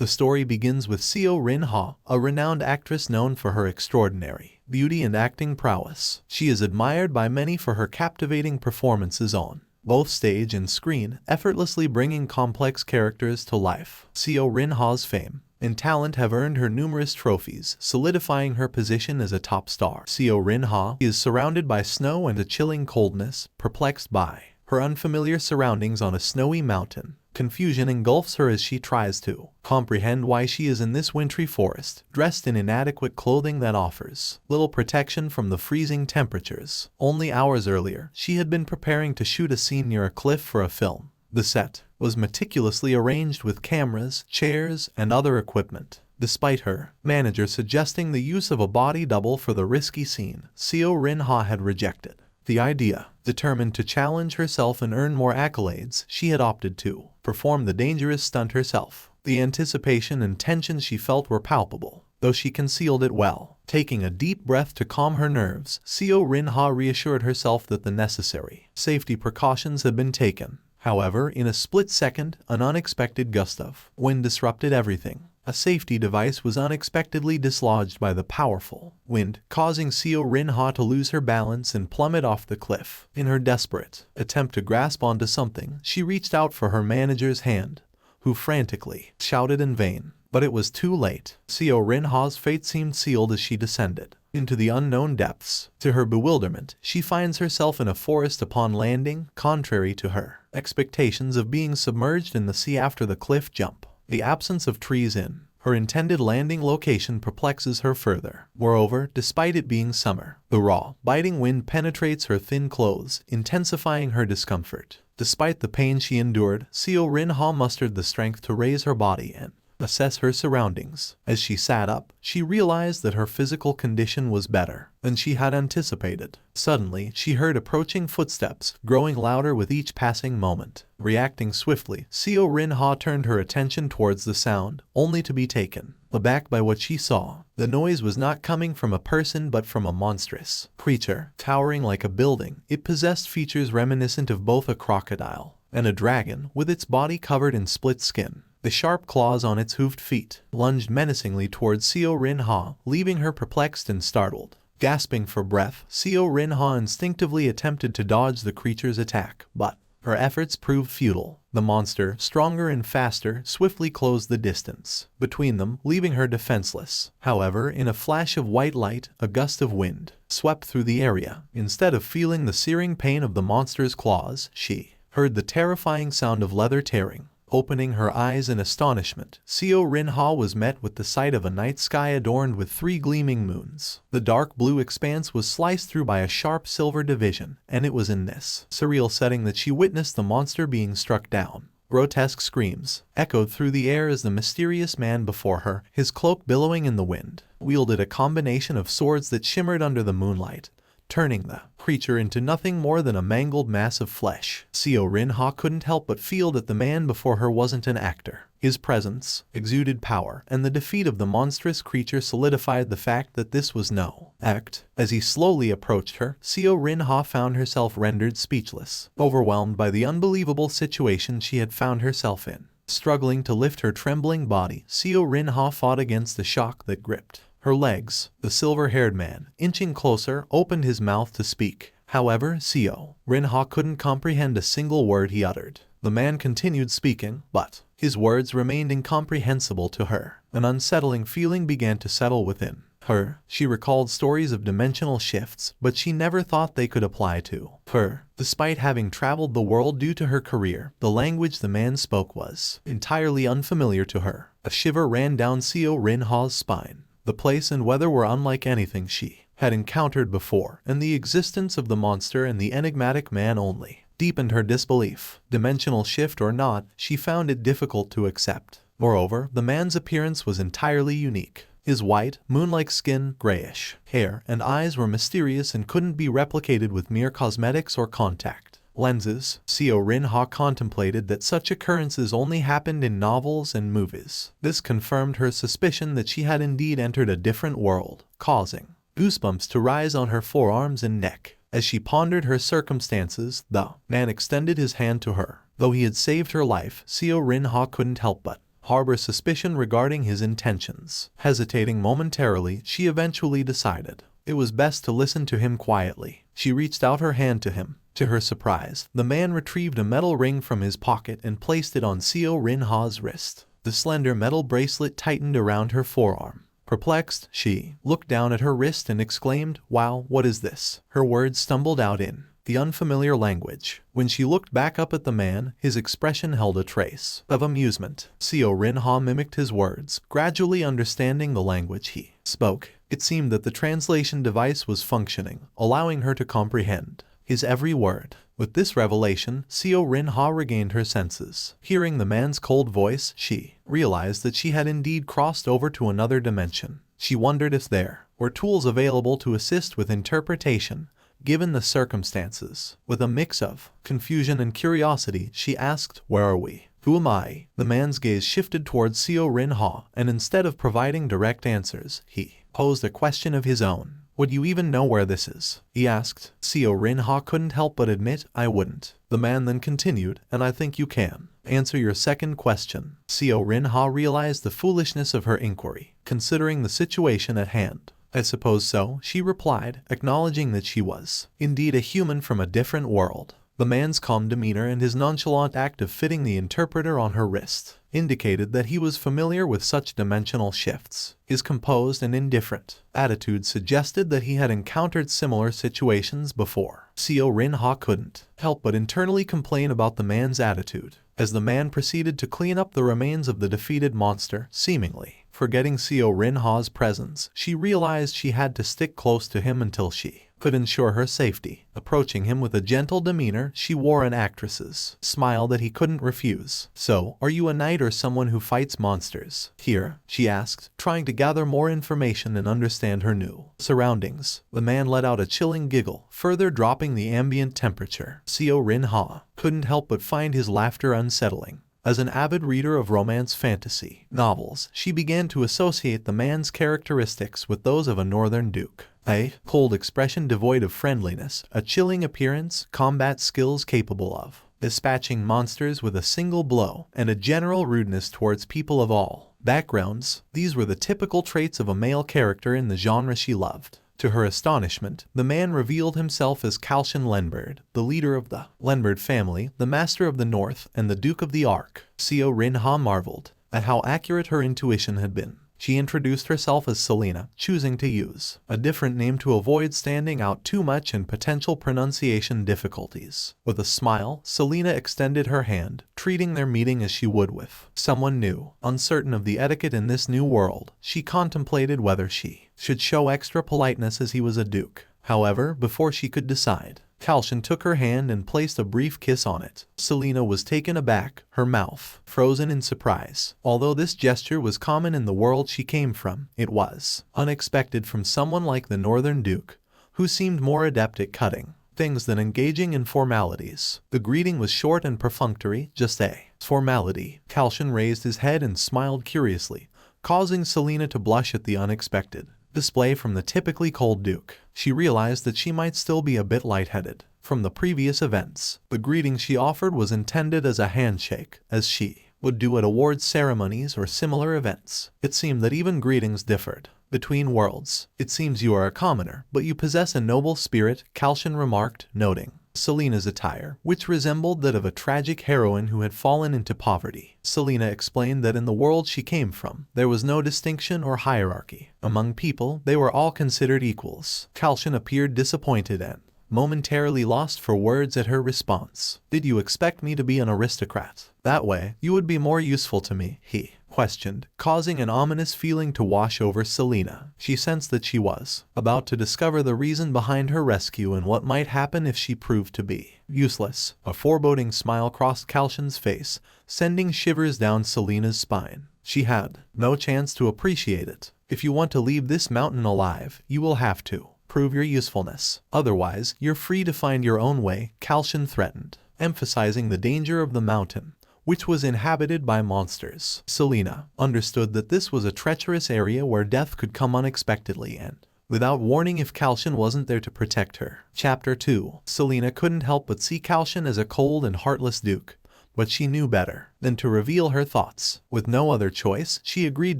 The story begins with Seo Rin-ha, a renowned actress known for her extraordinary beauty and acting prowess. She is admired by many for her captivating performances on both stage and screen, effortlessly bringing complex characters to life. Seo Rin-ha's fame and talent have earned her numerous trophies, solidifying her position as a top star. Seo Rin-ha is surrounded by snow and a chilling coldness, perplexed by her unfamiliar surroundings on a snowy mountain. Confusion engulfs her as she tries to comprehend why she is in this wintry forest, dressed in inadequate clothing that offers little protection from the freezing temperatures. Only hours earlier, she had been preparing to shoot a scene near a cliff for a film. The set was meticulously arranged with cameras, chairs, and other equipment. Despite her manager suggesting the use of a body double for the risky scene, Seo Rin-ha had rejected the idea. Determined to challenge herself and earn more accolades, she had opted to perform the dangerous stunt herself. The anticipation and tension she felt were palpable, though she concealed it well. Taking a deep breath to calm her nerves, Seo Rin-ha reassured herself that the necessary safety precautions had been taken. However, in a split second, an unexpected gust of wind disrupted everything. A safety device was unexpectedly dislodged by the powerful wind, causing Seo Rin-ha to lose her balance and plummet off the cliff. In her desperate attempt to grasp onto something, she reached out for her manager's hand, who frantically shouted in vain. But it was too late. Seo Rin-ha's fate seemed sealed as she descended into the unknown depths. To her bewilderment, she finds herself in a forest upon landing, contrary to her expectations of being submerged in the sea after the cliff jump. The absence of trees in her intended landing location perplexes her further. Moreover, despite it being summer, the raw, biting wind penetrates her thin clothes, intensifying her discomfort. Despite the pain she endured, Seo Rin-ha mustered the strength to raise her body and assess her surroundings. As she sat up, she realized that her physical condition was better than she had anticipated. Suddenly, she heard approaching footsteps, growing louder with each passing moment. Reacting swiftly, Seo Rin-ha turned her attention towards the sound, only to be taken aback by what she saw. The noise was not coming from a person but from a monstrous creature, towering like a building. It possessed features reminiscent of both a crocodile and a dragon, with its body covered in split skin. The sharp claws on its hoofed feet lunged menacingly towards Seo Rin-ha, leaving her perplexed and startled. Gasping for breath, Seo Rin-ha instinctively attempted to dodge the creature's attack, but her efforts proved futile. The monster, stronger and faster, swiftly closed the distance between them, leaving her defenseless. However, in a flash of white light, a gust of wind swept through the area. Instead of feeling the searing pain of the monster's claws, she heard the terrifying sound of leather tearing. Opening her eyes in astonishment, Seo Rin-ha was met with the sight of a night sky adorned with 3 gleaming moons. The dark blue expanse was sliced through by a sharp silver division, and it was in this surreal setting that she witnessed the monster being struck down. Grotesque screams echoed through the air as the mysterious man before her, his cloak billowing in the wind, wielded a combination of swords that shimmered under the moonlight, turning the creature into nothing more than a mangled mass of flesh. Seo Rin-ha couldn't help but feel that the man before her wasn't an actor. His presence exuded power, and the defeat of the monstrous creature solidified the fact that this was no act. As he slowly approached her, Seo Rin-ha found herself rendered speechless, overwhelmed by the unbelievable situation she had found herself in. Struggling to lift her trembling body, Seo Rin-ha fought against the shock that gripped her legs. The silver-haired man, inching closer, opened his mouth to speak. However, Seo Rin-ha couldn't comprehend a single word he uttered. The man continued speaking, but his words remained incomprehensible to her. An unsettling feeling began to settle within her. She recalled stories of dimensional shifts, but she never thought they could apply to her. Despite having traveled the world due to her career, the language the man spoke was entirely unfamiliar to her. A shiver ran down Seo Rin-ha's spine. The place and weather were unlike anything she had encountered before, and the existence of the monster and the enigmatic man only deepened her disbelief. Dimensional shift or not, she found it difficult to accept. Moreover, the man's appearance was entirely unique. His white, moon-like skin, grayish hair, and eyes were mysterious and couldn't be replicated with mere cosmetics or contact lenses. Seo Rin-ha contemplated that such occurrences only happened in novels and movies. This confirmed her suspicion that she had indeed entered a different world, causing goosebumps to rise on her forearms and neck. As she pondered her circumstances, the man extended his hand to her. Though he had saved her life, Seo Rin-ha couldn't help but harbor suspicion regarding his intentions. Hesitating momentarily, she eventually decided it was best to listen to him quietly. She reached out her hand to him. To her surprise, the man retrieved a metal ring from his pocket and placed it on Seo Rin-ha's wrist. The slender metal bracelet tightened around her forearm. Perplexed, she looked down at her wrist and exclaimed, "Wow, what is this?" Her words stumbled out in the unfamiliar language. When she looked back up at the man, his expression held a trace of amusement. Seo Rin-ha mimicked his words, gradually understanding the language he spoke. It seemed that the translation device was functioning, allowing her to comprehend his every word. With this revelation, Seo Rin-ha regained her senses. Hearing the man's cold voice, she realized that she had indeed crossed over to another dimension. She wondered if there were tools available to assist with interpretation, given the circumstances. With a mix of confusion and curiosity, she asked, "Where are we? Who am I?" The man's gaze shifted towards Seo Rin-ha, and instead of providing direct answers, he posed a question of his own. "Would you even know where this is?" he asked. Seo Rin-ha couldn't help but admit, "I wouldn't." The man then continued, "And I think you can answer your second question." Seo Rin-ha realized the foolishness of her inquiry, considering the situation at hand. "I suppose so," she replied, acknowledging that she was indeed a human from a different world. The man's calm demeanor and his nonchalant act of fitting the interpreter on her wrist indicated that he was familiar with such dimensional shifts. His composed and indifferent attitude suggested that he had encountered similar situations before. Seo Rin-ha couldn't help but internally complain about the man's attitude. As the man proceeded to clean up the remains of the defeated monster, seemingly forgetting Seo Rin-ha's presence, she realized she had to stick close to him until she could ensure her safety. Approaching him with a gentle demeanor, she wore an actress's smile that he couldn't refuse. "So, are you a knight or someone who fights monsters here?" she asked, trying to gather more information and understand her new surroundings. The man let out a chilling giggle, further dropping the ambient temperature. Seo Rin-ha couldn't help but find his laughter unsettling. As an avid reader of romance fantasy novels, she began to associate the man's characteristics with those of a northern duke. A cold expression devoid of friendliness, a chilling appearance, combat skills capable of dispatching monsters with a single blow, and a general rudeness towards people of all backgrounds. These were the typical traits of a male character in the genre she loved. To her astonishment, the man revealed himself as Kalcion Lenbird, the leader of the Lenbird family, the Master of the North, and the Duke of the Ark. Seo Rin-ha marveled at how accurate her intuition had been. She introduced herself as Selena, choosing to use a different name to avoid standing out too much and potential pronunciation difficulties. With a smile, Selena extended her hand, treating their meeting as she would with someone new. Uncertain of the etiquette in this new world, she contemplated whether she should show extra politeness as he was a duke. However, before she could decide, Kalcion took her hand and placed a brief kiss on it. Selena was taken aback, her mouth frozen in surprise. Although this gesture was common in the world she came from, it was unexpected from someone like the Northern Duke, who seemed more adept at cutting things than engaging in formalities. The greeting was short and perfunctory, just a formality. Kalcion raised his head and smiled curiously, causing Selena to blush at the unexpected display from the typically cold Duke. She realized that she might still be a bit lightheaded from the previous events. The greeting she offered was intended as a handshake, as she would do at awards ceremonies or similar events. It seemed that even greetings differed between worlds. "It seems you are a commoner, but you possess a noble spirit," Kalcion remarked, noting Selena's attire, which resembled that of a tragic heroine who had fallen into poverty. Selena explained that in the world she came from, there was no distinction or hierarchy. Among people, they were all considered equals. Kalcion appeared disappointed and momentarily lost for words at her response. "Did you expect me to be an aristocrat? That way, you would be more useful to me," he questioned, causing an ominous feeling to wash over Selena. She sensed that she was about to discover the reason behind her rescue and what might happen if she proved to be useless. A foreboding smile crossed Kalcion's face, sending shivers down Selena's spine. She had no chance to appreciate it. "If you want to leave this mountain alive, you will have to prove your usefulness. Otherwise, you're free to find your own way," Kalcion threatened, emphasizing the danger of the mountain, which was inhabited by monsters. Selena understood that this was a treacherous area where death could come unexpectedly and without warning if Kalcion wasn't there to protect her. Chapter 2. Selena couldn't help but see Kalcion as a cold and heartless duke, but she knew better than to reveal her thoughts. With no other choice, she agreed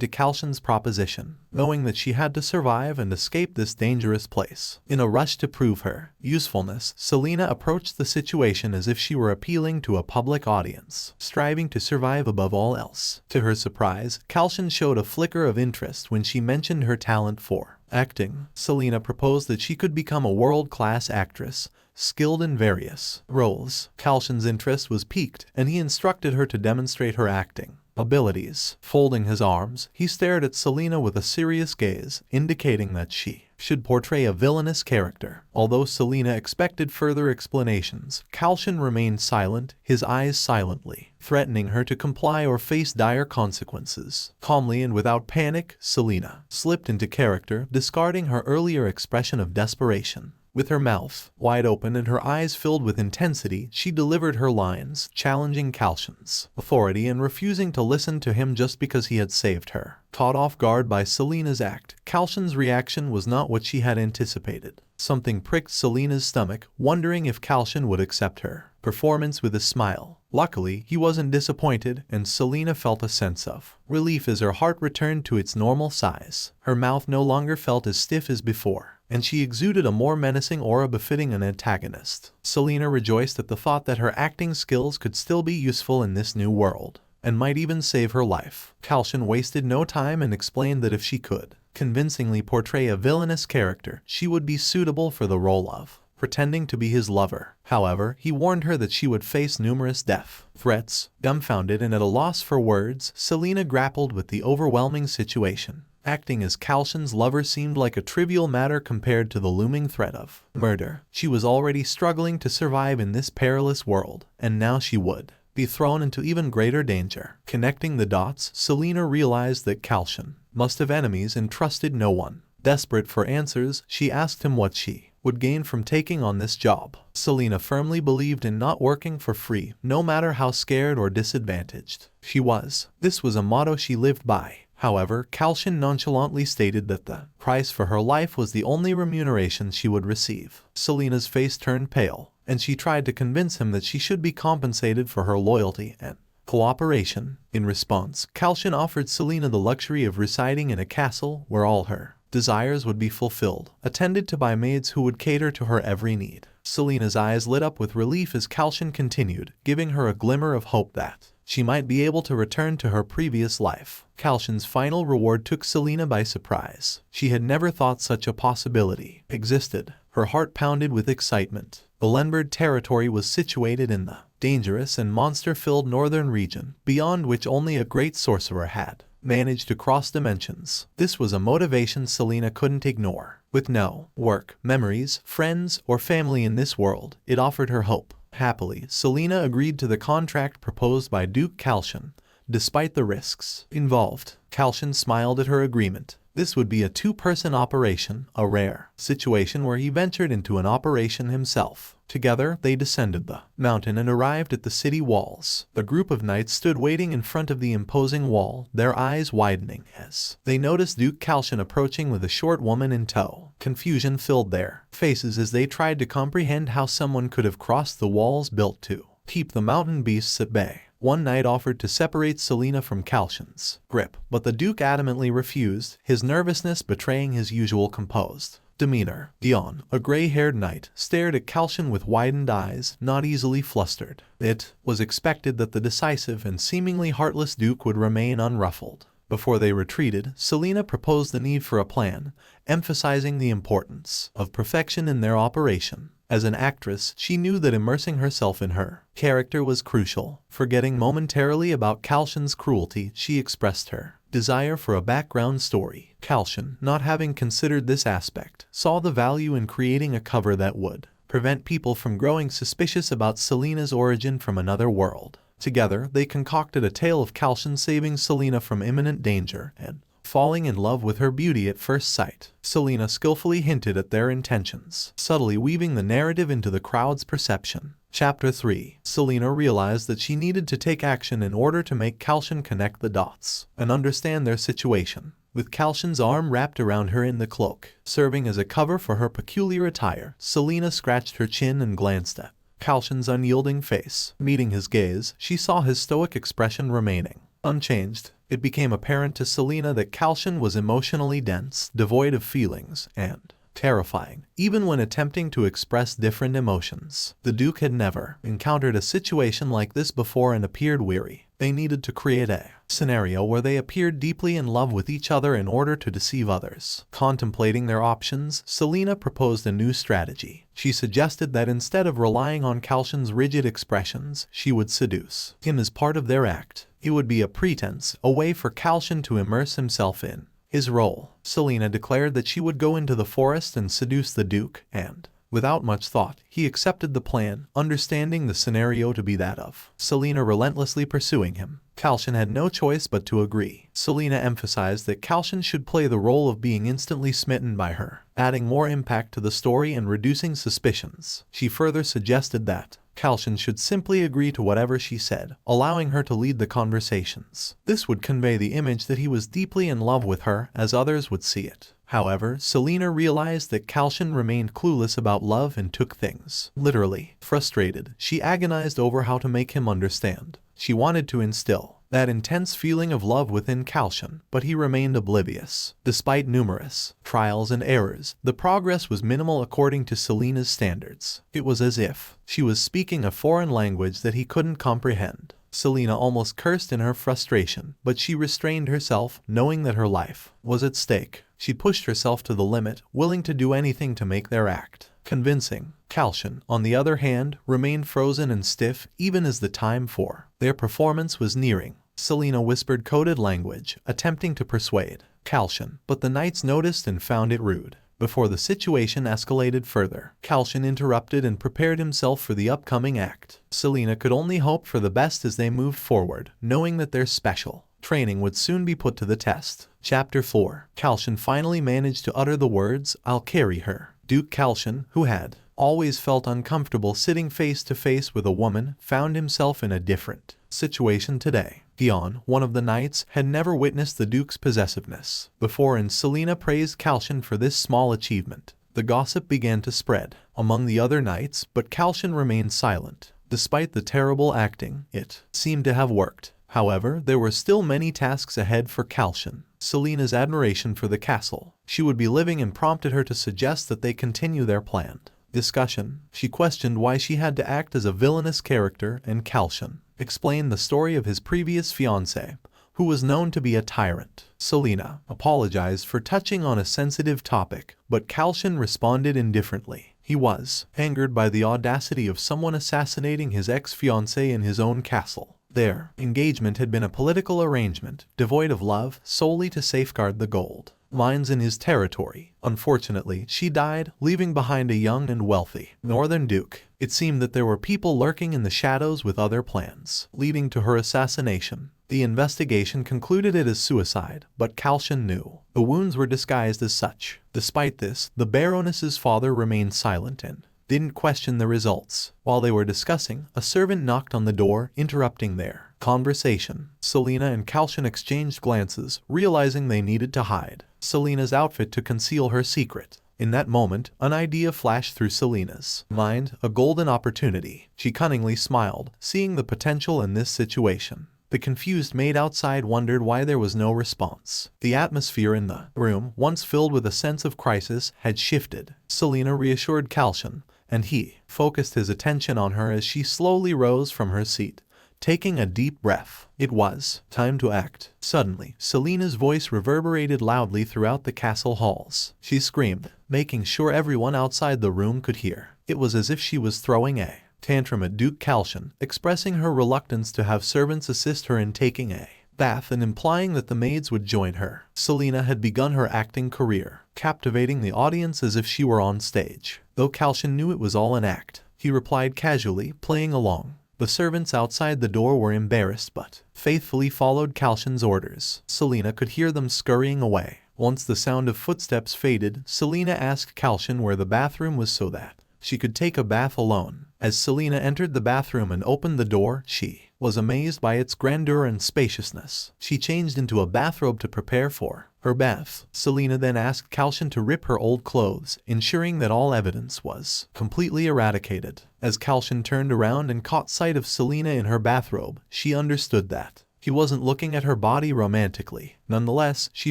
to Kalcion's proposition, knowing that she had to survive and escape this dangerous place. In a rush to prove her usefulness, Selena approached the situation as if she were appealing to a public audience, striving to survive above all else. To her surprise, Kalcion showed a flicker of interest when she mentioned her talent for acting. Selena proposed that she could become a world-class actress, skilled in various roles. Kalcion's interest was piqued, and he instructed her to demonstrate her acting abilities. Folding his arms, he stared at Selena with a serious gaze, indicating that she should portray a villainous character. Although Selena expected further explanations, Kalcion remained silent, his eyes silently threatening her to comply or face dire consequences. Calmly and without panic, Selena slipped into character, discarding her earlier expression of desperation. With her mouth wide open and her eyes filled with intensity, she delivered her lines, challenging Kalcion's authority and refusing to listen to him just because he had saved her. Caught off guard by Selena's act, Kalcion's reaction was not what she had anticipated. Something pricked Selena's stomach, wondering if Kalcion would accept her performance with a smile. Luckily, he wasn't disappointed, and Selena felt a sense of relief as her heart returned to its normal size. Her mouth no longer felt as stiff as before, and she exuded a more menacing aura befitting an antagonist. Selena rejoiced at the thought that her acting skills could still be useful in this new world, and might even save her life. Kalcion wasted no time and explained that if she could convincingly portray a villainous character, she would be suitable for the role of pretending to be his lover. However, he warned her that she would face numerous death threats. Dumbfounded and at a loss for words, Selena grappled with the overwhelming situation. Acting as Kalcion's lover seemed like a trivial matter compared to the looming threat of murder. She was already struggling to survive in this perilous world, and now she would be thrown into even greater danger. Connecting the dots, Selena realized that Kalcion must have enemies and trusted no one. Desperate for answers, she asked him what she would gain from taking on this job. Selena firmly believed in not working for free, no matter how scared or disadvantaged she was. This was a motto she lived by. However, Kalcion nonchalantly stated that the price for her life was the only remuneration she would receive. Selena's face turned pale, and she tried to convince him that she should be compensated for her loyalty and cooperation. In response, Kalcion offered Selena the luxury of residing in a castle where all her desires would be fulfilled, attended to by maids who would cater to her every need. Selena's eyes lit up with relief as Kalcion continued, giving her a glimmer of hope that she might be able to return to her previous life. Kalcion's final reward took Selena by surprise. She had never thought such a possibility existed. Her heart pounded with excitement. The Lenbird territory was situated in the dangerous and monster-filled northern region, beyond which only a great sorcerer had managed to cross dimensions. This was a motivation Selena couldn't ignore. With no work, memories, friends, or family in this world, it offered her hope. Happily, Selena agreed to the contract proposed by Duke Kalcion, despite the risks involved. Kalcion smiled at her agreement. This would be a two-person operation, a rare situation where he ventured into an operation himself. Together, they descended the mountain and arrived at the city walls. The group of knights stood waiting in front of the imposing wall, their eyes widening as they noticed Duke Kalcion approaching with a short woman in tow. Confusion filled their faces as they tried to comprehend how someone could have crossed the walls built to keep the mountain beasts at bay. One knight offered to separate Selena from Kalcion's grip, but the Duke adamantly refused, his nervousness betraying his usual composed demeanor. Dion, a gray-haired knight, stared at Kalcion with widened eyes, not easily flustered. It was expected that the decisive and seemingly heartless Duke would remain unruffled. Before they retreated, Selena proposed the need for a plan, emphasizing the importance of perfection in their operation. As an actress, she knew that immersing herself in her character was crucial. Forgetting momentarily about Kalcion's cruelty, she expressed her desire for a background story. Kalcion, not having considered this aspect, saw the value in creating a cover that would prevent people from growing suspicious about Selena's origin from another world. Together, they concocted a tale of Kalcion saving Selena from imminent danger and falling in love with her beauty at first sight. Selena skillfully hinted at their intentions, subtly weaving the narrative into the crowd's perception. Chapter 3. Selena realized that she needed to take action in order to make Kalcion connect the dots and understand their situation. With Kalcion's arm wrapped around her in the cloak, serving as a cover for her peculiar attire, Selena scratched her chin and glanced at Kalcion's unyielding face. Meeting his gaze, she saw his stoic expression remaining unchanged. It became apparent to Selena that Kalcion was emotionally dense, devoid of feelings, and terrifying, even when attempting to express different emotions. The Duke had never encountered a situation like this before and appeared weary. They needed to create a scenario where they appeared deeply in love with each other in order to deceive others. Contemplating their options, Selena proposed a new strategy. She suggested that instead of relying on Kalcion's rigid expressions, she would seduce him as part of their act. It would be a pretense, a way for Kalcion to immerse himself in his role. Selena declared that she would go into the forest and seduce the Duke, and without much thought, he accepted the plan, understanding the scenario to be that of Selena relentlessly pursuing him. Kalcion had no choice but to agree. Selena emphasized that Kalcion should play the role of being instantly smitten by her, adding more impact to the story and reducing suspicions. She further suggested that Kalcion should simply agree to whatever she said, allowing her to lead the conversations. This would convey the image that he was deeply in love with her, as others would see it. However, Selena realized that Kalcion remained clueless about love and took things literally. Frustrated, she agonized over how to make him understand. She wanted to instill that intense feeling of love within Kalcion, but he remained oblivious. Despite numerous trials and errors, the progress was minimal according to Selena's standards. It was as if she was speaking a foreign language that he couldn't comprehend. Selena almost cursed in her frustration, but she restrained herself, knowing that her life was at stake. She pushed herself to the limit, willing to do anything to make their act convincing. Kalcion, on the other hand, remained frozen and stiff even as the time for their performance was nearing. Selena whispered coded language, attempting to persuade Kalcion, but the knights noticed and found it rude. Before the situation escalated further, Kalcion interrupted and prepared himself for the upcoming act. Selena could only hope for the best as they moved forward, knowing that their special training would soon be put to the test. Chapter 4. Kalcion finally managed to utter the words, "I'll carry her." Duke Kalcion, who had always felt uncomfortable sitting face to face with a woman, found himself in a different situation today. Gion, one of the knights, had never witnessed the Duke's possessiveness before, and Selena praised Kalcion for this small achievement. The gossip began to spread among the other knights, but Kalcion remained silent. Despite the terrible acting, it seemed to have worked. However, there were still many tasks ahead for Kalcion. Selena's admiration for the castle she would be living in prompted her to suggest that they continue their planned discussion. She questioned why she had to act as a villainous character, and Kalcion explained the story of his previous fiancée, who was known to be a tyrant. Selena apologized for touching on a sensitive topic, but Kalcion responded indifferently. He was angered by the audacity of someone assassinating his ex-fiancée in his own castle. Their engagement had been a political arrangement, devoid of love, solely to safeguard the gold mines in his territory. Unfortunately, she died, leaving behind a young and wealthy northern duke. It seemed that there were people lurking in the shadows with other plans, leading to her assassination. The investigation concluded it as suicide, but Kalcion knew the wounds were disguised as such. Despite this, the Baroness's father remained silent and didn't question the results. While they were discussing, a servant knocked on the door, interrupting their conversation. Selena and Kalcion exchanged glances, realizing they needed to hide Selena's outfit to conceal her secret. In that moment, an idea flashed through Selena's mind, a golden opportunity. She cunningly smiled, seeing the potential in this situation. The confused maid outside wondered why there was no response. The atmosphere in the room, once filled with a sense of crisis, had shifted. Selena reassured Kalcion, and he focused his attention on her as she slowly rose from her seat, taking a deep breath. It was time to act. Suddenly, Selena's voice reverberated loudly throughout the castle halls. She screamed, making sure everyone outside the room could hear. It was as if she was throwing a tantrum at Duke Kalcion, expressing her reluctance to have servants assist her in taking a bath and implying that the maids would join her. Selena had begun her acting career, captivating the audience as if she were on stage. Though Kalcion knew it was all an act, he replied casually, playing along. The servants outside the door were embarrassed but faithfully followed Kalcion's orders. Selena could hear them scurrying away. Once the sound of footsteps faded, Selena asked Kalcion where the bathroom was so that she could take a bath alone. As Selena entered the bathroom and opened the door, she was amazed by its grandeur and spaciousness. She changed into a bathrobe to prepare for her bath. Selena then asked Kalcion to rip her old clothes, ensuring that all evidence was completely eradicated. As Kalcion turned around and caught sight of Selena in her bathrobe, she understood that he wasn't looking at her body romantically. Nonetheless, she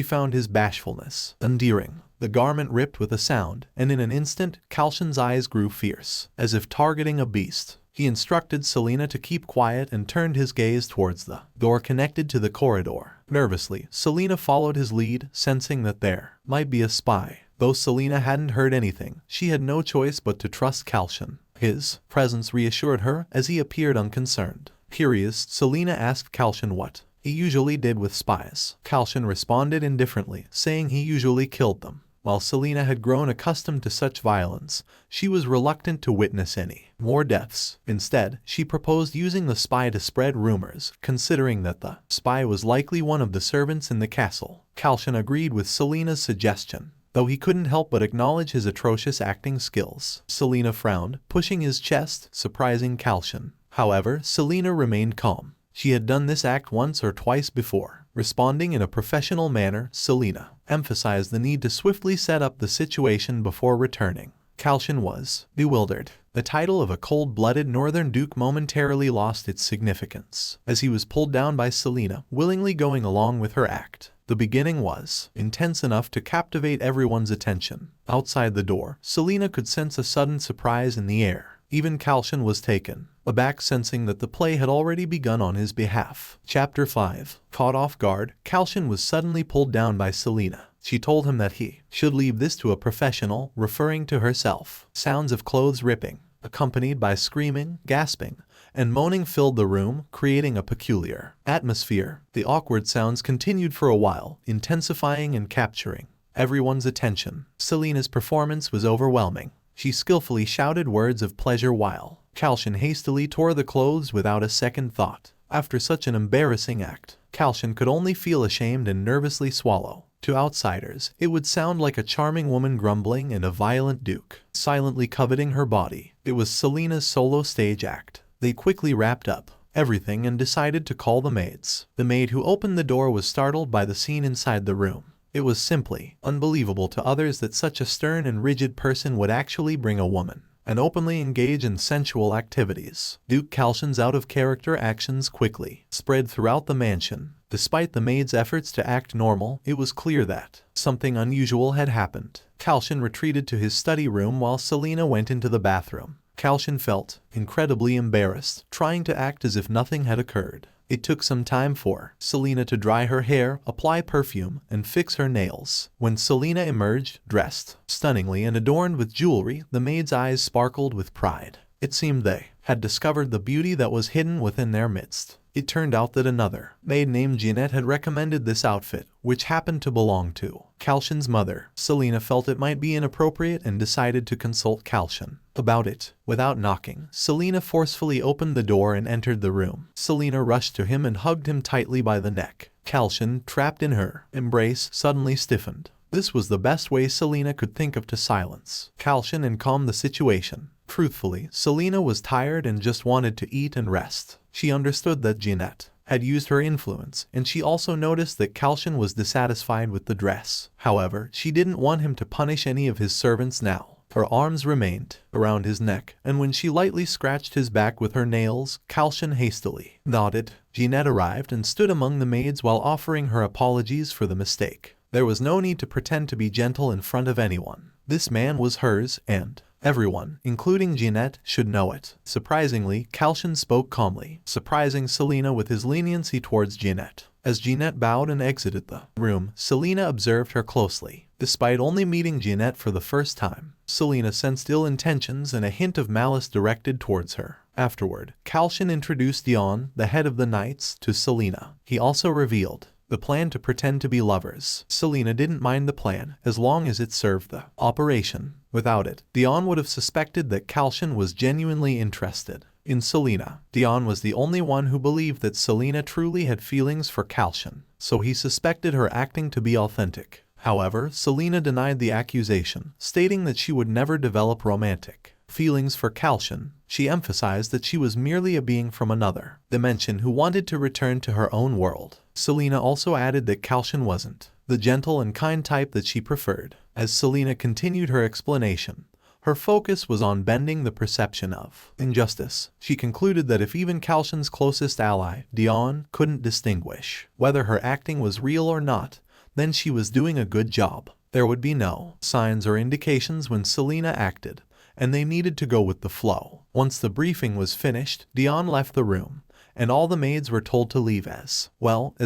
found his bashfulness endearing. The garment ripped with a sound, and in an instant, Kalcion's eyes grew fierce, as if targeting a beast. He instructed Selena to keep quiet and turned his gaze towards the door connected to the corridor. Nervously, Selena followed his lead, sensing that there might be a spy. Though Selena hadn't heard anything, she had no choice but to trust Kalcion. His presence reassured her as he appeared unconcerned. Curious, Selena asked Kalcion what he usually did with spies. Kalcion responded indifferently, saying he usually killed them. While Selena had grown accustomed to such violence, she was reluctant to witness any more deaths. Instead, she proposed using the spy to spread rumors, considering that the spy was likely one of the servants in the castle. Kalcion agreed with Selena's suggestion, though he couldn't help but acknowledge his atrocious acting skills. Selena frowned, pushing his chest, surprising Kalcion. However, Selena remained calm. She had done this act once or twice before. Responding in a professional manner, Selena emphasized the need to swiftly set up the situation before returning. Kalcion was bewildered. The title of a cold-blooded northern duke momentarily lost its significance, as he was pulled down by Selena, willingly going along with her act. The beginning was intense enough to captivate everyone's attention. Outside the door, Selena could sense a sudden surprise in the air. Even Kalcion was taken aback, sensing that the play had already begun on his behalf. Chapter 5. Caught off guard, Kalcion was suddenly pulled down by Selena. She told him that he should leave this to a professional, referring to herself. Sounds of clothes ripping, accompanied by screaming, gasping, and moaning filled the room, creating a peculiar atmosphere. The awkward sounds continued for a while, intensifying and capturing everyone's attention. Selena's performance was overwhelming. She skillfully shouted words of pleasure while Kalcion hastily tore the clothes without a second thought. After such an embarrassing act, Kalcion could only feel ashamed and nervously swallow. To outsiders, it would sound like a charming woman grumbling and a violent duke silently coveting her body. It was Selena's solo stage act. They quickly wrapped up everything and decided to call the maids. The maid who opened the door was startled by the scene inside the room. It was simply unbelievable to others that such a stern and rigid person would actually bring a woman and openly engage in sensual activities. Duke Kalcion's out-of-character actions quickly spread throughout the mansion. Despite the maid's efforts to act normal, it was clear that something unusual had happened. Kalcion retreated to his study room while Selena went into the bathroom. Kalcion felt incredibly embarrassed, trying to act as if nothing had occurred. It took some time for Selena to dry her hair, apply perfume, and fix her nails. When Selena emerged, dressed stunningly and adorned with jewelry, the maid's eyes sparkled with pride. It seemed they had discovered the beauty that was hidden within their midst. It turned out that another maid named Jeanette had recommended this outfit, which happened to belong to Kalcion's mother. Selena felt it might be inappropriate and decided to consult Kalcion about it. Without knocking, Selena forcefully opened the door and entered the room. Selena rushed to him and hugged him tightly by the neck. Kalcion, trapped in her embrace, suddenly stiffened. This was the best way Selena could think of to silence Kalcion and calm the situation. Truthfully, Selena was tired and just wanted to eat and rest. She understood that Jeanette had used her influence, and she also noticed that Kalcion was dissatisfied with the dress. However, she didn't want him to punish any of his servants now. Her arms remained around his neck, and when she lightly scratched his back with her nails, Kalcion hastily nodded. Jeanette arrived and stood among the maids while offering her apologies for the mistake. There was no need to pretend to be gentle in front of anyone. This man was hers, and everyone, including Jeanette, should know it. Surprisingly, Kalcion spoke calmly, surprising Selena with his leniency towards Jeanette. As Jeanette bowed and exited the room, Selena observed her closely. Despite only meeting Jeanette for the first time, Selena sensed ill intentions and a hint of malice directed towards her. Afterward, Kalcion introduced Dion, the head of the knights, to Selena. He also revealed the plan to pretend to be lovers. Selena didn't mind the plan, as long as it served the operation. Without it, Dion would have suspected that Kalcion was genuinely interested in Selena. Dion was the only one who believed that Selena truly had feelings for Kalcion, so he suspected her acting to be authentic. However, Selena denied the accusation, stating that she would never develop romantic feelings for Kalcion. She emphasized that she was merely a being from another dimension who wanted to return to her own world. Selena also added that Kalcion wasn't the gentle and kind type that she preferred. As Selena continued her explanation, her focus was on bending the perception of injustice. She concluded that if even Kalcion's closest ally, Dion, couldn't distinguish whether her acting was real or not, then she was doing a good job. There would be no signs or indications when Selena acted, and they needed to go with the flow. Once the briefing was finished, Dion left the room, and all the maids were told to leave as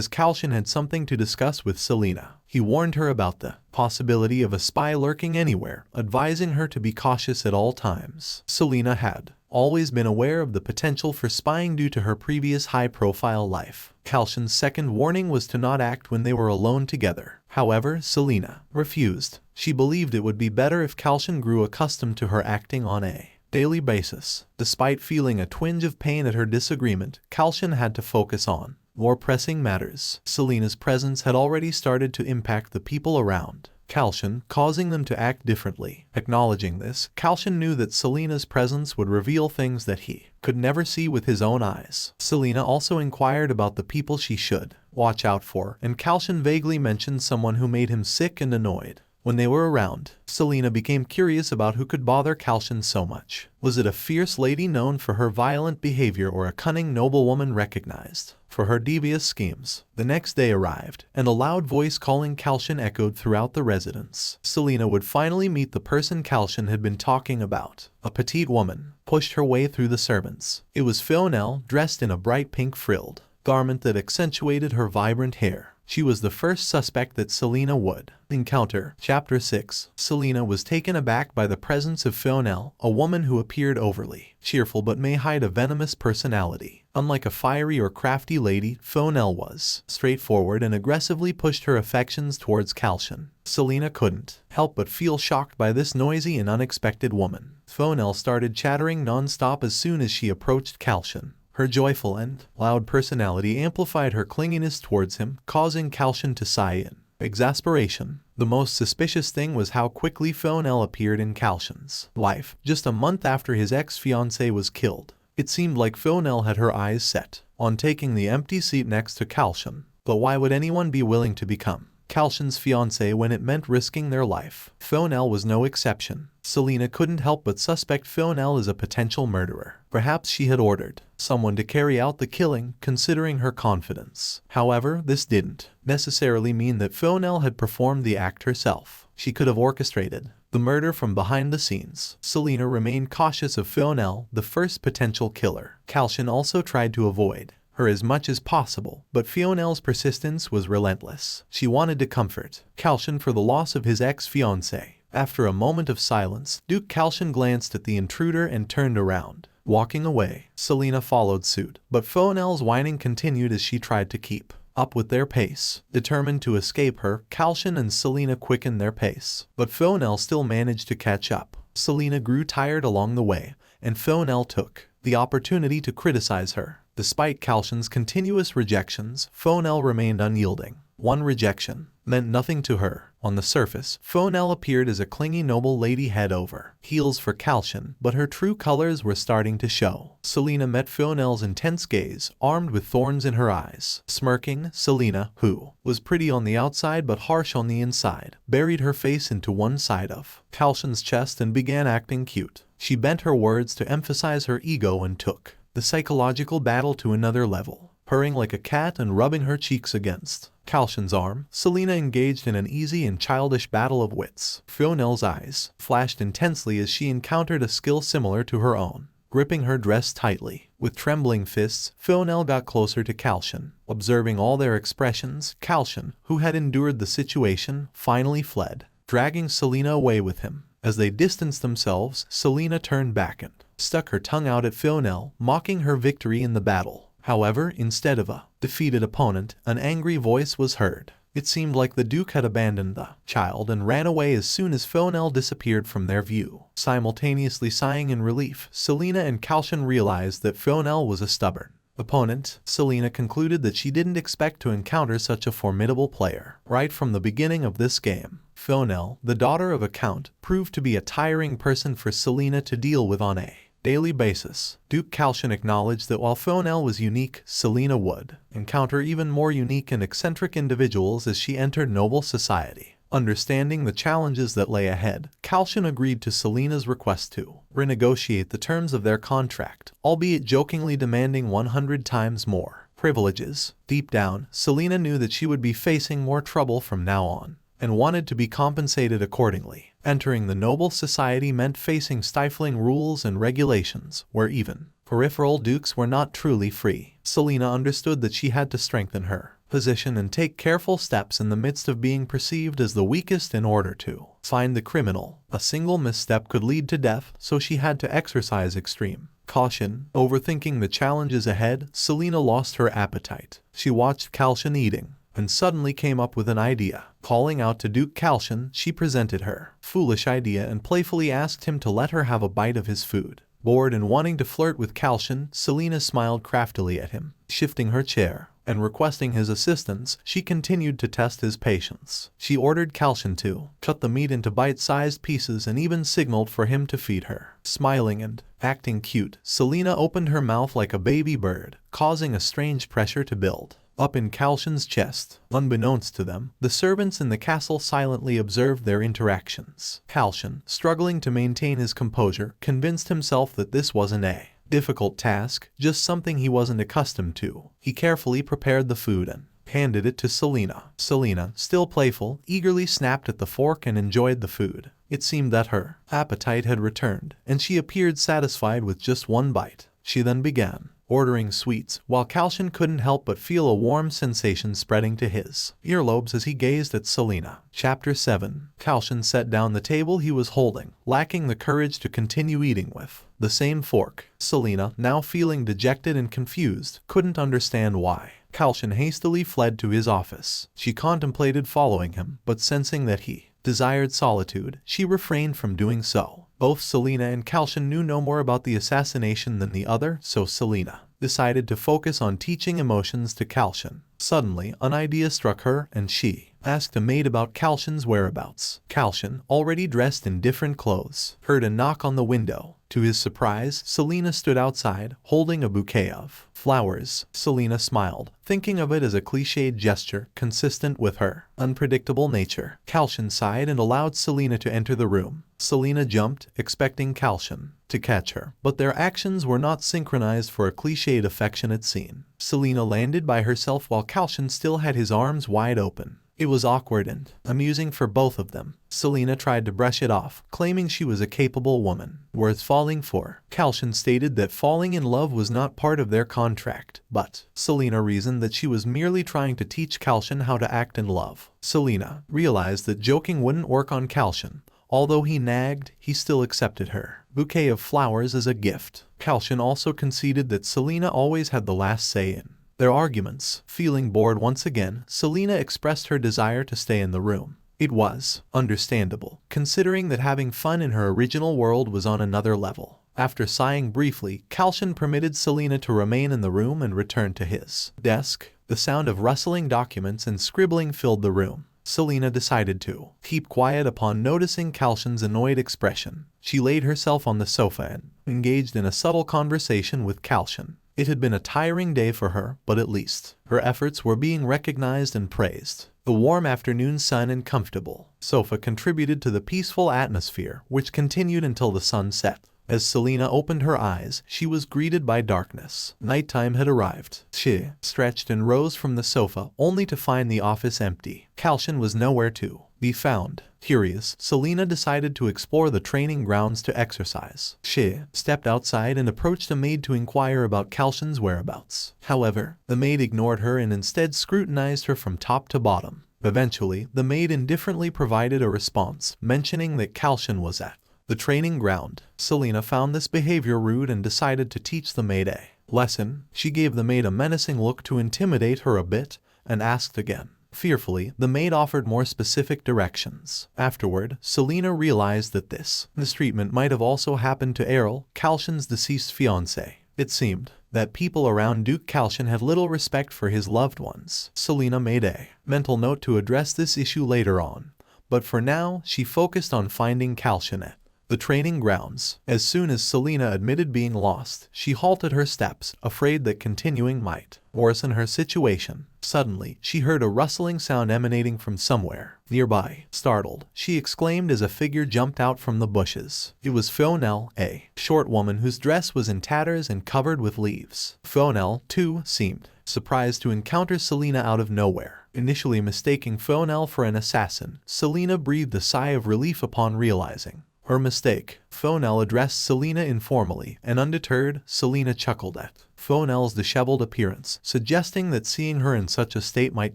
Kalcion had something to discuss with Selena. He warned her about the possibility of a spy lurking anywhere, advising her to be cautious at all times. Selena had always been aware of the potential for spying due to her previous high-profile life. Kalcion's second warning was to not act when they were alone together. However, Selena refused. She believed it would be better if Kalcion grew accustomed to her acting on a daily basis. Despite feeling a twinge of pain at her disagreement, Kalcion had to focus on more pressing matters. Selena's presence had already started to impact the people around Kalcion, causing them to act differently. Acknowledging this, Kalcion knew that Selena's presence would reveal things that he could never see with his own eyes. Selena also inquired about the people she should watch out for, and Kalcion vaguely mentioned someone who made him sick and annoyed. When they were around, Selena became curious about who could bother Kalcion so much. Was it a fierce lady known for her violent behavior or a cunning noblewoman recognized for her devious schemes? The next day arrived, and a loud voice calling Kalcion echoed throughout the residence. Selena would finally meet the person Kalcion had been talking about. A petite woman pushed her way through the servants. It was Infernal, dressed in a bright pink frilled garment that accentuated her vibrant hair. She was the first suspect that Selena would encounter. Chapter 6. Selena was taken aback by the presence of Infernal, a woman who appeared overly cheerful but may hide a venomous personality. Unlike a fiery or crafty lady, Infernal was straightforward and aggressively pushed her affections towards Kalcion. Selena couldn't help but feel shocked by this noisy and unexpected woman. Infernal started chattering non-stop as soon as she approached Kalcion. Her joyful and loud personality amplified her clinginess towards him, causing Kalcion to sigh in exasperation. The most suspicious thing was how quickly Infernal appeared in Kalcion's life. Just a month after his ex-fiancée was killed, it seemed like Infernal had her eyes set on taking the empty seat next to Kalcion. But why would anyone be willing to become Kalcion's fiancé when it meant risking their life? Infernal was no exception. Selena couldn't help but suspect Infernal as a potential murderer. Perhaps she had ordered someone to carry out the killing, considering her confidence. However, this didn't necessarily mean that Infernal had performed the act herself. She could have orchestrated the murder from behind the scenes. Selena remained cautious of Infernal, the first potential killer. Kalcion also tried to avoid her as much as possible, but Infernal's persistence was relentless. She wanted to comfort Kalcion for the loss of his ex-fiancée. After a moment of silence, Duke Kalcion glanced at the intruder and turned around. Walking away, Selena followed suit, but Infernal's whining continued as she tried to keep up with their pace. Determined to escape her, Kalcion and Selena quickened their pace, but Infernal still managed to catch up. Selena grew tired along the way, and Infernal took the opportunity to criticize her. Despite Kalcion's continuous rejections, Infernal remained unyielding. One rejection meant nothing to her. On the surface, Infernal appeared as a clingy noble lady head over heels for Kalcion, but her true colors were starting to show. Selena met Infernal's intense gaze, armed with thorns in her eyes. Smirking, Selena, who was pretty on the outside but harsh on the inside, buried her face into one side of Kalcion's chest and began acting cute. She bent her words to emphasize her ego and took the psychological battle to another level. Purring like a cat and rubbing her cheeks against Kalcion's arm, Selena engaged in an easy and childish battle of wits. Infernal's eyes flashed intensely as she encountered a skill similar to her own. Gripping her dress tightly, with trembling fists, Infernal got closer to Kalcion. Observing all their expressions, Kalcion, who had endured the situation, finally fled, dragging Selena away with him. As they distanced themselves, Selena turned back and stuck her tongue out at Infernal, mocking her victory in the battle. However, instead of a defeated opponent, an angry voice was heard. It seemed like the Duke had abandoned the child and ran away as soon as Infernal disappeared from their view. Simultaneously sighing in relief, Selena and Kalcion realized that Infernal was a stubborn opponent. Selena concluded that she didn't expect to encounter such a formidable player. Right from the beginning of this game, Infernal, the daughter of a count, proved to be a tiring person for Selena to deal with on a daily basis. Duke Kalcion acknowledged that while Fonel was unique, Selena would encounter even more unique and eccentric individuals as she entered noble society. Understanding the challenges that lay ahead, Kalcion agreed to Selena's request to renegotiate the terms of their contract, albeit jokingly demanding 100 times more privileges. Deep down, Selena knew that she would be facing more trouble from now on, and wanted to be compensated accordingly. Entering the noble society meant facing stifling rules and regulations, where even peripheral dukes were not truly free. Selena understood that she had to strengthen her position and take careful steps in the midst of being perceived as the weakest in order to find the criminal. A single misstep could lead to death, so she had to exercise extreme caution. Overthinking the challenges ahead, Selena lost her appetite. She watched Kalcion eating, and suddenly came up with an idea. Calling out to Duke Kalcion, she presented her foolish idea and playfully asked him to let her have a bite of his food. Bored and wanting to flirt with Kalcion, Selena smiled craftily at him. Shifting her chair and requesting his assistance, she continued to test his patience. She ordered Kalcion to cut the meat into bite-sized pieces and even signaled for him to feed her. Smiling and acting cute, Selena opened her mouth like a baby bird, causing a strange pressure to build up in Kalcion's chest. Unbeknownst to them, the servants in the castle silently observed their interactions. Kalcion, struggling to maintain his composure, convinced himself that this wasn't a difficult task, just something he wasn't accustomed to. He carefully prepared the food and handed it to Selena. Selena, still playful, eagerly snapped at the fork and enjoyed the food. It seemed that her appetite had returned, and she appeared satisfied with just one bite. She then began ordering sweets, while Kalcion couldn't help but feel a warm sensation spreading to his earlobes as he gazed at Selena. Chapter 7. Kalcion set down the table he was holding, lacking the courage to continue eating with the same fork. Selena, now feeling dejected and confused, couldn't understand why. Kalcion hastily fled to his office. She contemplated following him, but sensing that he desired solitude, she refrained from doing so. Both Selena and Kalcion knew no more about the assassination than the other, so Selena decided to focus on teaching emotions to Kalcion. Suddenly, an idea struck her, and she asked a maid about Kalcion's whereabouts. Kalcion, already dressed in different clothes, heard a knock on the window. To his surprise, Selena stood outside, holding a bouquet of flowers. Selena smiled, thinking of it as a cliched gesture consistent with her unpredictable nature. Kalcion sighed and allowed Selena to enter the room. Selena jumped, expecting Kalcion to catch her, but their actions were not synchronized for a cliched affectionate scene. Selena landed by herself while Kalcion still had his arms wide open. It was awkward and amusing for both of them. Selena tried to brush it off, claiming she was a capable woman worth falling for. Kalcion stated that falling in love was not part of their contract, but Selena reasoned that she was merely trying to teach Kalcion how to act in love. Selena realized that joking wouldn't work on Kalcion. Although he nagged, he still accepted her bouquet of flowers as a gift. Kalcion also conceded that Selena always had the last say in their arguments. Feeling bored once again, Selena expressed her desire to stay in the room. It was understandable, considering that having fun in her original world was on another level. After sighing briefly, Kalcion permitted Selena to remain in the room and return to his desk. The sound of rustling documents and scribbling filled the room. Selena decided to keep quiet upon noticing Kalcion's annoyed expression. She laid herself on the sofa and engaged in a subtle conversation with Kalcion. It had been a tiring day for her, but at least her efforts were being recognized and praised. The warm afternoon sun and comfortable sofa contributed to the peaceful atmosphere, which continued until the sun set. As Selena opened her eyes, she was greeted by darkness. Nighttime had arrived. She stretched and rose from the sofa, only to find the office empty. Kalcion was nowhere to be found. Curious, Selena decided to explore the training grounds to exercise. She stepped outside and approached a maid to inquire about Kalcion's whereabouts. However, the maid ignored her and instead scrutinized her from top to bottom. Eventually, the maid indifferently provided a response, mentioning that Kalcion was at the training ground. Selena found this behavior rude and decided to teach the maid a lesson. She gave the maid a menacing look to intimidate her a bit and asked again. Fearfully, the maid offered more specific directions. Afterward, Selena realized that this mistreatment might have also happened to Errol, Kalcion's deceased fiancé. It seemed that people around Duke Kalcion had little respect for his loved ones. Selena made a mental note to address this issue later on, but for now, she focused on finding Kalcion at the training grounds. As soon as Selena admitted being lost, she halted her steps, afraid that continuing might worsen her situation. Suddenly, she heard a rustling sound emanating from somewhere nearby. Startled, she exclaimed as a figure jumped out from the bushes. It was Infernal, a short woman whose dress was in tatters and covered with leaves. Infernal, too, seemed surprised to encounter Selena out of nowhere. Initially mistaking Infernal for an assassin, Selena breathed a sigh of relief upon realizing her mistake. Infernal addressed Selena informally, and undeterred, Selena chuckled at Infernal's disheveled appearance, suggesting that seeing her in such a state might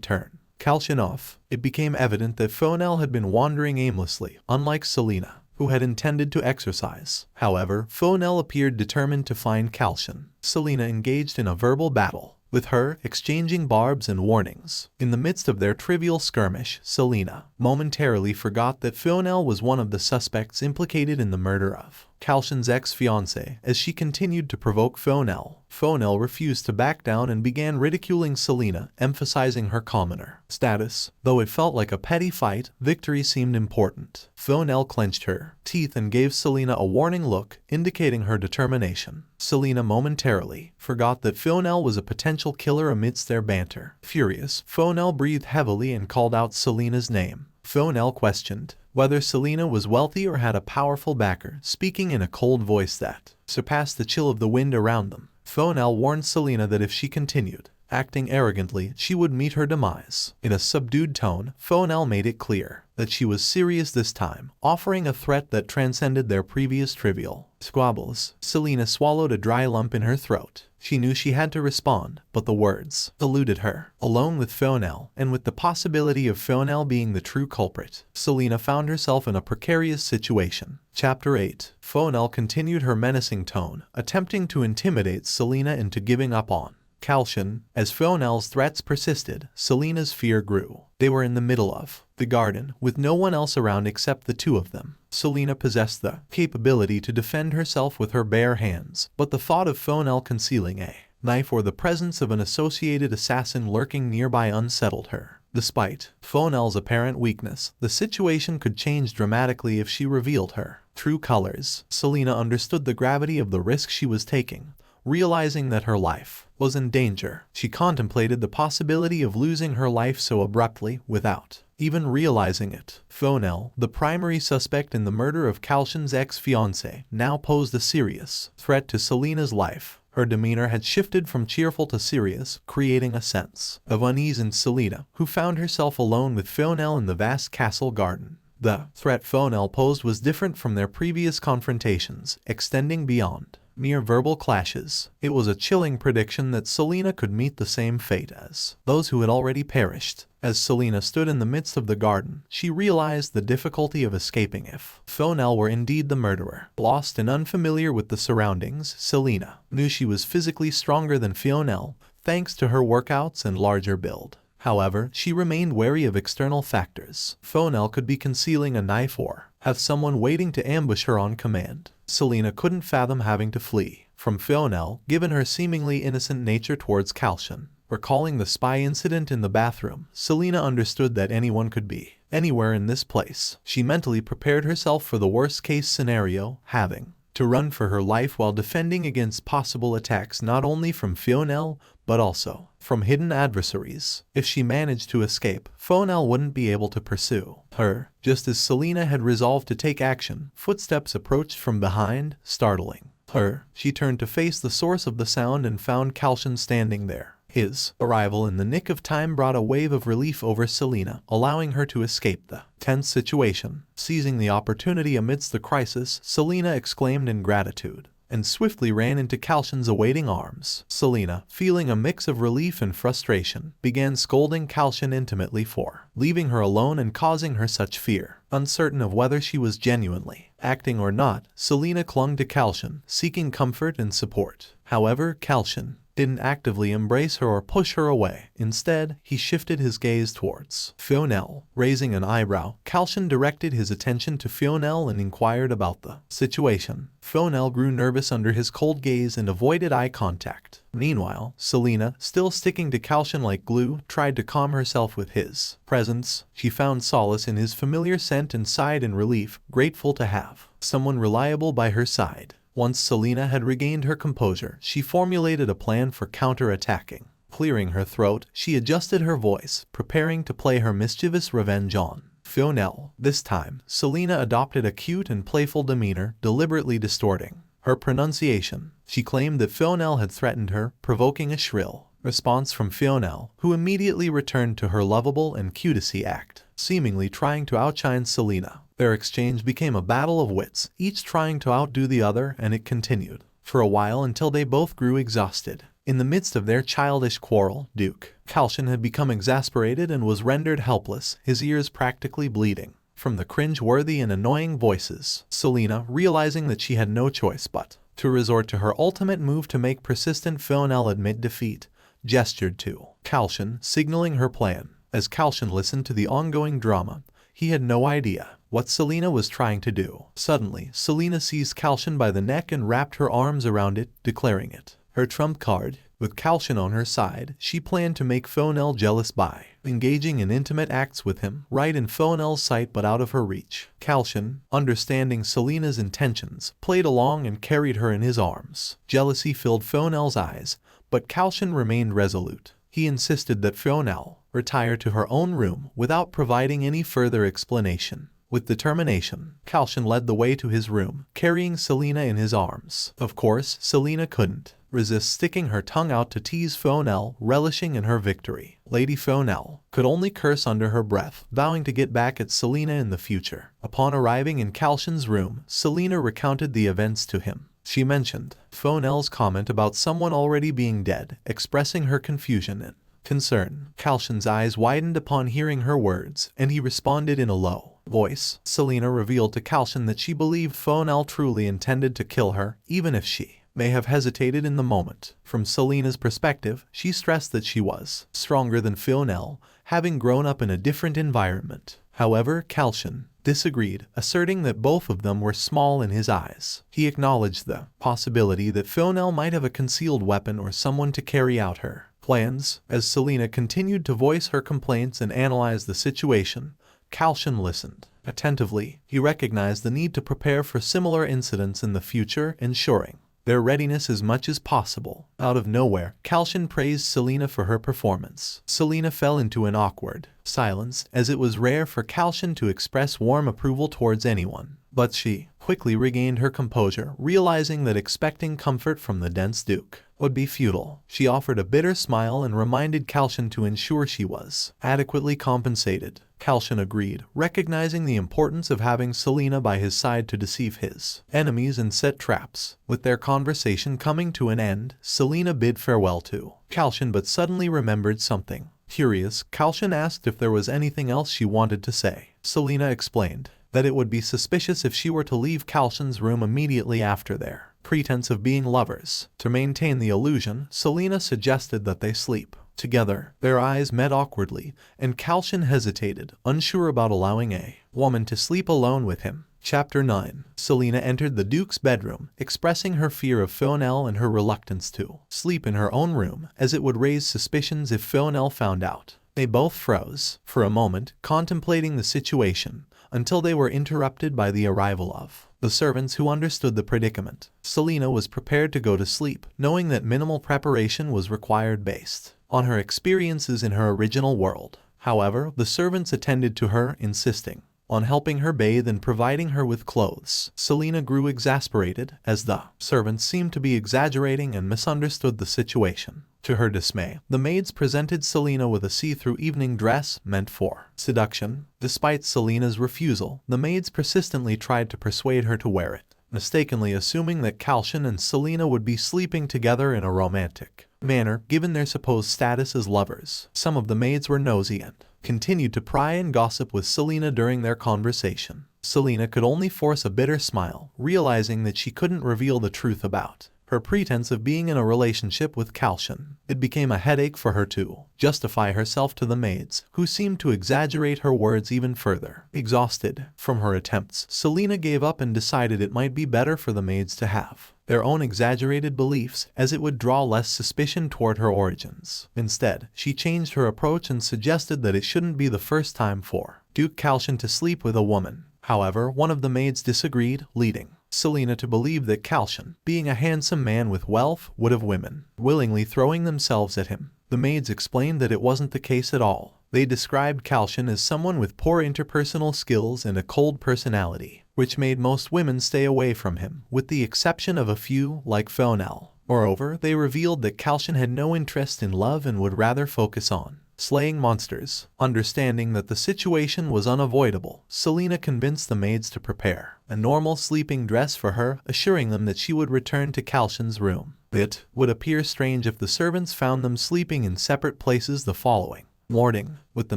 turn Kalcion off. It became evident that Infernal had been wandering aimlessly, unlike Selena, who had intended to exercise. However, Infernal appeared determined to find Kalcion. Selena engaged in a verbal battle with her, exchanging barbs and warnings. In the midst of their trivial skirmish, Selena momentarily forgot that Infernal was one of the suspects implicated in the murder of Kalcion's ex-fiancé. As she continued to provoke Infernal refused to back down and began ridiculing Selena, emphasizing her commoner status. Though it felt like a petty fight, victory seemed important. Infernal clenched her teeth and gave Selena a warning look, indicating her determination. Selena momentarily forgot that Infernal was a potential killer amidst their banter. Furious, Infernal breathed heavily and called out Selena's name. Infernal questioned whether Selena was wealthy or had a powerful backer, speaking in a cold voice that surpassed the chill of the wind around them. Infernal warned Selena that if she continued acting arrogantly, she would meet her demise. In a subdued tone, Infernal made it clear that she was serious this time, offering a threat that transcended their previous trivial squabbles. Selena swallowed a dry lump in her throat. She knew she had to respond, but the words eluded her. Alone with Infernal, and with the possibility of Infernal being the true culprit, Selena found herself in a precarious situation. Chapter 8. Infernal continued her menacing tone, attempting to intimidate Selena into giving up on Kalcion. As Infernal's threats persisted, Selena's fear grew. They were in the middle of the garden, with no one else around except the two of them. Selena possessed the capability to defend herself with her bare hands, but the thought of Infernal concealing a knife or the presence of an associated assassin lurking nearby unsettled her. Despite Infernal's apparent weakness, the situation could change dramatically if she revealed her true colors. Selena understood the gravity of the risk she was taking. Realizing that her life was in danger, she contemplated the possibility of losing her life so abruptly without even realizing it. Infernal, the primary suspect in the murder of Kalcion's ex-fiancé, now posed a serious threat to Selena's life. Her demeanor had shifted from cheerful to serious, creating a sense of unease in Selena, who found herself alone with Infernal in the vast castle garden. The threat Infernal posed was different from their previous confrontations, extending beyond mere verbal clashes. It was a chilling prediction that Selena could meet the same fate as those who had already perished. As Selena stood in the midst of the garden, she realized the difficulty of escaping if Infernal were indeed the murderer. Lost and unfamiliar with the surroundings, Selena knew she was physically stronger than Infernal, thanks to her workouts and larger build. However, she remained wary of external factors. Infernal could be concealing a knife or have someone waiting to ambush her on command. Selena couldn't fathom having to flee from Infernal, given her seemingly innocent nature towards Kalcion. Recalling the spy incident in the bathroom, Selena understood that anyone could be anywhere in this place. She mentally prepared herself for the worst-case scenario, having to run for her life while defending against possible attacks not only from Infernal, but also from hidden adversaries. If she managed to escape, Infernal wouldn't be able to pursue her. Just as Selena had resolved to take action, footsteps approached from behind, startling her. She turned to face the source of the sound and found Kalcion standing there. His arrival in the nick of time brought a wave of relief over Selena, allowing her to escape the tense situation. Seizing the opportunity amidst the crisis, Selena exclaimed in gratitude and swiftly ran into Kalcion's awaiting arms. Selena, feeling a mix of relief and frustration, began scolding Kalcion intimately for leaving her alone and causing her such fear. Uncertain of whether she was genuinely acting or not, Selena clung to Kalcion, seeking comfort and support. However, Kalcion didn't actively embrace her or push her away. Instead, he shifted his gaze towards Infernal. Raising an eyebrow, Kalcion directed his attention to Infernal and inquired about the situation. Infernal grew nervous under his cold gaze and avoided eye contact. Meanwhile, Selena, still sticking to Kalcion like glue, tried to calm herself with his presence. She found solace in his familiar scent and sighed in relief, grateful to have someone reliable by her side. Once Selena had regained her composure, she formulated a plan for counter-attacking. Clearing her throat, she adjusted her voice, preparing to play her mischievous revenge on infernal. This time, Selena adopted a cute and playful demeanor, deliberately distorting her pronunciation. She claimed that infernal had threatened her, provoking a shrill response from infernal, who immediately returned to her lovable and cutesy act, seemingly trying to outshine Selena. Their exchange became a battle of wits, each trying to outdo the other, and it continued for a while until they both grew exhausted. In the midst of their childish quarrel, Duke Kalcion had become exasperated and was rendered helpless, his ears practically bleeding from the cringe-worthy and annoying voices. Selena, realizing that she had no choice but to resort to her ultimate move to make persistent infernal admit defeat, gestured to Kalcion, signaling her plan. As Kalcion listened to the ongoing drama, he had no idea what Selena was trying to do. Suddenly, Selena seized Kalcion by the neck and wrapped her arms around it, declaring it her trump card. With Kalcion on her side, she planned to make infernal jealous by engaging in intimate acts with him, right in infernal's sight but out of her reach. Kalcion, understanding Selena's intentions, played along and carried her in his arms. Jealousy filled infernal's eyes, but Kalcion remained resolute. He insisted that infernal retire to her own room without providing any further explanation. With determination, Kalcion led the way to his room, carrying Selena in his arms. Of course, Selena couldn't resist sticking her tongue out to tease infernal, relishing in her victory. Lady infernal could only curse under her breath, vowing to get back at Selena in the future. Upon arriving in Kalcion's room, Selena recounted the events to him. She mentioned infernal's comment about someone already being dead, expressing her confusion and concern. Kalcion's eyes widened upon hearing her words, and he responded in a low voice. Selena revealed to Kalcion that she believed infernal truly intended to kill her, even if she may have hesitated in the moment. From Selena's perspective, she stressed that she was stronger than infernal, having grown up in a different environment. However, Kalcion disagreed, asserting that both of them were small in his eyes. He acknowledged the possibility that infernal might have a concealed weapon or someone to carry out her plans. As Selena continued to voice her complaints and analyze the situation, Kalcion listened attentively. He recognized the need to prepare for similar incidents in the future, ensuring their readiness as much as possible. Out of nowhere, Kalcion praised Selena for her performance. Selena fell into an awkward silence, as it was rare for Kalcion to express warm approval towards anyone. But she quickly regained her composure, realizing that expecting comfort from the dense Duke would be futile. She offered a bitter smile and reminded Kalcion to ensure she was adequately compensated. Kalcion agreed, recognizing the importance of having Selena by his side to deceive his enemies and set traps. With their conversation coming to an end, Selena bid farewell to Kalcion but suddenly remembered something. Curious, Kalcion asked if there was anything else she wanted to say. Selena explained that it would be suspicious if she were to leave Kalcion's room immediately after their pretense of being lovers. To maintain the illusion, Selena suggested that they sleep together. Their eyes met awkwardly, and Kalcion hesitated, unsure about allowing a woman to sleep alone with him. Chapter 9. Selena entered the Duke's bedroom, expressing her fear of infernal and her reluctance to sleep in her own room, as it would raise suspicions if infernal found out. They both froze for a moment, contemplating the situation, until they were interrupted by the arrival of the servants who understood the predicament. Selena was prepared to go to sleep, knowing that minimal preparation was required based on her experiences in her original world. However, the servants attended to her, insisting on helping her bathe and providing her with clothes. Selena grew exasperated, as the servants seemed to be exaggerating and misunderstood the situation. To her dismay, the maids presented Selena with a see-through evening dress meant for seduction. Despite Selena's refusal, the maids persistently tried to persuade her to wear it, mistakenly assuming that Kalcion and Selena would be sleeping together in a romantic manner, given their supposed status as lovers. Some of the maids were nosy and continued to pry and gossip with Selena during their conversation. Selena could only force a bitter smile, realizing that she couldn't reveal the truth about her pretense of being in a relationship with Kalcion. It became a headache for her to justify herself to the maids, who seemed to exaggerate her words even further. Exhausted from her attempts, Selena gave up and decided it might be better for the maids to have their own exaggerated beliefs, as it would draw less suspicion toward her origins. Instead, she changed her approach and suggested that it shouldn't be the first time for Duke Kalcion to sleep with a woman However, one of the maids disagreed, leading Selena to believe that Kalcion, being a handsome man with wealth, would have women willingly throwing themselves at him. The maids explained that it wasn't the case at all. They described Kalcion as someone with poor interpersonal skills and a cold personality, which made most women stay away from him, with the exception of a few, like infernal. Moreover, they revealed that Kalcion had no interest in love and would rather focus on slaying monsters. Understanding that the situation was unavoidable, Selena convinced the maids to prepare a normal sleeping dress for her, assuring them that she would return to Kalcion's room. It would appear strange if the servants found them sleeping in separate places the following morning. With the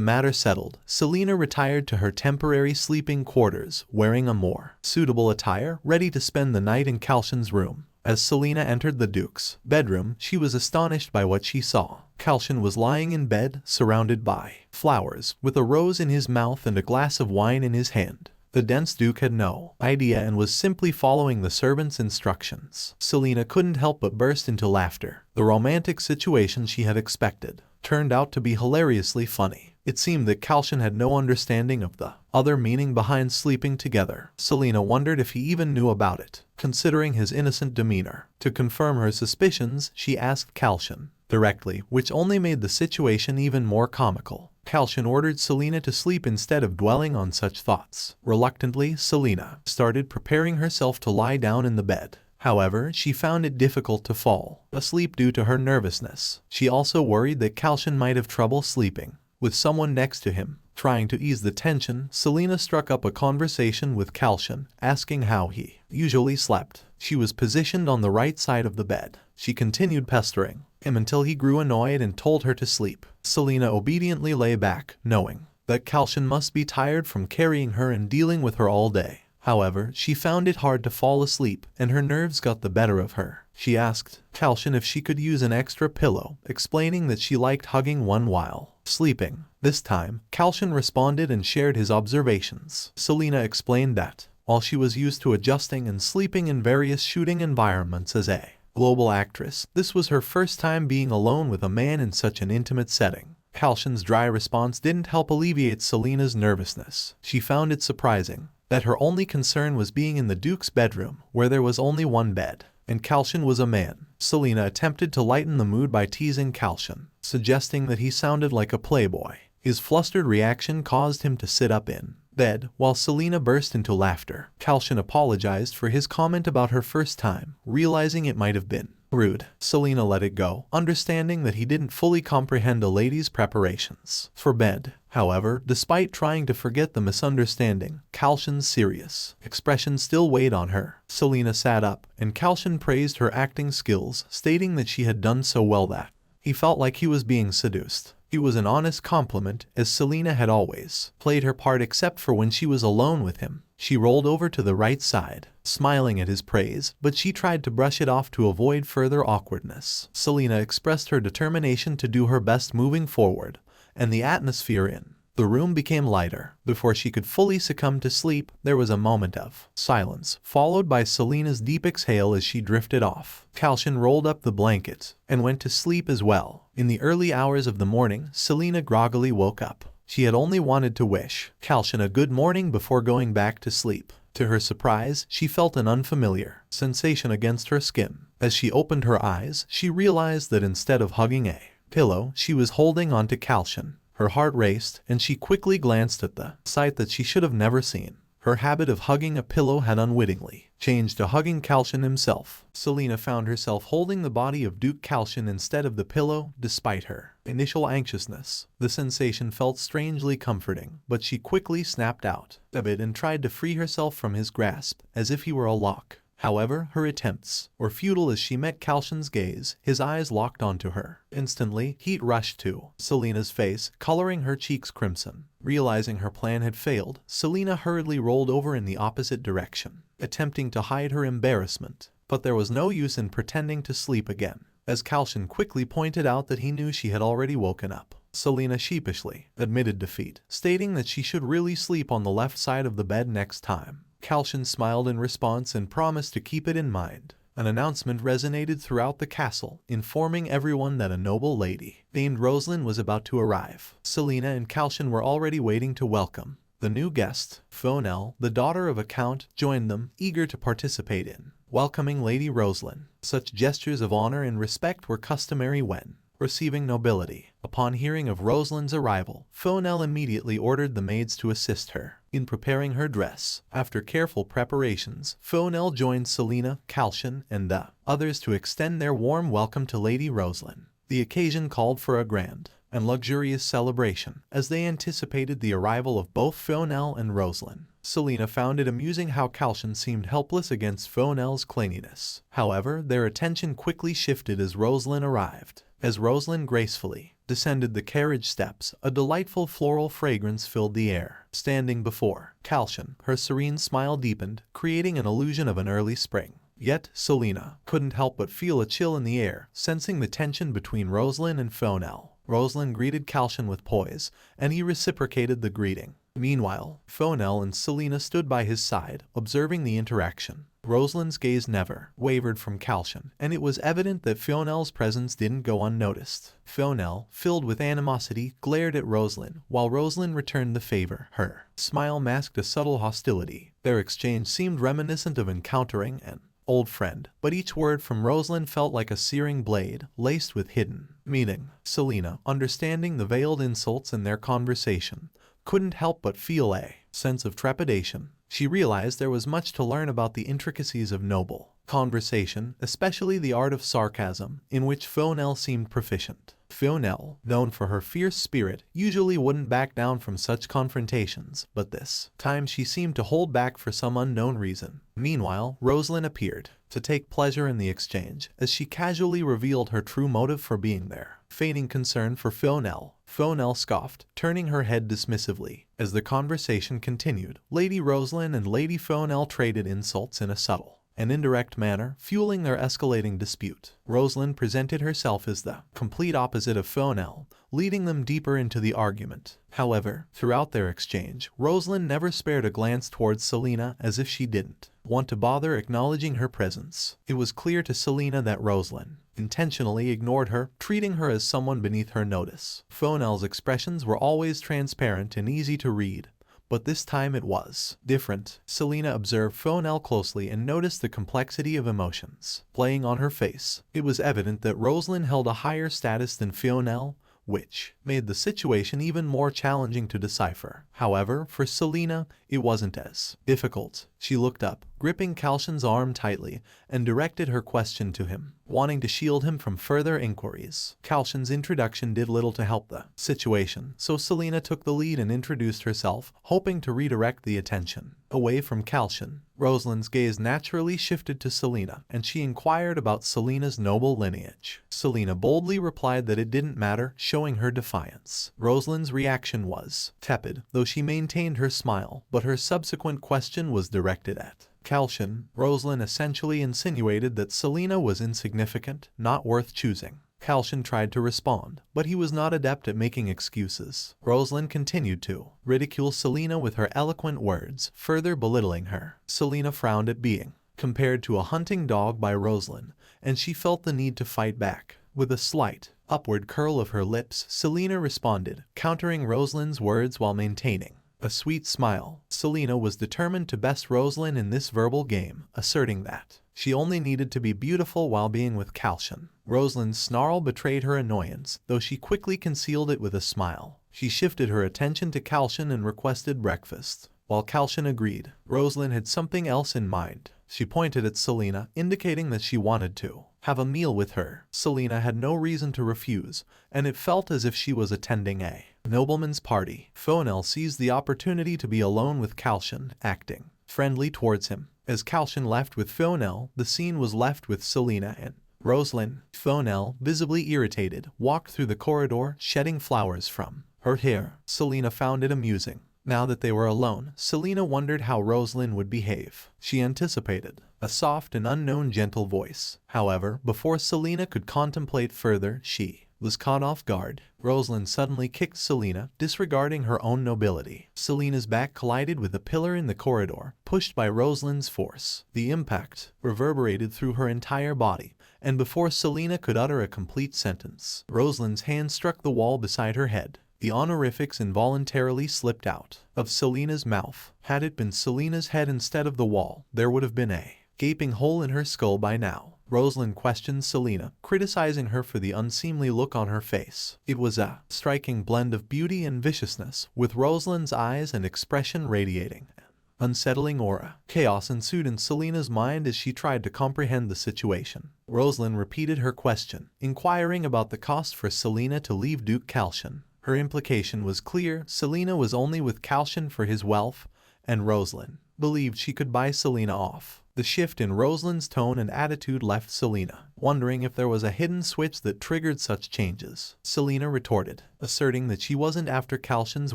matter settled, Selena retired to her temporary sleeping quarters, wearing a more suitable attire, ready to spend the night in Kalcion's room. As Selena entered the Duke's bedroom, she was astonished by what she saw. Kalcion was lying in bed, surrounded by flowers, with a rose in his mouth and a glass of wine in his hand. The dense Duke had no idea and was simply following the servant's instructions. Selena couldn't help but burst into laughter. The romantic situation she had expected turned out to be hilariously funny. It seemed that Kalcion had no understanding of the other meaning behind sleeping together. Selena wondered if he even knew about it, considering his innocent demeanor. To confirm her suspicions, she asked Kalcion directly, which only made the situation even more comical. Kalcion ordered Selena to sleep instead of dwelling on such thoughts. Reluctantly, Selena started preparing herself to lie down in the bed. However, she found it difficult to fall asleep due to her nervousness. She also worried that Kalcion might have trouble sleeping with someone next to him. Trying to ease the tension, Selena struck up a conversation with Kalcion, asking how he usually slept. She was positioned on the right side of the bed. She continued pestering him until he grew annoyed and told her to sleep. Selena obediently lay back, knowing that Kalcion must be tired from carrying her and dealing with her all day. However, she found it hard to fall asleep, and her nerves got the better of her. She asked Kalcion if she could use an extra pillow, explaining that she liked hugging one while sleeping. This time, Kalcion responded and shared his observations. Selena explained that while she was used to adjusting and sleeping in various shooting environments as a global actress, this was her first time being alone with a man in such an intimate setting. Kalcion's dry response didn't help alleviate Selena's nervousness. She found it surprising that her only concern was being in the Duke's bedroom, where there was only one bed, and Kalcion was a man. Selena attempted to lighten the mood by teasing Kalcion, suggesting that he sounded like a playboy. His flustered reaction caused him to sit up in bed, while Selena burst into laughter. Kalcion apologized for his comment about her first time, realizing it might have been rude. Selena let it go, understanding that he didn't fully comprehend a lady's preparations for bed. However, despite trying to forget the misunderstanding, Kalcion's serious expression still weighed on her. Selena sat up, and Kalcion praised her acting skills, stating that she had done so well that he felt like he was being seduced. It was an honest compliment, as Selena had always played her part except for when she was alone with him. She rolled over to the right side, smiling at his praise, but she tried to brush it off to avoid further awkwardness. Selena expressed her determination to do her best moving forward, and the atmosphere in the room became lighter. Before she could fully succumb to sleep, there was a moment of silence, followed by Selena's deep exhale as she drifted off. Kalcion rolled up the blanket and went to sleep as well. In the early hours of the morning, Selena groggily woke up. She had only wanted to wish Kalcion a good morning before going back to sleep. To her surprise, she felt an unfamiliar sensation against her skin. As she opened her eyes, she realized that instead of hugging a pillow, she was holding onto Kalcion. Her heart raced, and she quickly glanced at the sight that she should have never seen. Her habit of hugging a pillow had unwittingly changed to hugging Kalcion himself. Selena found herself holding the body of Duke Kalcion instead of the pillow, despite her initial anxiousness. The sensation felt strangely comforting, but she quickly snapped out of it and tried to free herself from his grasp, as if he were a lock. However, her attempts were futile as she met Kalcion's gaze. His eyes locked onto her. Instantly, heat rushed to Selena's face, coloring her cheeks crimson. Realizing her plan had failed, Selena hurriedly rolled over in the opposite direction, attempting to hide her embarrassment. But there was no use in pretending to sleep again, as Kalcion quickly pointed out that he knew she had already woken up. Selena sheepishly admitted defeat, stating that she should really sleep on the left side of the bed next time. Kalcion smiled in response and promised to keep it in mind. An announcement resonated throughout the castle, informing everyone that a noble lady named Rosalind was about to arrive. Selena and Kalcion were already waiting to welcome The new guest, Fonel, the daughter of a count, joined them, eager to participate in welcoming Lady Rosalind. Such gestures of honor and respect were customary when receiving nobility. Upon hearing of Rosalind's arrival, Fonel immediately ordered the maids to assist her in preparing her dress. After careful preparations, Fonel joined Selena, Kalcion, and the others to extend their warm welcome to Lady Rosalind. The occasion called for a grand and luxurious celebration, as they anticipated the arrival of both Fonel and Rosalind. Selena found it amusing how Kalcion seemed helpless against Fonel's clinginess. However, their attention quickly shifted as Rosalind arrived. As Rosalind gracefully descended the carriage steps, a delightful floral fragrance filled the air. Standing before Kalcion, her serene smile deepened, creating an illusion of an early spring. Yet, Selena couldn't help but feel a chill in the air, sensing the tension between Rosalind and Fonel. Rosalind greeted Kalcion with poise, and he reciprocated the greeting. Meanwhile, Fonel and Selena stood by his side, observing the interaction. Rosalind's gaze never wavered from Kalcion, and it was evident that Fonel's presence didn't go unnoticed. Fonel, filled with animosity, glared at Rosalind, while Rosalind returned the favor. Her smile masked a subtle hostility. Their exchange seemed reminiscent of encountering an old friend, but each word from Rosalind felt like a searing blade, laced with hidden meaning. Selena, understanding the veiled insults in their conversation, couldn't help but feel a sense of trepidation. She realized there was much to learn about the intricacies of noble conversation, especially the art of sarcasm, in which Fonel seemed proficient. Fonel, known for her fierce spirit, usually wouldn't back down from such confrontations, but this time she seemed to hold back for some unknown reason. Meanwhile, Rosalind appeared to take pleasure in the exchange, as she casually revealed her true motive for being there. Feigning concern for Fonel, Fonel scoffed, turning her head dismissively. As the conversation continued, Lady Rosalind and Lady Fonel traded insults in a subtle and indirect manner, fueling their escalating dispute. Rosalind presented herself as the complete opposite of Fonel, leading them deeper into the argument. However, throughout their exchange, Rosalind never spared a glance towards Selena, as if she didn't want to bother acknowledging her presence. It was clear to Selena that Rosalind intentionally ignored her, treating her as someone beneath her notice. Fonel's expressions were always transparent and easy to read, but this time it was different. Selena observed Fonel closely and noticed the complexity of emotions playing on her face. It was evident that Rosalind held a higher status than Fonel, which made the situation even more challenging to decipher. However, for Selena, it wasn't as difficult. She looked up, gripping Kalcion's arm tightly, and directed her question to him, wanting to shield him from further inquiries. Kalcion's introduction did little to help the situation, so Selena took the lead and introduced herself, hoping to redirect the attention away from Kalcion. Rosalind's gaze naturally shifted to Selena, and she inquired about Selena's noble lineage. Selena boldly replied that it didn't matter, showing her defiance. Rosalind's reaction was tepid, though she maintained her smile, but her subsequent question was directed at Kalcion. Rosalind essentially insinuated that Selena was insignificant, not worth choosing. Kalcion tried to respond, but he was not adept at making excuses. Rosalind continued to ridicule Selena with her eloquent words, further belittling her. Selena frowned at being compared to a hunting dog by Rosalind, and she felt the need to fight back. With a slight upward curl of her lips, Selena responded, countering Rosalind's words while maintaining a sweet smile. Selena was determined to best Rosalind in this verbal game, asserting that she only needed to be beautiful while being with Kalcion. Rosalind's snarl betrayed her annoyance, though she quickly concealed it with a smile. She shifted her attention to Kalcion and requested breakfast. While Kalcion agreed, Rosalind had something else in mind. She pointed at Selena, indicating that she wanted to have a meal with her. Selena had no reason to refuse, and it felt as if she was attending a nobleman's party. Fonel seized the opportunity to be alone with Kalcion, acting friendly towards him. As Kalcion left with Fonel, the scene was left with Selena and Rosalind. Fonel, visibly irritated, walked through the corridor, shedding flowers from her hair. Selena found it amusing. Now that they were alone, Selena wondered how Rosalind would behave. She anticipated a soft and unknown gentle voice. However, before Selena could contemplate further, she was caught off guard. Rosalind suddenly kicked Selena, disregarding her own nobility. Selena's back collided with a pillar in the corridor, pushed by Rosalind's force. The impact reverberated through her entire body, and before Selena could utter a complete sentence, Rosalind's hand struck the wall beside her head. The honorifics involuntarily slipped out of Selena's mouth. Had it been Selena's head instead of the wall, there would have been a gaping hole in her skull by now. Rosalind questioned Selena, criticizing her for the unseemly look on her face. It was a striking blend of beauty and viciousness, with Rosalind's eyes and expression radiating an unsettling aura. Chaos ensued in Selena's mind as she tried to comprehend the situation. Rosalind repeated her question, inquiring about the cost for Selena to leave Duke Kalcion. Her implication was clear: Selena was only with Kalcion for his wealth, and Rosalind believed she could buy Selena off. The shift in Rosalind's tone and attitude left Selena wondering if there was a hidden switch that triggered such changes. Selena retorted, asserting that she wasn't after Kalcion's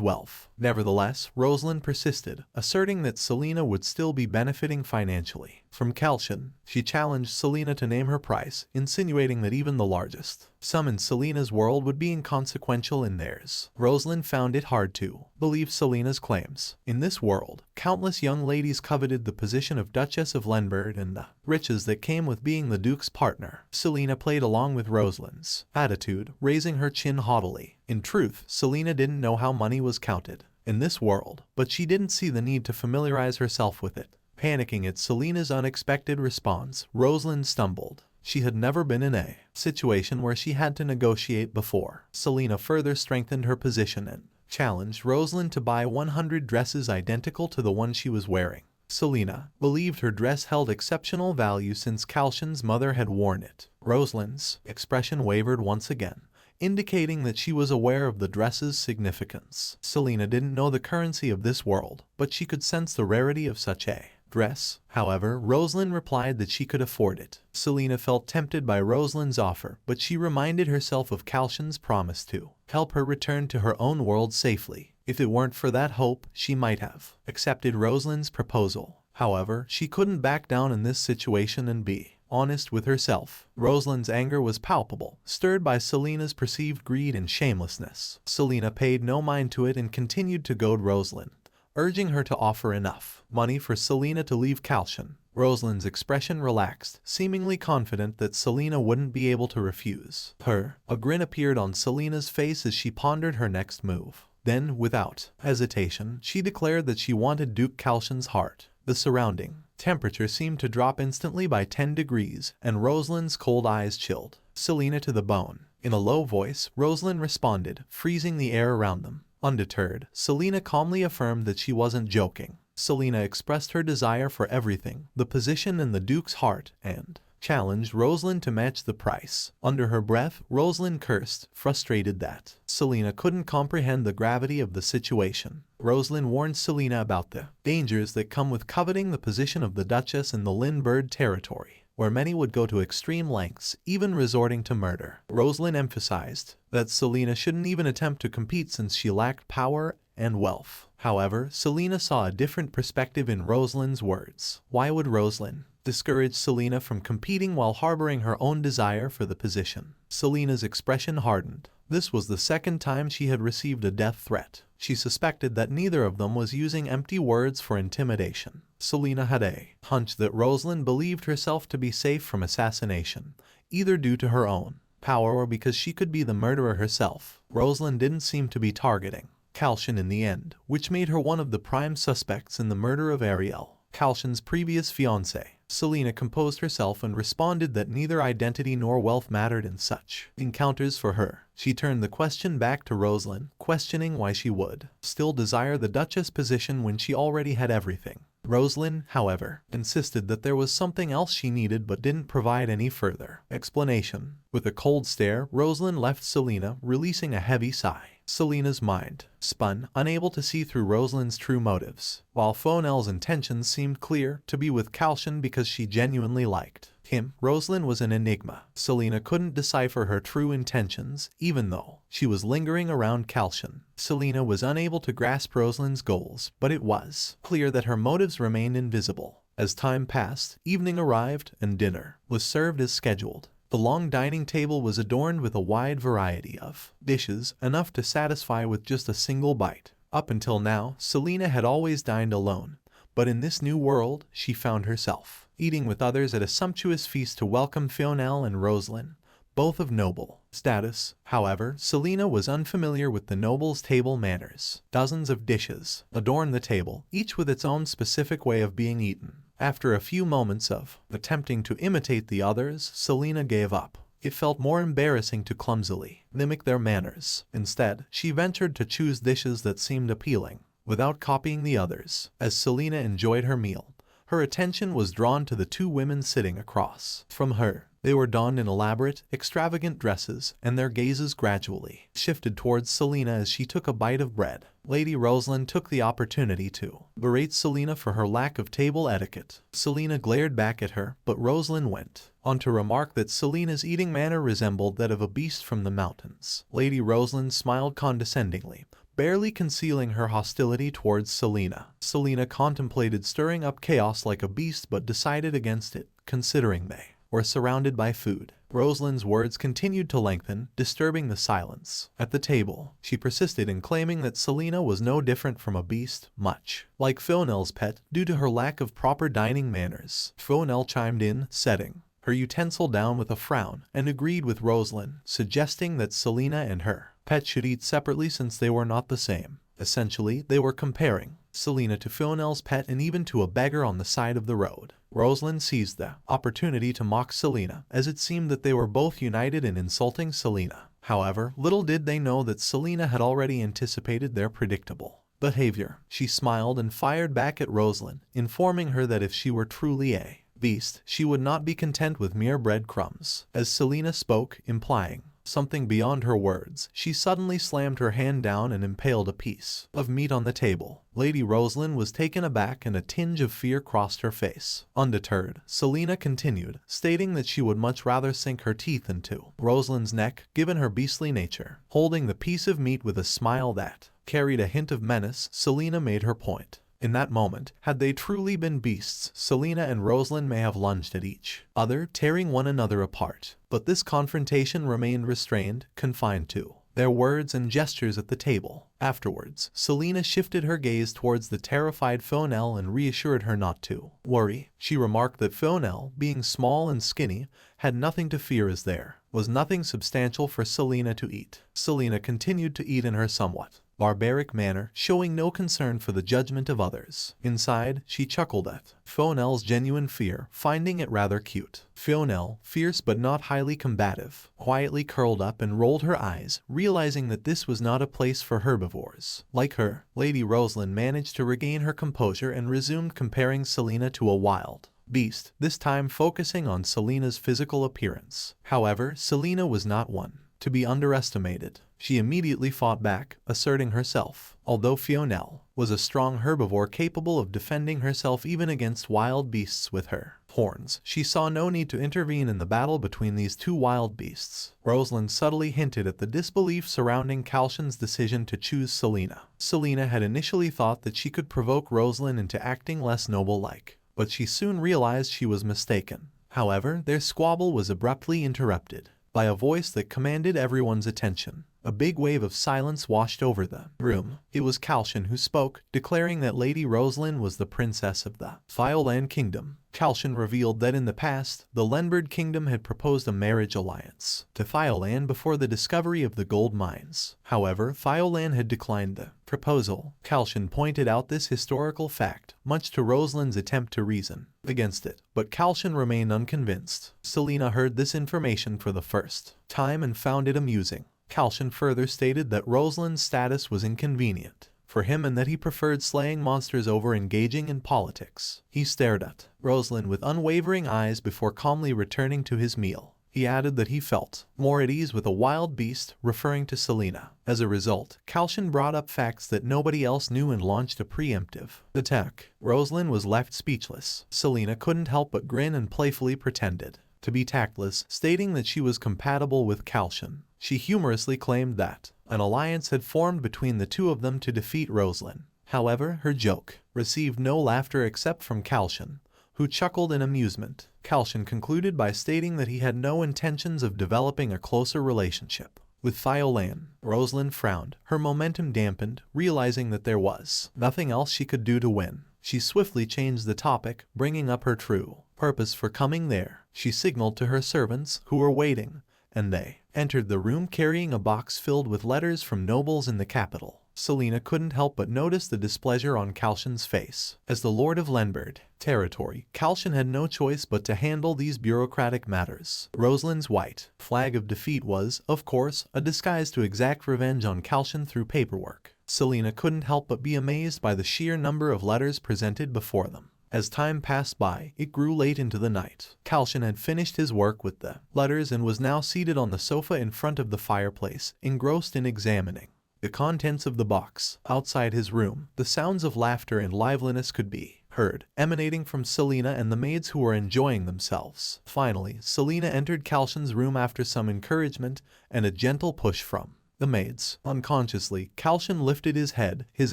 wealth. Nevertheless, Rosalind persisted, asserting that Selena would still be benefiting financially from Kalcion. She challenged Selena to name her price, insinuating that even the largest sum in Selena's world would be inconsequential in theirs. Rosalind found it hard to believe Selena's claims. In this world, countless young ladies coveted the position of Duchess of Lenberg and the riches that came with being the Duke's partner. Selena played along with Rosalind's attitude, raising her chin haughtily. In truth, Selena didn't know how money was counted in this world, but she didn't see the need to familiarize herself with it. Panicking at Selena's unexpected response, Rosalind stumbled. She had never been in a situation where she had to negotiate before. Selena further strengthened her position and challenged Rosalind to buy 100 dresses identical to the one she was wearing. Selena believed her dress held exceptional value since Kalcion's mother had worn it. Rosalind's expression wavered once again, indicating that she was aware of the dress's significance. Selena didn't know the currency of this world, but she could sense the rarity of such a dress. However, Rosalind replied that she could afford it. Selena felt tempted by Rosalind's offer, but she reminded herself of Kalcion's promise to help her return to her own world safely. If it weren't for that hope, she might have accepted Rosalind's proposal. However, she couldn't back down in this situation and be honest with herself. Rosalind's anger was palpable, stirred by Selena's perceived greed and shamelessness. Selena paid no mind to it and continued to goad Rosalind, urging her to offer enough money for Selena to leave Kalcion. Rosalind's expression relaxed, seemingly confident that Selena wouldn't be able to refuse her. A grin appeared on Selena's face as she pondered her next move. Then, without hesitation, she declared that she wanted Duke Kalcion's heart. The surrounding temperature seemed to drop instantly by 10 degrees, and Rosalind's cold eyes chilled Selena to the bone. In a low voice, Rosalind responded, freezing the air around them. Undeterred, Selena calmly affirmed that she wasn't joking. Selena expressed her desire for everything, the position and the Duke's heart, and challenged Rosalind to match the price. Under her breath, Rosalind cursed, frustrated that Selena couldn't comprehend the gravity of the situation. Rosalind warned Selena about the dangers that come with coveting the position of the Duchess in the Lindbergh territory, where many would go to extreme lengths, even resorting to murder. Rosalind emphasized that Selena shouldn't even attempt to compete since she lacked power and wealth. However, Selena saw a different perspective in Rosalind's words. Why would Rosalind discourage Selena from competing while harboring her own desire for the position? Selena's expression hardened. This was the second time she had received a death threat. She suspected that neither of them was using empty words for intimidation. Selena had a hunch that Rosalind believed herself to be safe from assassination, either due to her own power or because she could be the murderer herself. Rosalind didn't seem to be targeting Kalcion in the end, which made her one of the prime suspects in the murder of Ariel, Kalcion's previous fiancé. Selena composed herself and responded that neither identity nor wealth mattered in such encounters for her. She turned the question back to Rosalind, questioning why she would still desire the Duchess position when she already had everything. Rosalind, however, insisted that there was something else she needed but didn't provide any further explanation. With a cold stare, Rosalind left Selena, releasing a heavy sigh. Selena's mind spun, unable to see through Rosalind's true motives. While Fonel's intentions seemed clear, to be with Kalcion because she genuinely liked him, Rosalind was an enigma. Selena couldn't decipher her true intentions, even though she was lingering around Kalcion. Selena was unable to grasp Rosalind's goals, but it was clear that her motives remained invisible. As time passed, evening arrived, and dinner was served as scheduled. The long dining table was adorned with a wide variety of dishes, enough to satisfy with just a single bite. Up until now, Selena had always dined alone, but in this new world, she found herself eating with others at a sumptuous feast to welcome Fonel and Rosalind both of noble status. However, Selena was unfamiliar with the noble's table manners. Dozens of dishes adorned the table, each with its own specific way of being eaten. After a few moments of attempting to imitate the others, Selena gave up. It felt more embarrassing to clumsily mimic their manners. Instead, she ventured to choose dishes that seemed appealing, without copying the others. As Selena enjoyed her meal, her attention was drawn to the two women sitting across from her. They were donned in elaborate, extravagant dresses, and their gazes gradually shifted towards Selena as she took a bite of bread. Lady Rosalind took the opportunity to berate Selena for her lack of table etiquette. Selena glared back at her, but Rosalind went on to remark that Selena's eating manner resembled that of a beast from the mountains. Lady Rosalind smiled condescendingly, barely concealing her hostility towards Selena. Selena contemplated stirring up chaos like a beast but decided against it, considering they were surrounded by food. Rosalind's words continued to lengthen, disturbing the silence. At the table, she persisted in claiming that Selena was no different from a beast, much like Fionel's pet, due to her lack of proper dining manners. Fionel chimed in, setting her utensil down with a frown, and agreed with Rosalind, suggesting that Selena and her pet should eat separately since they were not the same. Essentially, they were comparing Selena to Fionel's pet and even to a beggar on the side of the road. Rosalind seized the opportunity to mock Selena, as it seemed that they were both united in insulting Selena. However, little did they know that Selena had already anticipated their predictable behavior. She smiled and fired back at Rosalind, informing her that if she were truly a beast, she would not be content with mere breadcrumbs. As Selena spoke, implying something beyond her words, she suddenly slammed her hand down and impaled a piece of meat on the table. Lady Rosalind was taken aback and a tinge of fear crossed her face. Undeterred, Selena continued, stating that she would much rather sink her teeth into Rosalind's neck, given her beastly nature. Holding the piece of meat with a smile that carried a hint of menace, Selena made her point. In that moment, had they truly been beasts, Selena and Rosalind may have lunged at each other, tearing one another apart. But this confrontation remained restrained, confined to their words and gestures at the table. Afterwards, Selena shifted her gaze towards the terrified Fionel and reassured her not to worry. She remarked that Fionel, being small and skinny, had nothing to fear as there was nothing substantial for Selena to eat. Selena continued to eat in her somewhat barbaric manner, showing no concern for the judgment of others. Inside, she chuckled at Fionel's genuine fear, finding it rather cute. Fionel, fierce but not highly combative, quietly curled up and rolled her eyes, realizing that this was not a place for herbivores. Like her, Lady Rosalind managed to regain her composure and resumed comparing Selena to a wild beast, this time focusing on Selena's physical appearance. However, Selena was not one to be underestimated. She immediately fought back, asserting herself. Although Fionel was a strong herbivore capable of defending herself even against wild beasts with her horns, she saw no need to intervene in the battle between these two wild beasts. Rosalind subtly hinted at the disbelief surrounding Kalcion's decision to choose Selena. Selena had initially thought that she could provoke Rosalind into acting less noble-like, but she soon realized she was mistaken. However, their squabble was abruptly interrupted by a voice that commanded everyone's attention. A big wave of silence washed over the room. It was Kalcion who spoke, declaring that Lady Rosalind was the princess of the Fiolan Kingdom. Kalcion revealed that in the past, the Lenbird Kingdom had proposed a marriage alliance to Fiolan before the discovery of the gold mines. However, Fiolan had declined the proposal. Kalcion pointed out this historical fact, much to Rosalind's attempt to reason against it, but Kalcion remained unconvinced. Selena heard this information for the first time and found it amusing. Kalcion further stated that Rosalind's status was inconvenient for him and that he preferred slaying monsters over engaging in politics. He stared at Rosalind with unwavering eyes before calmly returning to his meal. He added that he felt more at ease with a wild beast, referring to Selena. As a result, Kalcion brought up facts that nobody else knew and launched a preemptive attack. Rosalind was left speechless. Selena couldn't help but grin and playfully pretended to be tactless, stating that she was compatible with Kalcion. She humorously claimed that an alliance had formed between the two of them to defeat Rosalind. However, her joke received no laughter except from Kalcion, who chuckled in amusement. Kalcion concluded by stating that he had no intentions of developing a closer relationship with Fiolan. Rosalind frowned, her momentum dampened, realizing that there was nothing else she could do to win. She swiftly changed the topic, bringing up her true purpose for coming there. She signaled to her servants, who were waiting, and they entered the room carrying a box filled with letters from nobles in the capital. Selena couldn't help but notice the displeasure on Kalcion's face. As the Lord of Lenberd territory, Kalcion had no choice but to handle these bureaucratic matters. Rosalind's white flag of defeat was, of course, a disguise to exact revenge on Kalcion through paperwork. Selena couldn't help but be amazed by the sheer number of letters presented before them. As time passed by, it grew late into the night. Kalcion had finished his work with the letters and was now seated on the sofa in front of the fireplace, engrossed in examining the contents of the box. Outside his room, the sounds of laughter and liveliness could be heard, emanating from Selena and the maids who were enjoying themselves. Finally, Selena entered Kalcion's room after some encouragement and a gentle push from the maids. Unconsciously, Kalcion lifted his head, his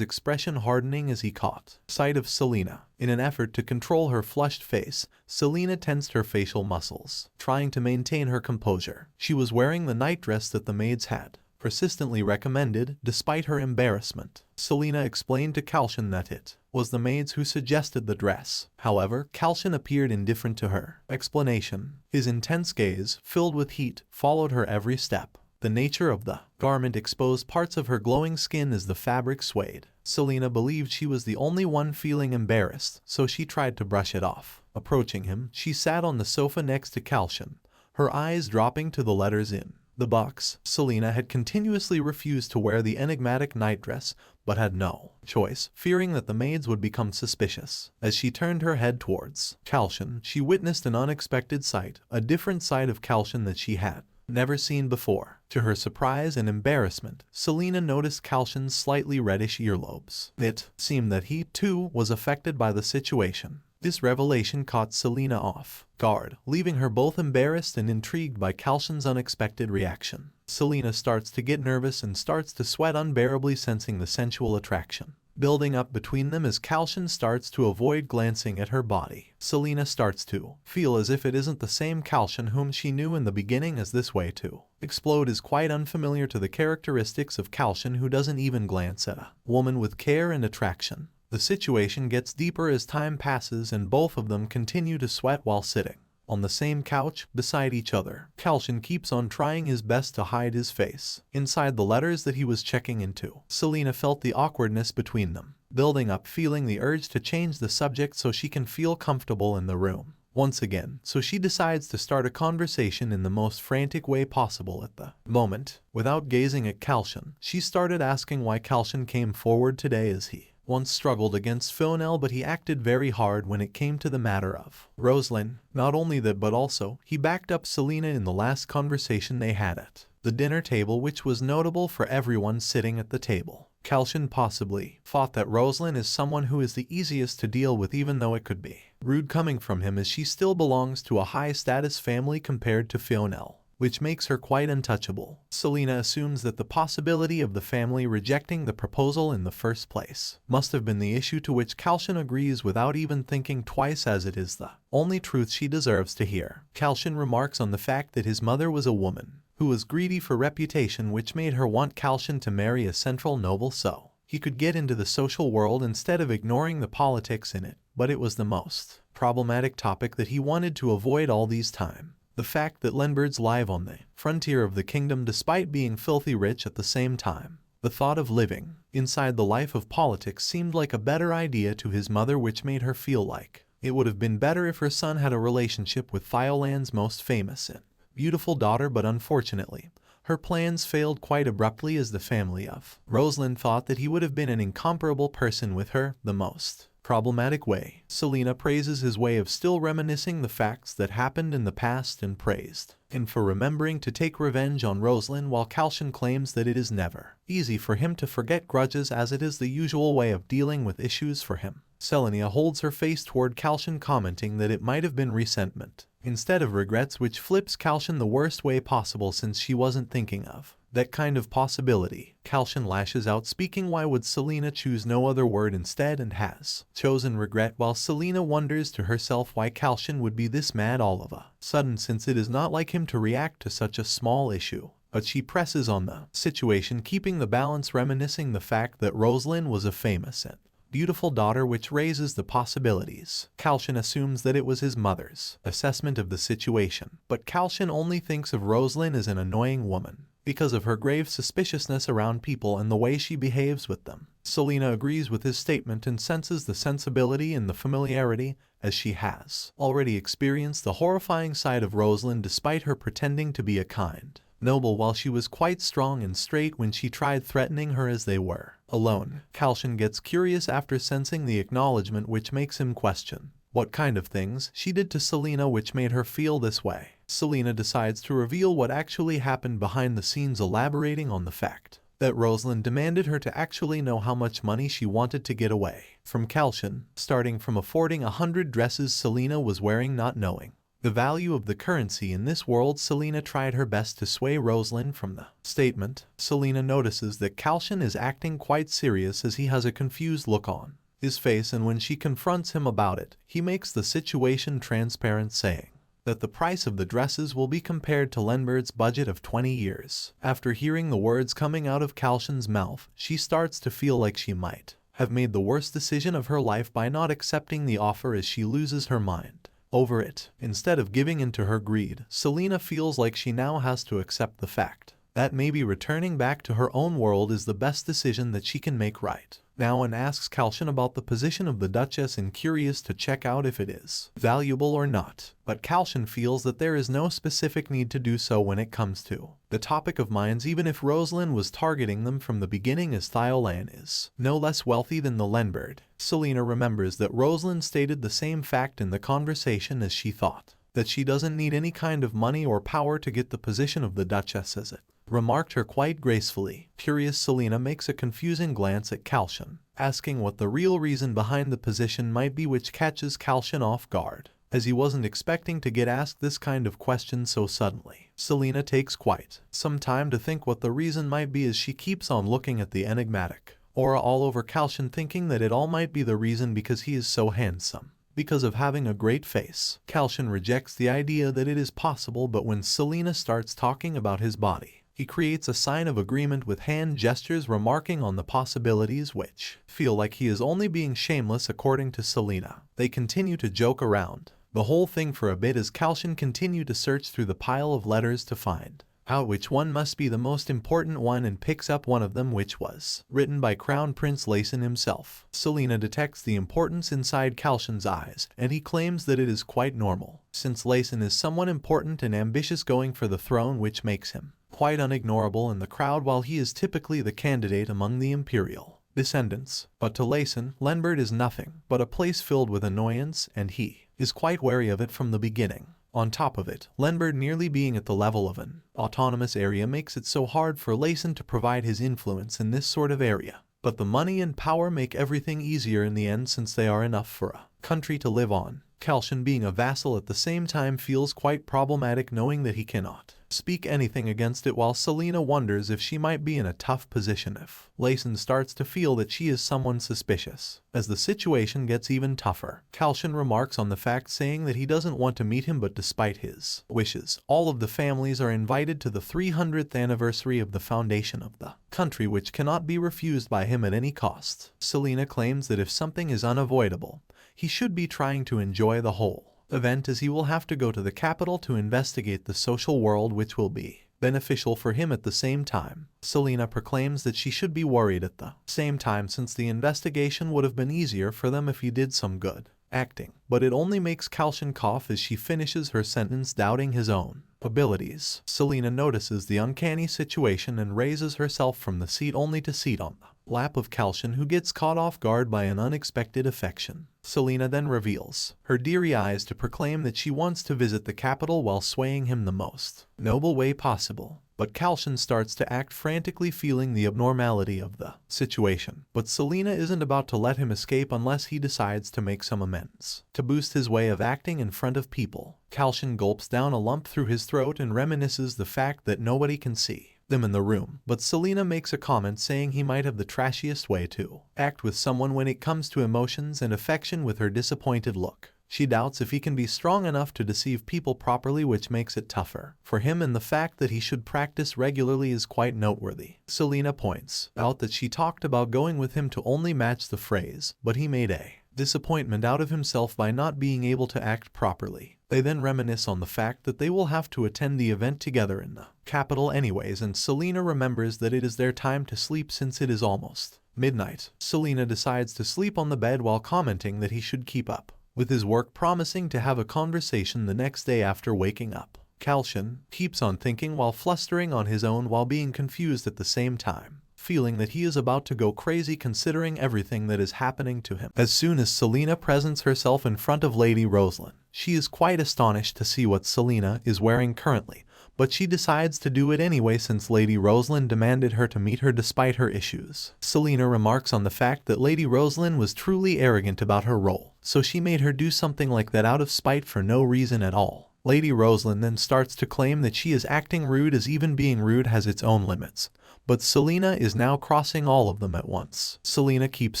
expression hardening as he caught sight of Selena. In an effort to control her flushed face, Selena tensed her facial muscles, trying to maintain her composure. She was wearing the nightdress that the maids had persistently recommended, despite her embarrassment. Selena explained to Kalcion that it was the maids who suggested the dress. However, Kalcion appeared indifferent to her explanation. His intense gaze, filled with heat, followed her every step. The nature of the garment exposed parts of her glowing skin as the fabric swayed. Selena believed she was the only one feeling embarrassed, so she tried to brush it off. Approaching him, she sat on the sofa next to Kalcion, her eyes dropping to the letters in the box. Selena had continuously refused to wear the enigmatic nightdress, but had no choice, fearing that the maids would become suspicious. As she turned her head towards Kalcion, she witnessed an unexpected sight, a different side of Kalcion that she had never seen before. To her surprise and embarrassment, Selena noticed Kalcion's slightly reddish earlobes. It seemed that he, too, was affected by the situation. This revelation caught Selena off guard, leaving her both embarrassed and intrigued by Kalcion's unexpected reaction. Selena starts to get nervous and starts to sweat unbearably, sensing the sensual attraction building up between them as Kalcion starts to avoid glancing at her body. Selena starts to feel as if it isn't the same Kalcion whom she knew in the beginning, as this way to explode is quite unfamiliar to the characteristics of Kalcion, who doesn't even glance at a woman with care and attraction. The situation gets deeper as time passes and both of them continue to sweat while sitting on the same couch beside each other. Kalcion keeps on trying his best to hide his face inside the letters that he was checking into. Selena felt the awkwardness between them building up, feeling the urge to change the subject so she can feel comfortable in the room once again. So she decides to start a conversation in the most frantic way possible at the moment. Without gazing at Kalcion, she started asking why Kalcion came forward today, as he once struggled against infernal, but he acted very hard when it came to the matter of Rosalind. Not only that, but also, he backed up Selena in the last conversation they had at the dinner table, which was notable for everyone sitting at the table. Kalcion possibly thought that Rosalind is someone who is the easiest to deal with, even though it could be rude coming from him, as she still belongs to a high-status family compared to Fionel, which makes her quite untouchable. Selena assumes that the possibility of the family rejecting the proposal in the first place must have been the issue, to which Kalcion agrees without even thinking twice, as it is the only truth she deserves to hear. Kalcion remarks on the fact that his mother was a woman who was greedy for reputation, which made her want Kalcion to marry a central noble so he could get into the social world instead of ignoring the politics in it. But it was the most problematic topic that he wanted to avoid all these time. The fact that Lenberds live on the frontier of the kingdom despite being filthy rich at the same time. The thought of living inside the life of politics seemed like a better idea to his mother, which made her feel like it would have been better if her son had a relationship with Thioland's most famous and beautiful daughter, but unfortunately, her plans failed quite abruptly, as the family of Rosalind thought that he would have been an incomparable person with her. The most problematic way. Selena praises his way of still reminiscing the facts that happened in the past and praised him for remembering to take revenge on Rosalind, while Kalcion claims that it is never easy for him to forget grudges, as it is the usual way of dealing with issues for him. Selena holds her face toward Kalcion, commenting that it might have been resentment instead of regrets, which flips Kalcion the worst way possible, since she wasn't thinking of that kind of possibility. Kalcion lashes out, speaking why would Selena choose no other word instead, and has chosen regret, while Selena wonders to herself why Kalcion would be this mad all of a sudden, since it is not like him to react to such a small issue. But she presses on the situation, keeping the balance, reminiscing the fact that Rosalind was a famous and beautiful daughter which raises the possibilities. Kalcion assumes that it was his mother's assessment of the situation, but Kalcion only thinks of Rosalind as an annoying woman because of her grave suspiciousness around people and the way she behaves with them. Selena agrees with his statement and senses the sensibility and the familiarity, as she has already experienced the horrifying side of Rosalind despite her pretending to be a kind noble while she was quite strong and straight when she tried threatening her as they were alone. Kalcion gets curious after sensing the acknowledgement, which makes him question what kind of things she did to Selena which made her feel this way. Selena decides to reveal what actually happened behind the scenes, elaborating on the fact that Rosalind demanded her to actually know how much money she wanted to get away from Kalcion, starting from affording 100 dresses Selena was wearing, not knowing the value of the currency in this world. Selena tried her best to sway Rosalind from the statement. Selena notices that Kalcion is acting quite serious as he has a confused look on his face, and when she confronts him about it, he makes the situation transparent, saying that the price of the dresses will be compared to Lenbert's budget of 20 years. After hearing the words coming out of Kalcion's mouth, she starts to feel like she might have made the worst decision of her life by not accepting the offer, as she loses her mind over it. Instead of giving in to her greed, Selena feels like she now has to accept the fact that maybe returning back to her own world is the best decision that she can make right now, and asks Kalcion about the position of the Duchess and curious to check out if it is valuable or not. But Kalcion feels that there is no specific need to do so when it comes to the topic of mines, even if Rosalind was targeting them from the beginning, as Thiolan is no less wealthy than the Lenbert. Selena remembers that Rosalind stated the same fact in the conversation, as she thought that she doesn't need any kind of money or power to get the position of the Duchess, as it remarked her quite gracefully. Curious, Selena makes a confusing glance at Kalcion, asking what the real reason behind the position might be, which catches Kalcion off guard, as he wasn't expecting to get asked this kind of question so suddenly. Selena takes quite some time to think what the reason might be, as she keeps on looking at the enigmatic aura all over Kalcion, thinking that it all might be the reason because he is so handsome, because of having a great face. Kalcion rejects the idea that it is possible, but when Selena starts talking about his body, he creates a sign of agreement with hand gestures, remarking on the possibilities, which feel like he is only being shameless according to Selena. They continue to joke around the whole thing for a bit as Kalcion continues to search through the pile of letters to find out which one must be the most important one, and picks up one of them, which was written by Crown Prince Layson himself. Selena detects the importance inside Kalcion's eyes, and he claims that it is quite normal, since Layson is someone important and ambitious going for the throne, which makes him quite unignorable in the crowd, while he is typically the candidate among the imperial descendants. But to Layson, Lenbert is nothing but a place filled with annoyance, and he is quite wary of it from the beginning. On top of it, Lenbert nearly being at the level of an autonomous area makes it so hard for Layson to provide his influence in this sort of area. But the money and power make everything easier in the end, since they are enough for a country to live on. Kalcion, being a vassal at the same time, feels quite problematic knowing that he cannot speak anything against it, while Selena wonders if she might be in a tough position if Layson starts to feel that she is someone suspicious. As the situation gets even tougher, Kalcion remarks on the fact, saying that he doesn't want to meet him, but despite his wishes, all of the families are invited to the 300th anniversary of the foundation of the country, which cannot be refused by him at any cost. Selena claims that if something is unavoidable, he should be trying to enjoy the whole event, as he will have to go to the capital to investigate the social world, which will be beneficial for him at the same time. Selena proclaims that she should be worried at the same time, since the investigation would have been easier for them if he did some good acting. But it only makes Kalcion cough as she finishes her sentence, doubting his own abilities. Selena notices the uncanny situation and raises herself from the seat, only to sit on the lap of Kalcion, who gets caught off guard by an unexpected affection. Selena then reveals her deary eyes to proclaim that she wants to visit the capital while swaying him the most noble way possible. But Kalcion starts to act frantically, feeling the abnormality of the situation. But Selena isn't about to let him escape unless he decides to make some amends. To boost his way of acting in front of people, Kalcion gulps down a lump through his throat and reminisces the fact that nobody can see them in the room. But Selena makes a comment saying he might have the trashiest way to act with someone when it comes to emotions and affection. With her disappointed look, She doubts if he can be strong enough to deceive people properly, which makes it tougher for him, and the fact that he should practice regularly is quite noteworthy. Selena points out that she talked about going with him to only match the phrase, but he made a disappointment out of himself by not being able to act properly. They then reminisce on the fact that they will have to attend the event together in the capital anyways, and Selena remembers that it is their time to sleep since it is almost midnight. Selena decides to sleep on the bed while commenting that he should keep up with his work, promising to have a conversation the next day after waking up. Kalcion keeps on thinking while flustering on his own while being confused at the same time, feeling that he is about to go crazy considering everything that is happening to him. As soon as Selena presents herself in front of Lady Rosalind, she is quite astonished to see what Selena is wearing currently, but she decides to do it anyway since Lady Rosalind demanded her to meet her despite her issues. Selena remarks on the fact that Lady Rosalind was truly arrogant about her role, so she made her do something like that out of spite for no reason at all. Lady Rosalind then starts to claim that she is acting rude, as even being rude has its own limits, but Selena is now crossing all of them at once. Selena keeps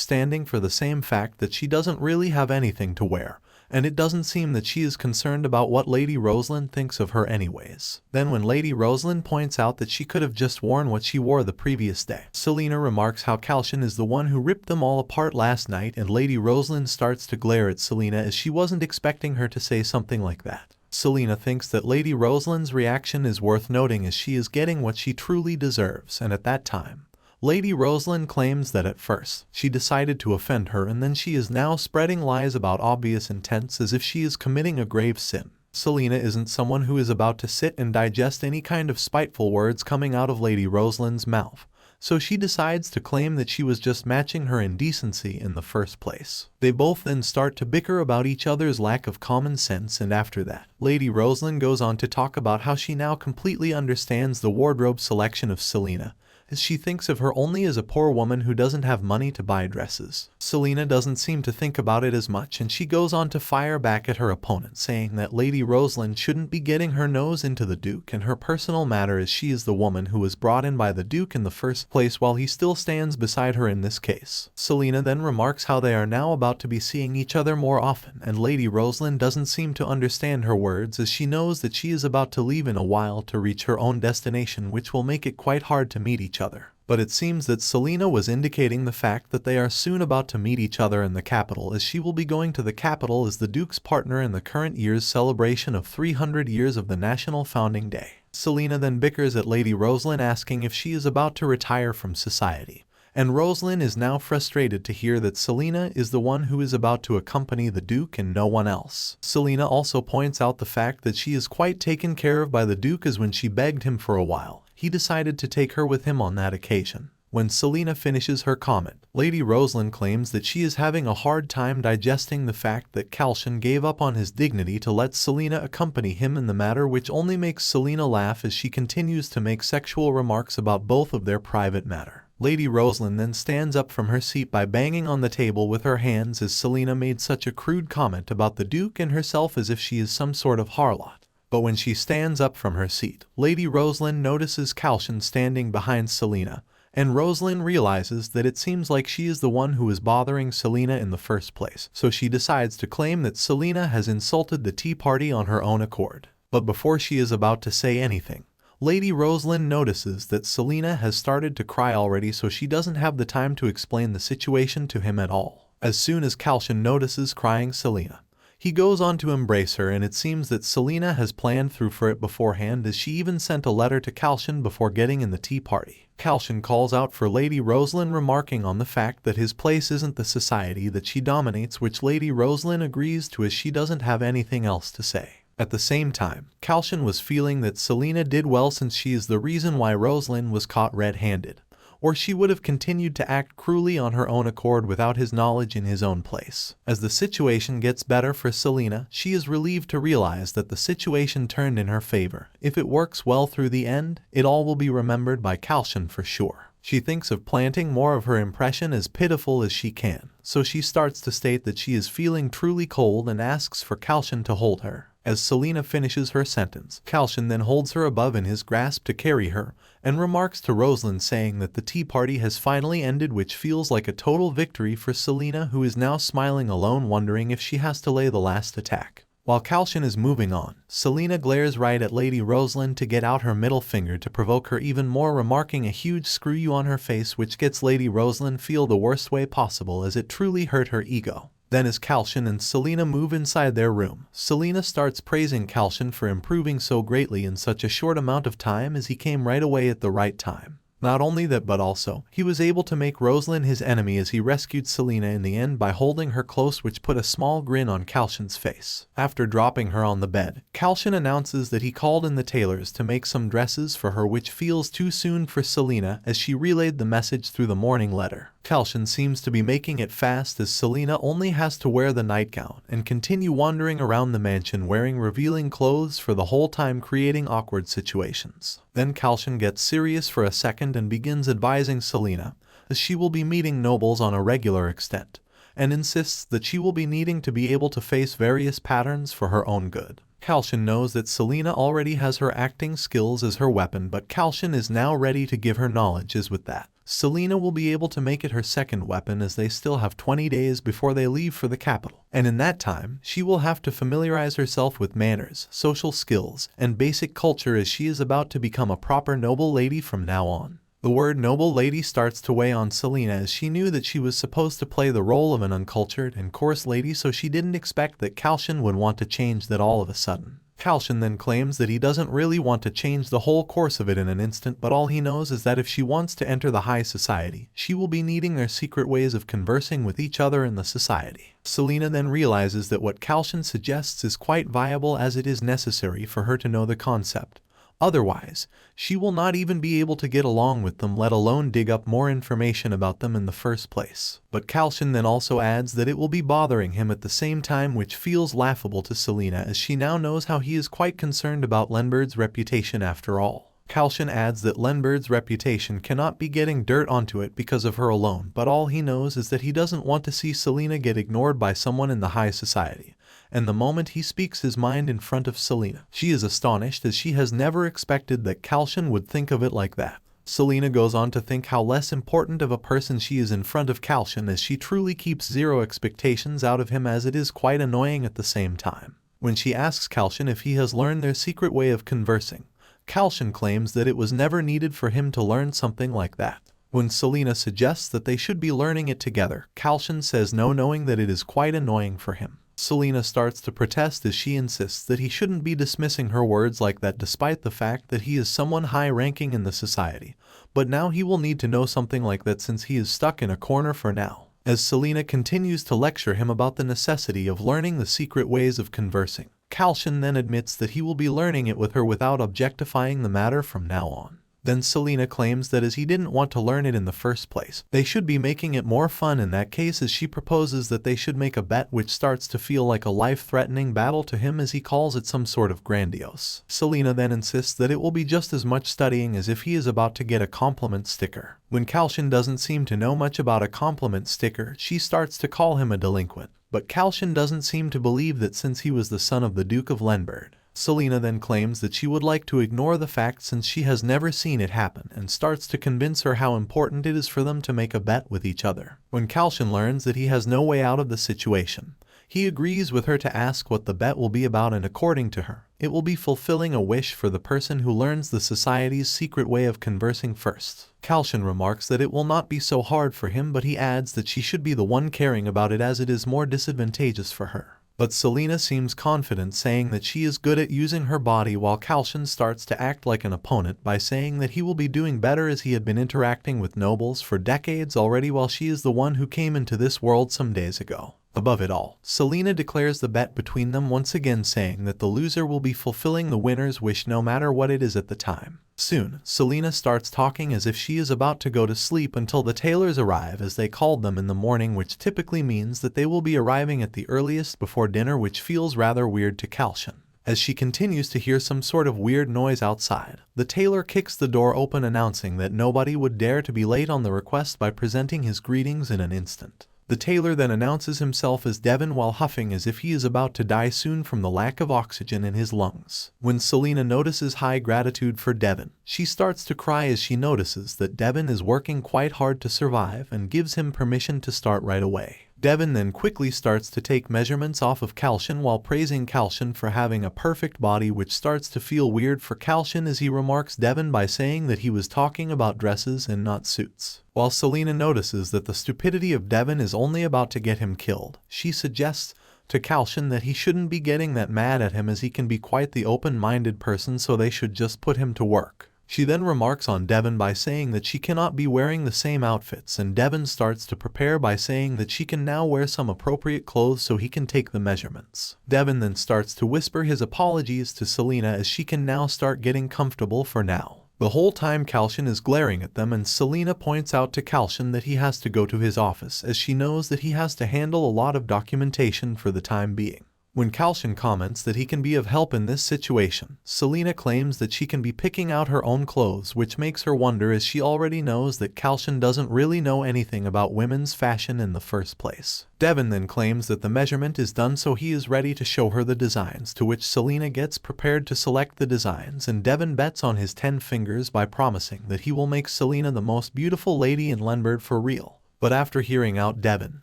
standing for the same fact that she doesn't really have anything to wear, and it doesn't seem that she is concerned about what Lady Rosalind thinks of her anyways. Then when Lady Rosalind points out that she could have just worn what she wore the previous day, Selena remarks how Kalcion is the one who ripped them all apart last night, and Lady Rosalind starts to glare at Selena as she wasn't expecting her to say something like that. Selena thinks that Lady Rosalind's reaction is worth noting as she is getting what she truly deserves, and at that time, Lady Rosalind claims that at first she decided to offend her, and then she is now spreading lies about obvious intents as if she is committing a grave sin. Selena isn't someone who is about to sit and digest any kind of spiteful words coming out of Lady Rosalind's mouth, so she decides to claim that she was just matching her indecency in the first place. They both then start to bicker about each other's lack of common sense, and after that, Lady Rosalind goes on to talk about how she now completely understands the wardrobe selection of Selena, as she thinks of her only as a poor woman who doesn't have money to buy dresses. Selena doesn't seem to think about it as much, and she goes on to fire back at her opponent, saying that Lady Rosalind shouldn't be getting her nose into the Duke and her personal matter, as she is the woman who was brought in by the Duke in the first place while he still stands beside her in this case. Selena then remarks how they are now about to be seeing each other more often, and Lady Rosalind doesn't seem to understand her words, as she knows that she is about to leave in a while to reach her own destination, which will make it quite hard to meet each other. But it seems that Selena was indicating the fact that they are soon about to meet each other in the capital, as she will be going to the capital as the Duke's partner in the current year's celebration of 300 years of the National Founding Day. Selena then bickers at Lady Rosalind, asking if she is about to retire from society, and Rosalind is now frustrated to hear that Selena is the one who is about to accompany the Duke and no one else. Selena also points out the fact that she is quite taken care of by the Duke, as when she begged him for a while, he decided to take her with him on that occasion. When Selena finishes her comment, Lady Rosalind claims that she is having a hard time digesting the fact that Kalcion gave up on his dignity to let Selena accompany him in the matter, which only makes Selena laugh as she continues to make sexual remarks about both of their private matter. Lady Rosalind then stands up from her seat by banging on the table with her hands, as Selena made such a crude comment about the Duke and herself as if she is some sort of harlot. But when she stands up from her seat, Lady Rosalind notices Kalcion standing behind Selena, and Rosalind realizes that it seems like she is the one who is bothering Selena in the first place, so she decides to claim that Selena has insulted the tea party on her own accord. But before she is about to say anything, Lady Rosalind notices that Selena has started to cry already, so she doesn't have the time to explain the situation to him at all. As soon as Kalcion notices crying Selena, he goes on to embrace her, and it seems that Selena has planned through for it beforehand, as she even sent a letter to Kalcion before getting in the tea party. Kalcion calls out for Lady Rosalind, remarking on the fact that his place isn't the society that she dominates, which Lady Rosalind agrees to as she doesn't have anything else to say. At the same time, Kalcion was feeling that Selena did well, since she is the reason why Rosalind was caught red-handed, or she would have continued to act cruelly on her own accord without his knowledge in his own place. As the situation gets better for Selena, she is relieved to realize that the situation turned in her favor. If it works well through the end, it all will be remembered by Kalcion for sure. She thinks of planting more of her impression as pitiful as she can, so she starts to state that she is feeling truly cold and asks for Kalcion to hold her. As Selena finishes her sentence, Kalcion then holds her above in his grasp to carry her, and remarks to Rosalind saying that the tea party has finally ended, which feels like a total victory for Selena, who is now smiling alone, wondering if she has to lay the last attack. While Kalcion is moving on, Selena glares right at Lady Rosalind to get out her middle finger to provoke her even more, remarking a huge screw you on her face, which gets Lady Rosalind feel the worst way possible, as it truly hurt her ego. Then as Kalcion and Selena move inside their room, Selena starts praising Kalcion for improving so greatly in such a short amount of time, as he came right away at the right time. Not only that, but also, he was able to make Rosalind his enemy, as he rescued Selena in the end by holding her close, which put a small grin on Kalcion's face. After dropping her on the bed, Kalcion announces that he called in the tailors to make some dresses for her, which feels too soon for Selena, as she relayed the message through the morning letter. Kalcion seems to be making it fast, as Selena only has to wear the nightgown and continue wandering around the mansion wearing revealing clothes for the whole time, creating awkward situations. Then Kalcion gets serious for a second and begins advising Selena, as she will be meeting nobles on a regular extent, and insists that she will be needing to be able to face various patterns for her own good. Kalcion knows that Selena already has her acting skills as her weapon, but Kalcion is now ready to give her knowledge, as with that, Selena will be able to make it her second weapon, as they still have 20 days before they leave for the capital. And in that time, she will have to familiarize herself with manners, social skills, and basic culture, as she is about to become a proper noble lady from now on. The word noble lady starts to weigh on Selena, as she knew that she was supposed to play the role of an uncultured and coarse lady, so she didn't expect that Kalcion would want to change that all of a sudden. Kalcion then claims that he doesn't really want to change the whole course of it in an instant, but all he knows is that if she wants to enter the high society, she will be needing their secret ways of conversing with each other in the society. Selena then realizes that what Kalcion suggests is quite viable, as it is necessary for her to know the concept. Otherwise, she will not even be able to get along with them, let alone dig up more information about them in the first place. But Kalcion then also adds that it will be bothering him at the same time, which feels laughable to Selena, as she now knows how he is quite concerned about Lenbird's reputation after all. Kalcion adds that Lenbird's reputation cannot be getting dirt onto it because of her alone, but all he knows is that he doesn't want to see Selena get ignored by someone in the high society. And the moment he speaks his mind in front of Selena, she is astonished, as she has never expected that Kalcion would think of it like that. Selena goes on to think how less important of a person she is in front of Kalcion, as she truly keeps zero expectations out of him, as it is quite annoying at the same time. When she asks Kalcion if he has learned their secret way of conversing, Kalcion claims that it was never needed for him to learn something like that. When Selena suggests that they should be learning it together, Kalcion says no, knowing that it is quite annoying for him. Selena starts to protest, as she insists that he shouldn't be dismissing her words like that, despite the fact that he is someone high-ranking in the society. But now he will need to know something like that, since he is stuck in a corner for now. As Selena continues to lecture him about the necessity of learning the secret ways of conversing, Kalcion then admits that he will be learning it with her without objectifying the matter from now on. Then Selena claims that as he didn't want to learn it in the first place, they should be making it more fun in that case, as she proposes that they should make a bet, which starts to feel like a life-threatening battle to him, as he calls it some sort of grandiose. Selena then insists that it will be just as much studying as if he is about to get a compliment sticker. When Kalcion doesn't seem to know much about a compliment sticker, she starts to call him a delinquent. But Kalcion doesn't seem to believe that, since he was the son of the Duke of Lenbird. Selena then claims that she would like to ignore the fact, since she has never seen it happen, and starts to convince her how important it is for them to make a bet with each other. When Kalcion learns that he has no way out of the situation, he agrees with her to ask what the bet will be about, and according to her, it will be fulfilling a wish for the person who learns the society's secret way of conversing first. Kalcion remarks that it will not be so hard for him, but he adds that she should be the one caring about it, as it is more disadvantageous for her. But Selena seems confident, saying that she is good at using her body, while Kalcion starts to act like an opponent by saying that he will be doing better, as he had been interacting with nobles for decades already, while she is the one who came into this world some days ago. Above it all, Selena declares the bet between them, once again saying that the loser will be fulfilling the winner's wish no matter what it is at the time. Soon, Selena starts talking as if she is about to go to sleep until the tailors arrive, as they called them in the morning, which typically means that they will be arriving at the earliest before dinner, which feels rather weird to Kalcion. As she continues to hear some sort of weird noise outside, the tailor kicks the door open, announcing that nobody would dare to be late on the request by presenting his greetings in an instant. The tailor then announces himself as Devon while huffing as if he is about to die soon from the lack of oxygen in his lungs. When Selena notices high gratitude for Devon, she starts to cry as she notices that Devon is working quite hard to survive and gives him permission to start right away. Devon then quickly starts to take measurements off of Kalcion while praising Kalcion for having a perfect body, which starts to feel weird for Kalcion as he remarks Devon by saying that he was talking about dresses and not suits. While Selena notices that the stupidity of Devon is only about to get him killed, she suggests to Kalcion that he shouldn't be getting that mad at him as he can be quite the open-minded person, so they should just put him to work. She then remarks on Devon by saying that she cannot be wearing the same outfits, and Devon starts to prepare by saying that she can now wear some appropriate clothes so he can take the measurements. Devon then starts to whisper his apologies to Selena as she can now start getting comfortable for now. The whole time Kalcion is glaring at them, and Selena points out to Kalcion that he has to go to his office as she knows that he has to handle a lot of documentation for the time being. When Kalcion comments that he can be of help in this situation, Selena claims that she can be picking out her own clothes, which makes her wonder as she already knows that Kalcion doesn't really know anything about women's fashion in the first place. Devon then claims that the measurement is done, so he is ready to show her the designs, to which Selena gets prepared to select the designs, and Devon bets on his 10 fingers by promising that he will make Selena the most beautiful lady in Lenberg for real. But after hearing out Devon,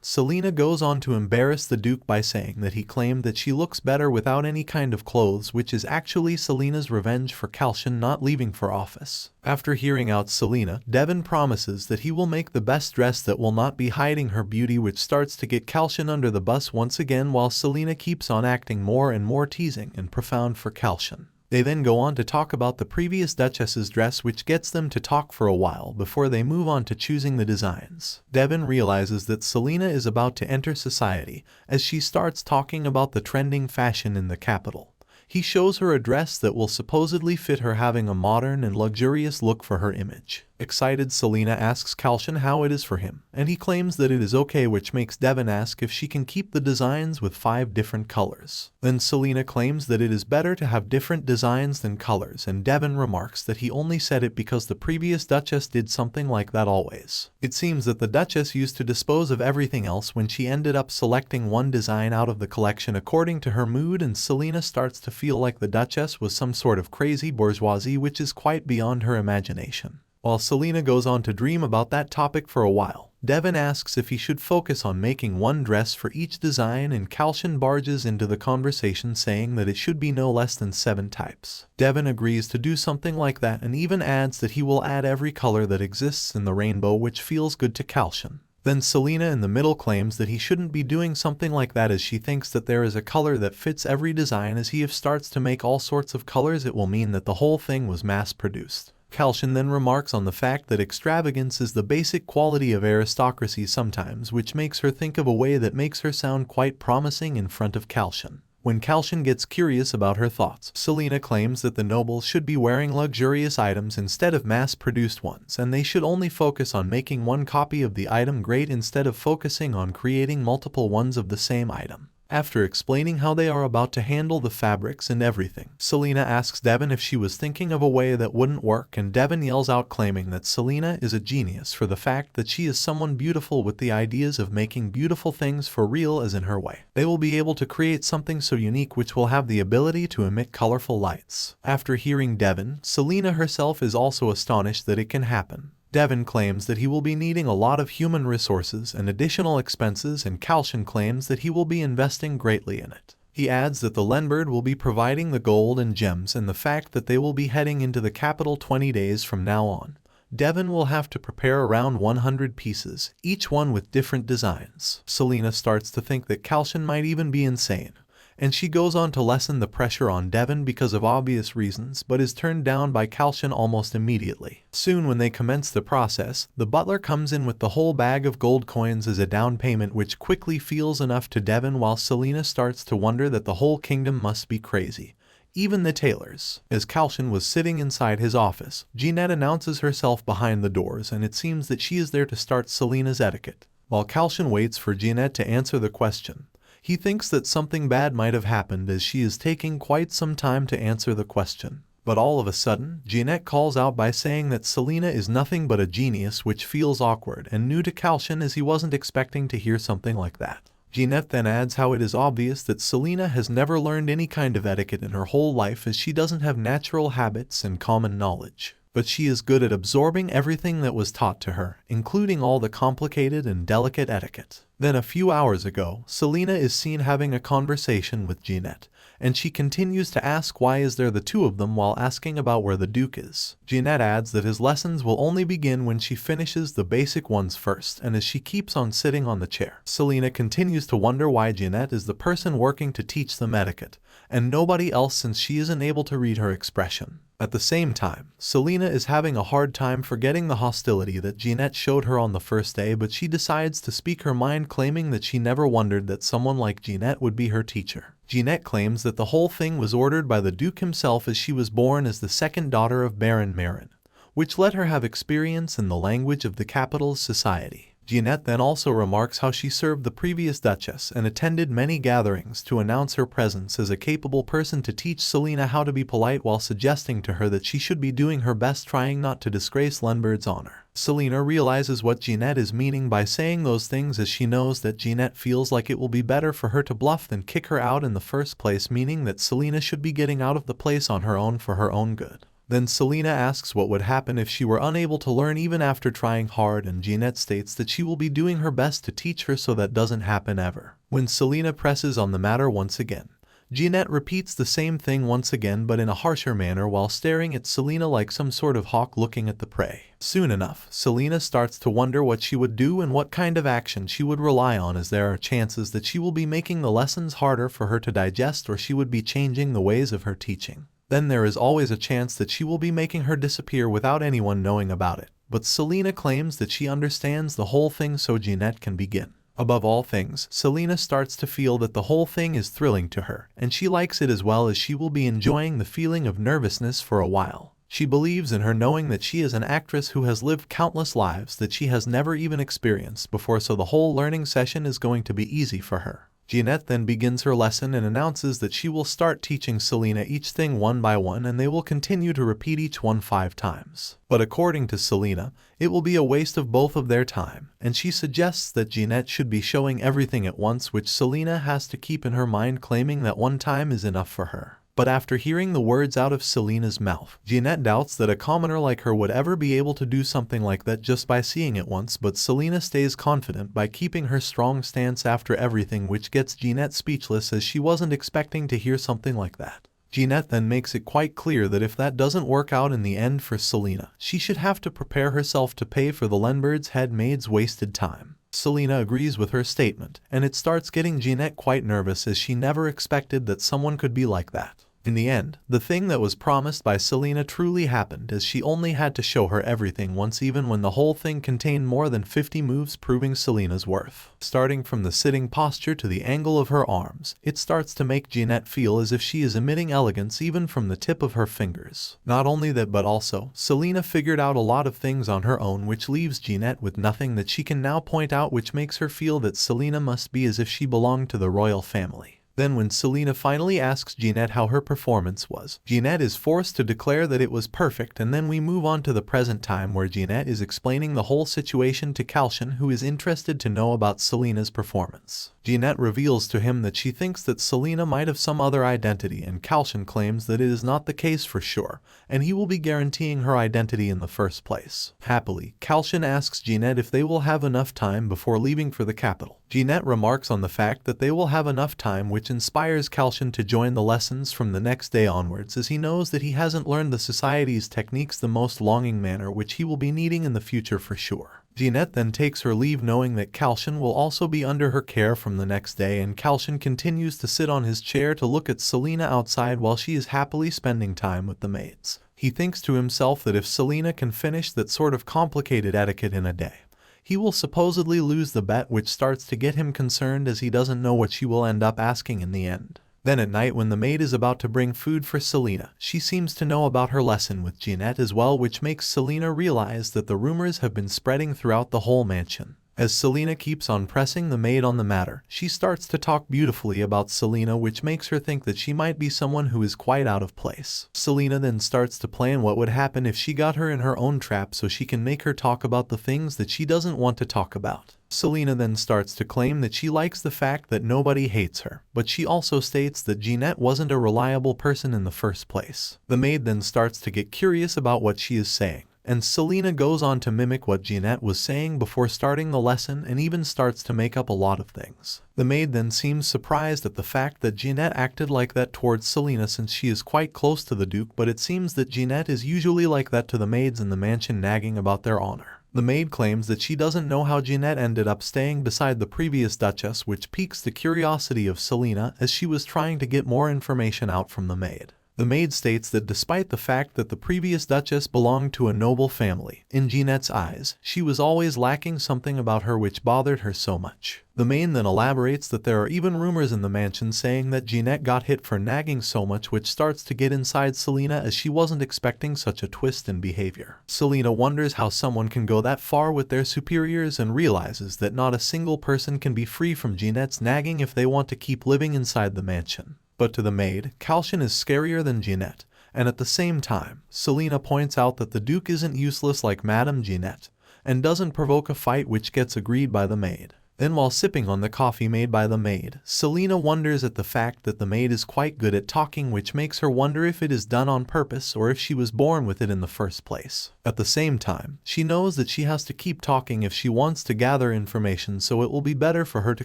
Selena goes on to embarrass the Duke by saying that he claimed that she looks better without any kind of clothes, which is actually Selena's revenge for Kalcion not leaving for office. After hearing out Selena, Devon promises that he will make the best dress that will not be hiding her beauty, which starts to get Kalcion under the bus once again, while Selena keeps on acting more and more teasing and profound for Kalcion. They then go on to talk about the previous Duchess's dress, which gets them to talk for a while before they move on to choosing the designs. Devon realizes that Selena is about to enter society as she starts talking about the trending fashion in the capital. He shows her a dress that will supposedly fit her, having a modern and luxurious look for her image. Excited, Selena asks Kalcion how it is for him, and he claims that it is okay, which makes Devon ask if she can keep the designs with 5 different colors. Then Selena claims that it is better to have different designs than colors, and Devon remarks that he only said it because the previous Duchess did something like that always. It seems that the Duchess used to dispose of everything else when she ended up selecting one design out of the collection according to her mood, and Selena starts to feel like the Duchess was some sort of crazy bourgeoisie, which is quite beyond her imagination. While Selena goes on to dream about that topic for a while, Devon asks if he should focus on making one dress for each design, and Kalcion barges into the conversation saying that it should be no less than 7 types. Devon agrees to do something like that and even adds that he will add every color that exists in the rainbow, which feels good to Kalcion. Then Selena in the middle claims that he shouldn't be doing something like that as she thinks that there is a color that fits every design, as he starts to make all sorts of colors it will mean that the whole thing was mass-produced. Kalcion then remarks on the fact that extravagance is the basic quality of aristocracy sometimes, which makes her think of a way that makes her sound quite promising in front of Kalcion. When Kalcion gets curious about her thoughts, Selena claims that the nobles should be wearing luxurious items instead of mass-produced ones, and they should only focus on making one copy of the item great instead of focusing on creating multiple ones of the same item. After explaining how they are about to handle the fabrics and everything, Selena asks Devon if she was thinking of a way that wouldn't work, and Devon yells out claiming that Selena is a genius for the fact that she is someone beautiful with the ideas of making beautiful things for real, as in her way. They will be able to create something so unique which will have the ability to emit colorful lights. After hearing Devon, Selena herself is also astonished that it can happen. Devon claims that he will be needing a lot of human resources and additional expenses, and Kalcion claims that he will be investing greatly in it. He adds that the Lenberg will be providing the gold and gems, and the fact that they will be heading into the capital 20 days from now on. Devon will have to prepare around 100 pieces, each one with different designs. Selena starts to think that Kalcion might even be insane, and she goes on to lessen the pressure on Devon because of obvious reasons, but is turned down by Kalcion almost immediately. Soon when they commence the process, the butler comes in with the whole bag of gold coins as a down payment, which quickly feels enough to Devon, while Selena starts to wonder that the whole kingdom must be crazy. Even the tailors. As Kalcion was sitting inside his office, Jeanette announces herself behind the doors, and it seems that she is there to start Selena's etiquette. While Kalcion waits for Jeanette to answer the question, he thinks that something bad might have happened as she is taking quite some time to answer the question. But all of a sudden, Jeanette calls out by saying that Selena is nothing but a genius, which feels awkward and new to Kalcion as he wasn't expecting to hear something like that. Jeanette then adds how it is obvious that Selena has never learned any kind of etiquette in her whole life, as she doesn't have natural habits and common knowledge. But she is good at absorbing everything that was taught to her, including all the complicated and delicate etiquette. Then a few hours ago, Selena is seen having a conversation with Jeanette, and she continues to ask why is there the two of them while asking about where the Duke is. Jeanette adds that his lessons will only begin when she finishes the basic ones first, and as she keeps on sitting on the chair, Selena continues to wonder why Jeanette is the person working to teach them etiquette, and nobody else, since she isn't able to read her expression. At the same time, Selena is having a hard time forgetting the hostility that Jeanette showed her on the first day, but she decides to speak her mind, claiming that she never wondered that someone like Jeanette would be her teacher. Jeanette claims that the whole thing was ordered by the Duke himself, as she was born as the second daughter of Baron Marin, which let her have experience in the language of the capital's society. Jeanette then also remarks how she served the previous Duchess and attended many gatherings to announce her presence as a capable person to teach Selena how to be polite, while suggesting to her that she should be doing her best trying not to disgrace Lenbert's honor. Selena realizes what Jeanette is meaning by saying those things, as she knows that Jeanette feels like it will be better for her to bluff than kick her out in the first place, meaning that Selena should be getting out of the place on her own for her own good. Then Selena asks what would happen if she were unable to learn even after trying hard, and Jeanette states that she will be doing her best to teach her so that doesn't happen ever. When Selena presses on the matter once again, Jeanette repeats the same thing once again, but in a harsher manner, while staring at Selena like some sort of hawk looking at the prey. Soon enough, Selena starts to wonder what she would do and what kind of action she would rely on, as there are chances that she will be making the lessons harder for her to digest, or she would be changing the ways of her teaching. Then there is always a chance that she will be making her disappear without anyone knowing about it. But Selena claims that she understands the whole thing, so Jeanette can begin. Above all things, Selena starts to feel that the whole thing is thrilling to her, and she likes it as well, as she will be enjoying the feeling of nervousness for a while. She believes in her knowing that she is an actress who has lived countless lives that she has never even experienced before, so the whole learning session is going to be easy for her. Jeanette then begins her lesson and announces that she will start teaching Selena each thing one by one, and they will continue to repeat each one 5 times. But according to Selena, it will be a waste of both of their time, and she suggests that Jeanette should be showing everything at once, which Selena has to keep in her mind, claiming that one time is enough for her. But after hearing the words out of Selena's mouth, Jeanette doubts that a commoner like her would ever be able to do something like that just by seeing it once, but Selena stays confident by keeping her strong stance after everything, which gets Jeanette speechless, as she wasn't expecting to hear something like that. Jeanette then makes it quite clear that if that doesn't work out in the end for Selena, she should have to prepare herself to pay for the Lenbert's head maid's wasted time. Selena agrees with her statement, and it starts getting Jeanette quite nervous, as she never expected that someone could be like that. In the end, the thing that was promised by Selena truly happened, as she only had to show her everything once, even when the whole thing contained more than 50 moves, proving Selena's worth. Starting from the sitting posture to the angle of her arms, it starts to make Jeanette feel as if she is emitting elegance even from the tip of her fingers. Not only that, but also, Selena figured out a lot of things on her own, which leaves Jeanette with nothing that she can now point out, which makes her feel that Selena must be as if she belonged to the royal family. Then when Selena finally asks Jeanette how her performance was, Jeanette is forced to declare that it was perfect, and then we move on to the present time, where Jeanette is explaining the whole situation to Kalcion, who is interested to know about Selena's performance. Jeanette reveals to him that she thinks that Selena might have some other identity, and Kalcion claims that it is not the case for sure, and he will be guaranteeing her identity in the first place. Happily, Kalcion asks Jeanette if they will have enough time before leaving for the capital. Jeanette remarks on the fact that they will have enough time, which inspires Kalcion to join the lessons from the next day onwards, as he knows that he hasn't learned the society's techniques the most longing manner, which he will be needing in the future for sure. Jeanette then takes her leave, knowing that Kalcion will also be under her care from the next day, and Kalcion continues to sit on his chair to look at Selena outside while she is happily spending time with the maids. He thinks to himself that if Selena can finish that sort of complicated etiquette in a day, he will supposedly lose the bet, which starts to get him concerned, as he doesn't know what she will end up asking in the end. Then at night, when the maid is about to bring food for Selena, she seems to know about her lesson with Jeanette as well, which makes Selena realize that the rumors have been spreading throughout the whole mansion. As Selena keeps on pressing the maid on the matter, she starts to talk beautifully about Selena, which makes her think that she might be someone who is quite out of place. Selena then starts to plan what would happen if she got her in her own trap so she can make her talk about the things that she doesn't want to talk about. Selena then starts to claim that she likes the fact that nobody hates her, but she also states that Jeanette wasn't a reliable person in the first place. The maid then starts to get curious about what she is saying, and Selena goes on to mimic what Jeanette was saying before starting the lesson and even starts to make up a lot of things. The maid then seems surprised at the fact that Jeanette acted like that towards Selena since she is quite close to the Duke, but it seems that Jeanette is usually like that to the maids in the mansion, nagging about their honor. The maid claims that she doesn't know how Jeanette ended up staying beside the previous Duchess, which piques the curiosity of Selena as she was trying to get more information out from the maid. The maid states that despite the fact that the previous Duchess belonged to a noble family, in Jeanette's eyes, she was always lacking something about her which bothered her so much. The maid then elaborates that there are even rumors in the mansion saying that Jeanette got hit for nagging so much, which starts to get inside Selena as she wasn't expecting such a twist in behavior. Selena wonders how someone can go that far with their superiors and realizes that not a single person can be free from Jeanette's nagging if they want to keep living inside the mansion. But to the maid, Kalcion is scarier than Jeanette, and at the same time, Selena points out that the Duke isn't useless like Madame Jeanette, and doesn't provoke a fight, which gets agreed by the maid. Then while sipping on the coffee made by the maid, Selena wonders at the fact that the maid is quite good at talking, which makes her wonder if it is done on purpose or if she was born with it in the first place. At the same time, she knows that she has to keep talking if she wants to gather information, so it will be better for her to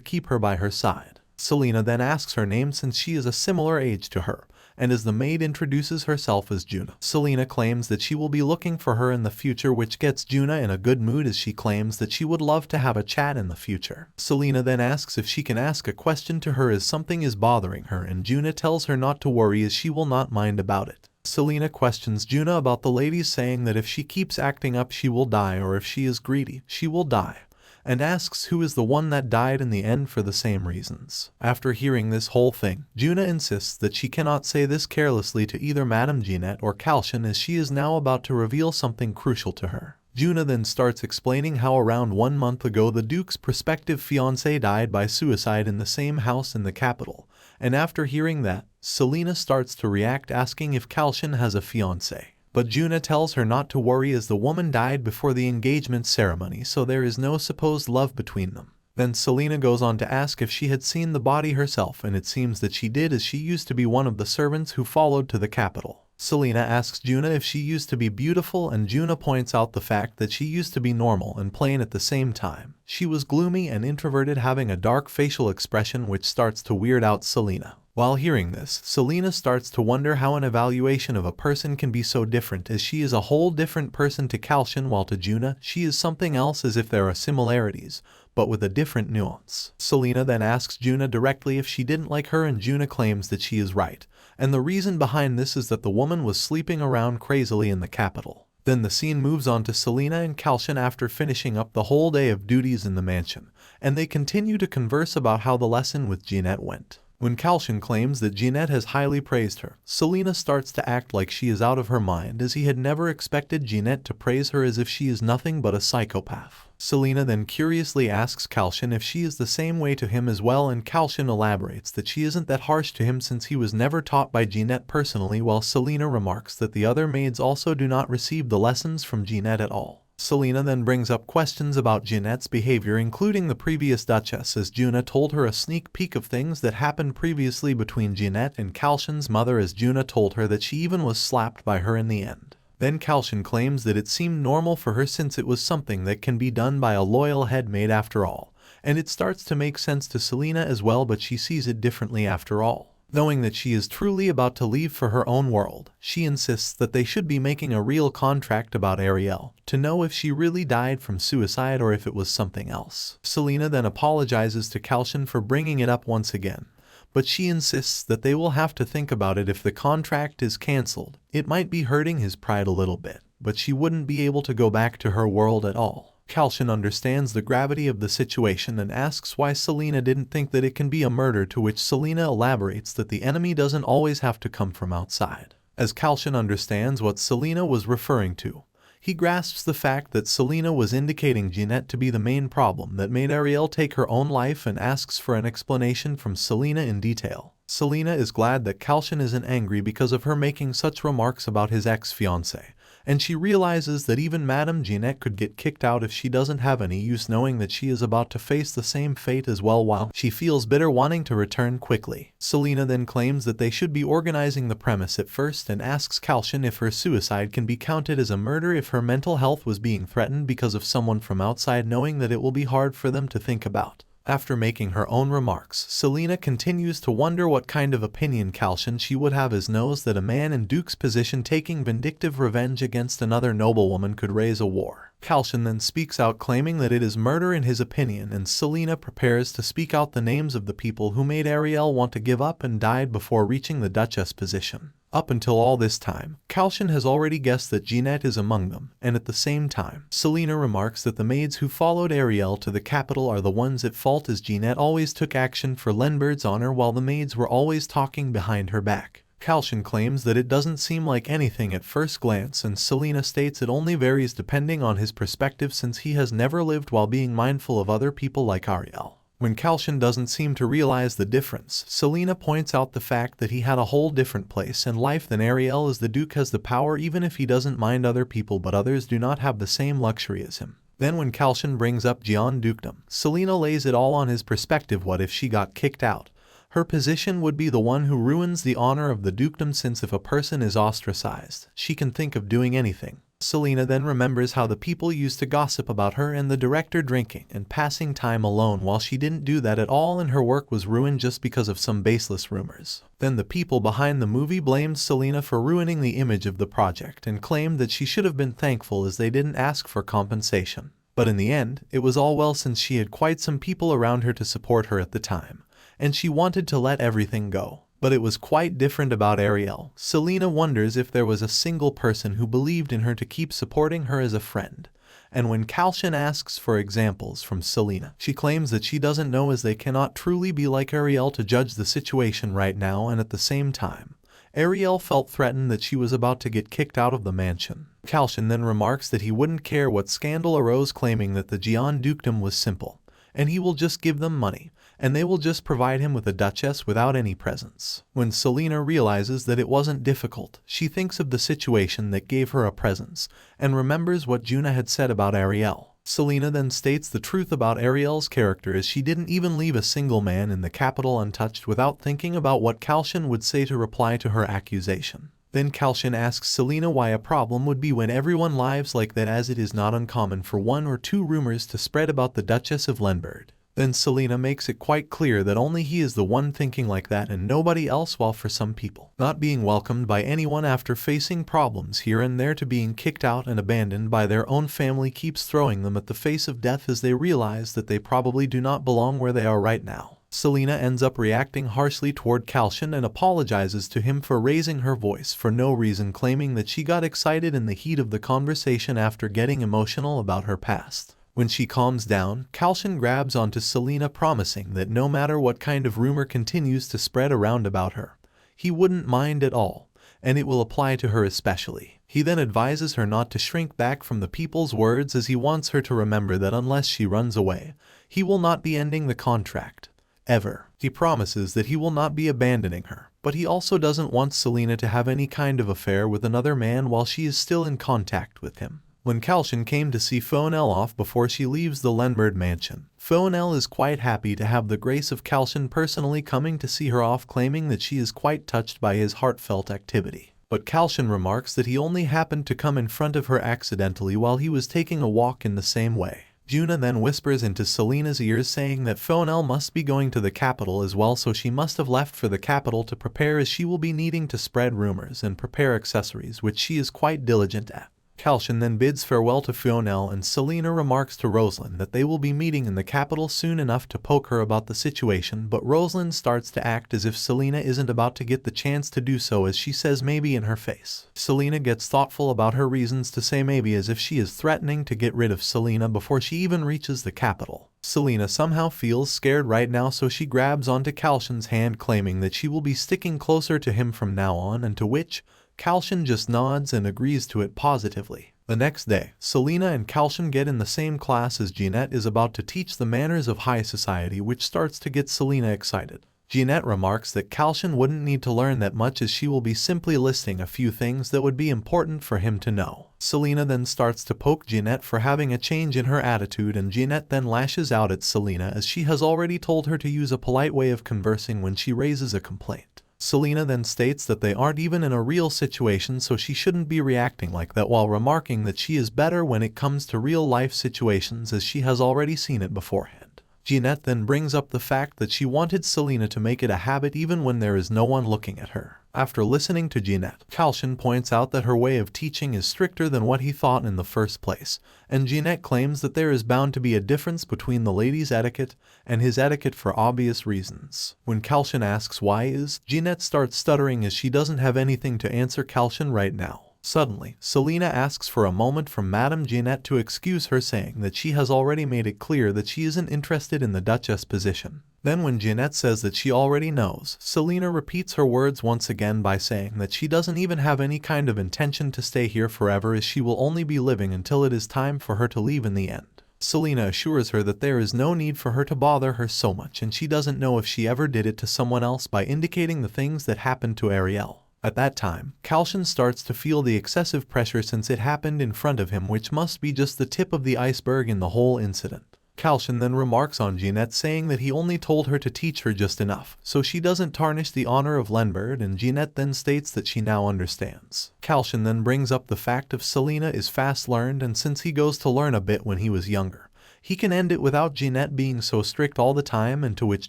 keep her by her side. Selena then asks her name since she is a similar age to her, and as the maid introduces herself as Juna, Selena claims that she will be looking for her in the future, which gets Juna in a good mood as she claims that she would love to have a chat in the future. Selena then asks if she can ask a question to her as something is bothering her, and Juna tells her not to worry as she will not mind about it. Selena questions Juna about the ladies, saying that if she keeps acting up she will die, or if she is greedy, she will die, and asks who is the one that died in the end for the same reasons. After hearing this whole thing, Juna insists that she cannot say this carelessly to either Madame Jeanette or Kalcion, as she is now about to reveal something crucial to her. Juna then starts explaining how around 1 month ago the Duke's prospective fiancé died by suicide in the same house in the capital, and after hearing that, Selena starts to react, asking if Kalcion has a fiancé. But Juna tells her not to worry as the woman died before the engagement ceremony, so there is no supposed love between them. Then Selena goes on to ask if she had seen the body herself, and it seems that she did, as she used to be one of the servants who followed to the capital. Selena asks Juna if she used to be beautiful, and Juna points out the fact that she used to be normal and plain at the same time. She was gloomy and introverted, having a dark facial expression which starts to weird out Selena. While hearing this, Selena starts to wonder how an evaluation of a person can be so different, as she is a whole different person to Kalcion, while to Juna, she is something else, as if there are similarities, but with a different nuance. Selena then asks Juna directly if she didn't like her, and Juna claims that she is right, and the reason behind this is that the woman was sleeping around crazily in the capital. Then the scene moves on to Selena and Kalcion after finishing up the whole day of duties in the mansion, and they continue to converse about how the lesson with Jeanette went. When Kalcion claims that Jeanette has highly praised her, Selena starts to act like she is out of her mind, as he had never expected Jeanette to praise her, as if she is nothing but a psychopath. Selena then curiously asks Kalcion if she is the same way to him as well, and Kalcion elaborates that she isn't that harsh to him since he was never taught by Jeanette personally, while Selena remarks that the other maids also do not receive the lessons from Jeanette at all. Selena then brings up questions about Jeanette's behavior, including the previous Duchess, as Juna told her a sneak peek of things that happened previously between Jeanette and Kalcion's mother, as Juna told her that she even was slapped by her in the end. Then Kalcion claims that it seemed normal for her since it was something that can be done by a loyal head maid after all, and it starts to make sense to Selena as well, but she sees it differently after all. Knowing that she is truly about to leave for her own world, she insists that they should be making a real contract about Ariel, to know if she really died from suicide or if it was something else. Selena then apologizes to Kalcion for bringing it up once again, but she insists that they will have to think about it if the contract is cancelled. It might be hurting his pride a little bit, but she wouldn't be able to go back to her world at all. Kalcion understands the gravity of the situation and asks why Selena didn't think that it can be a murder, to which Selena elaborates that the enemy doesn't always have to come from outside. As Kalcion understands what Selena was referring to, He grasps the fact that Selena was indicating Jeanette to be the main problem that made Ariel take her own life and asks for an explanation from Selena in detail. Selena is glad that Kalcion isn't angry because of her making such remarks about his ex-fiancé, and she realizes that even Madame Jeanette could get kicked out if she doesn't have any use, knowing that she is about to face the same fate as well. While she feels bitter, wanting to return quickly, Selena then claims that they should be organizing the premise at first and asks Kalcion if her suicide can be counted as a murder if her mental health was being threatened because of someone from outside, knowing that it will be hard for them to think about. After making her own remarks, Selena continues to wonder what kind of opinion Kalcion she would have, as knows that a man in Duke's position taking vindictive revenge against another noblewoman could raise a war. Kalcion then speaks out, claiming that it is murder in his opinion, and Selena prepares to speak out the names of the people who made Ariel want to give up and died before reaching the Duchess position. Up until all this time, Kalcion has already guessed that Jeanette is among them, and at the same time, Selena remarks that the maids who followed Ariel to the capital are the ones at fault, as Jeanette always took action for Lenbert's honor while the maids were always talking behind her back. Kalcion claims that it doesn't seem like anything at first glance, and Selena states it only varies depending on his perspective, since he has never lived while being mindful of other people like Ariel. When Kalcion doesn't seem to realize the difference, Selena points out the fact that he had a whole different place in life than Ariel, as the Duke has the power even if he doesn't mind other people, but others do not have the same luxury as him. Then when Kalcion brings up Gian Dukedom, Selena lays it all on his perspective. What if she got kicked out? Her position would be the one who ruins the honor of the dukedom, since if a person is ostracized, she can think of doing anything. Selena then remembers how the people used to gossip about her and the director drinking and passing time alone, while she didn't do that at all and her work was ruined just because of some baseless rumors. Then the people behind the movie blamed Selena for ruining the image of the project and claimed that she should have been thankful as they didn't ask for compensation. But in the end, it was all well, since she had quite some people around her to support her at the time, and she wanted to let everything go. But it was quite different about Ariel. Selena wonders if there was a single person who believed in her to keep supporting her as a friend. And when Kalcion asks for examples from Selena, she claims that she doesn't know, as they cannot truly be like Ariel to judge the situation right now, and at the same time, Ariel felt threatened that she was about to get kicked out of the mansion. Kalcion then remarks that he wouldn't care what scandal arose, claiming that the Gian Dukedom was simple, and he will just give them money, and they will just provide him with a duchess without any presents. When Selena realizes that it wasn't difficult, she thinks of the situation that gave her a presence, and remembers what Juna had said about Ariel. Selena then states the truth about Ariel's character, as she didn't even leave a single man in the capital untouched, without thinking about what Kalcion would say to reply to her accusation. Then Kalcion asks Selena why a problem would be when everyone lives like that, as it is not uncommon for 1 or 2 rumors to spread about the Duchess of Lenbert. Then Selena makes it quite clear that only he is the one thinking like that and nobody else, while for some people, not being welcomed by anyone after facing problems here and there to being kicked out and abandoned by their own family keeps throwing them at the face of death, as they realize that they probably do not belong where they are right now. Selena ends up reacting harshly toward Kalcion and apologizes to him for raising her voice for no reason, claiming that she got excited in the heat of the conversation after getting emotional about her past. When she calms down, Kalcion grabs onto Selena, promising that no matter what kind of rumor continues to spread around about her, he wouldn't mind at all, and it will apply to her especially. He then advises her not to shrink back from the people's words, as he wants her to remember that unless she runs away, he will not be ending the contract. Ever. He promises that he will not be abandoning her, but he also doesn't want Selena to have any kind of affair with another man while she is still in contact with him. When Kalcion came to see Fonel off before she leaves the Lenbert mansion, Fonel is quite happy to have the grace of Kalcion personally coming to see her off, claiming that she is quite touched by his heartfelt activity. But Kalcion remarks that he only happened to come in front of her accidentally while he was taking a walk in the same way. Juna then whispers into Selena's ears, saying that Fonel must be going to the capital as well, so she must have left for the capital to prepare, as she will be needing to spread rumors and prepare accessories, which she is quite diligent at. Kalcion then bids farewell to Fonel, and Selena remarks to Rosalind that they will be meeting in the capital soon enough to poke her about the situation, but Rosalind starts to act as if Selena isn't about to get the chance to do so, as she says maybe in her face. Selena gets thoughtful about her reasons to say maybe, as if she is threatening to get rid of Selena before she even reaches the capital. Selena somehow feels scared right now, so she grabs onto Kalcion's hand, claiming that she will be sticking closer to him from now on, and to which Kalcion just nods and agrees to it positively. The next day, Selena and Kalcion get in the same class as Jeanette is about to teach the manners of high society, which starts to get Selena excited. Jeanette remarks that Kalcion wouldn't need to learn that much as she will be simply listing a few things that would be important for him to know. Selena then starts to poke Jeanette for having a change in her attitude, and Jeanette then lashes out at Selena as she has already told her to use a polite way of conversing when she raises a complaint. Selena then states that they aren't even in a real situation, so she shouldn't be reacting like that, while remarking that she is better when it comes to real life situations as she has already seen it beforehand. Jeanette then brings up the fact that she wanted Selena to make it a habit even when there is no one looking at her. After listening to Jeanette, Kalcion points out that her way of teaching is stricter than what he thought in the first place, and Jeanette claims that there is bound to be a difference between the ladies' etiquette and his etiquette for obvious reasons. When Kalcion asks why Jeanette starts stuttering as she doesn't have anything to answer Kalcion right now. Suddenly, Selena asks for a moment from Madame Jeanette to excuse her, saying that she has already made it clear that she isn't interested in the Duchess position. Then when Jeanette says that she already knows, Selena repeats her words once again by saying that she doesn't even have any kind of intention to stay here forever, as she will only be living until it is time for her to leave in the end. Selena assures her that there is no need for her to bother her so much, and she doesn't know if she ever did it to someone else, by indicating the things that happened to Ariel. At that time, Kalcion starts to feel the excessive pressure since it happened in front of him, which must be just the tip of the iceberg in the whole incident. Kalcion then remarks on Jeanette, saying that he only told her to teach her just enough, so she doesn't tarnish the honor of Lenbert, and Jeanette then states that she now understands. Kalcion then brings up the fact of Selena is fast learned, and since he goes to learn a bit when he was younger, he can end it without Jeanette being so strict all the time, and to which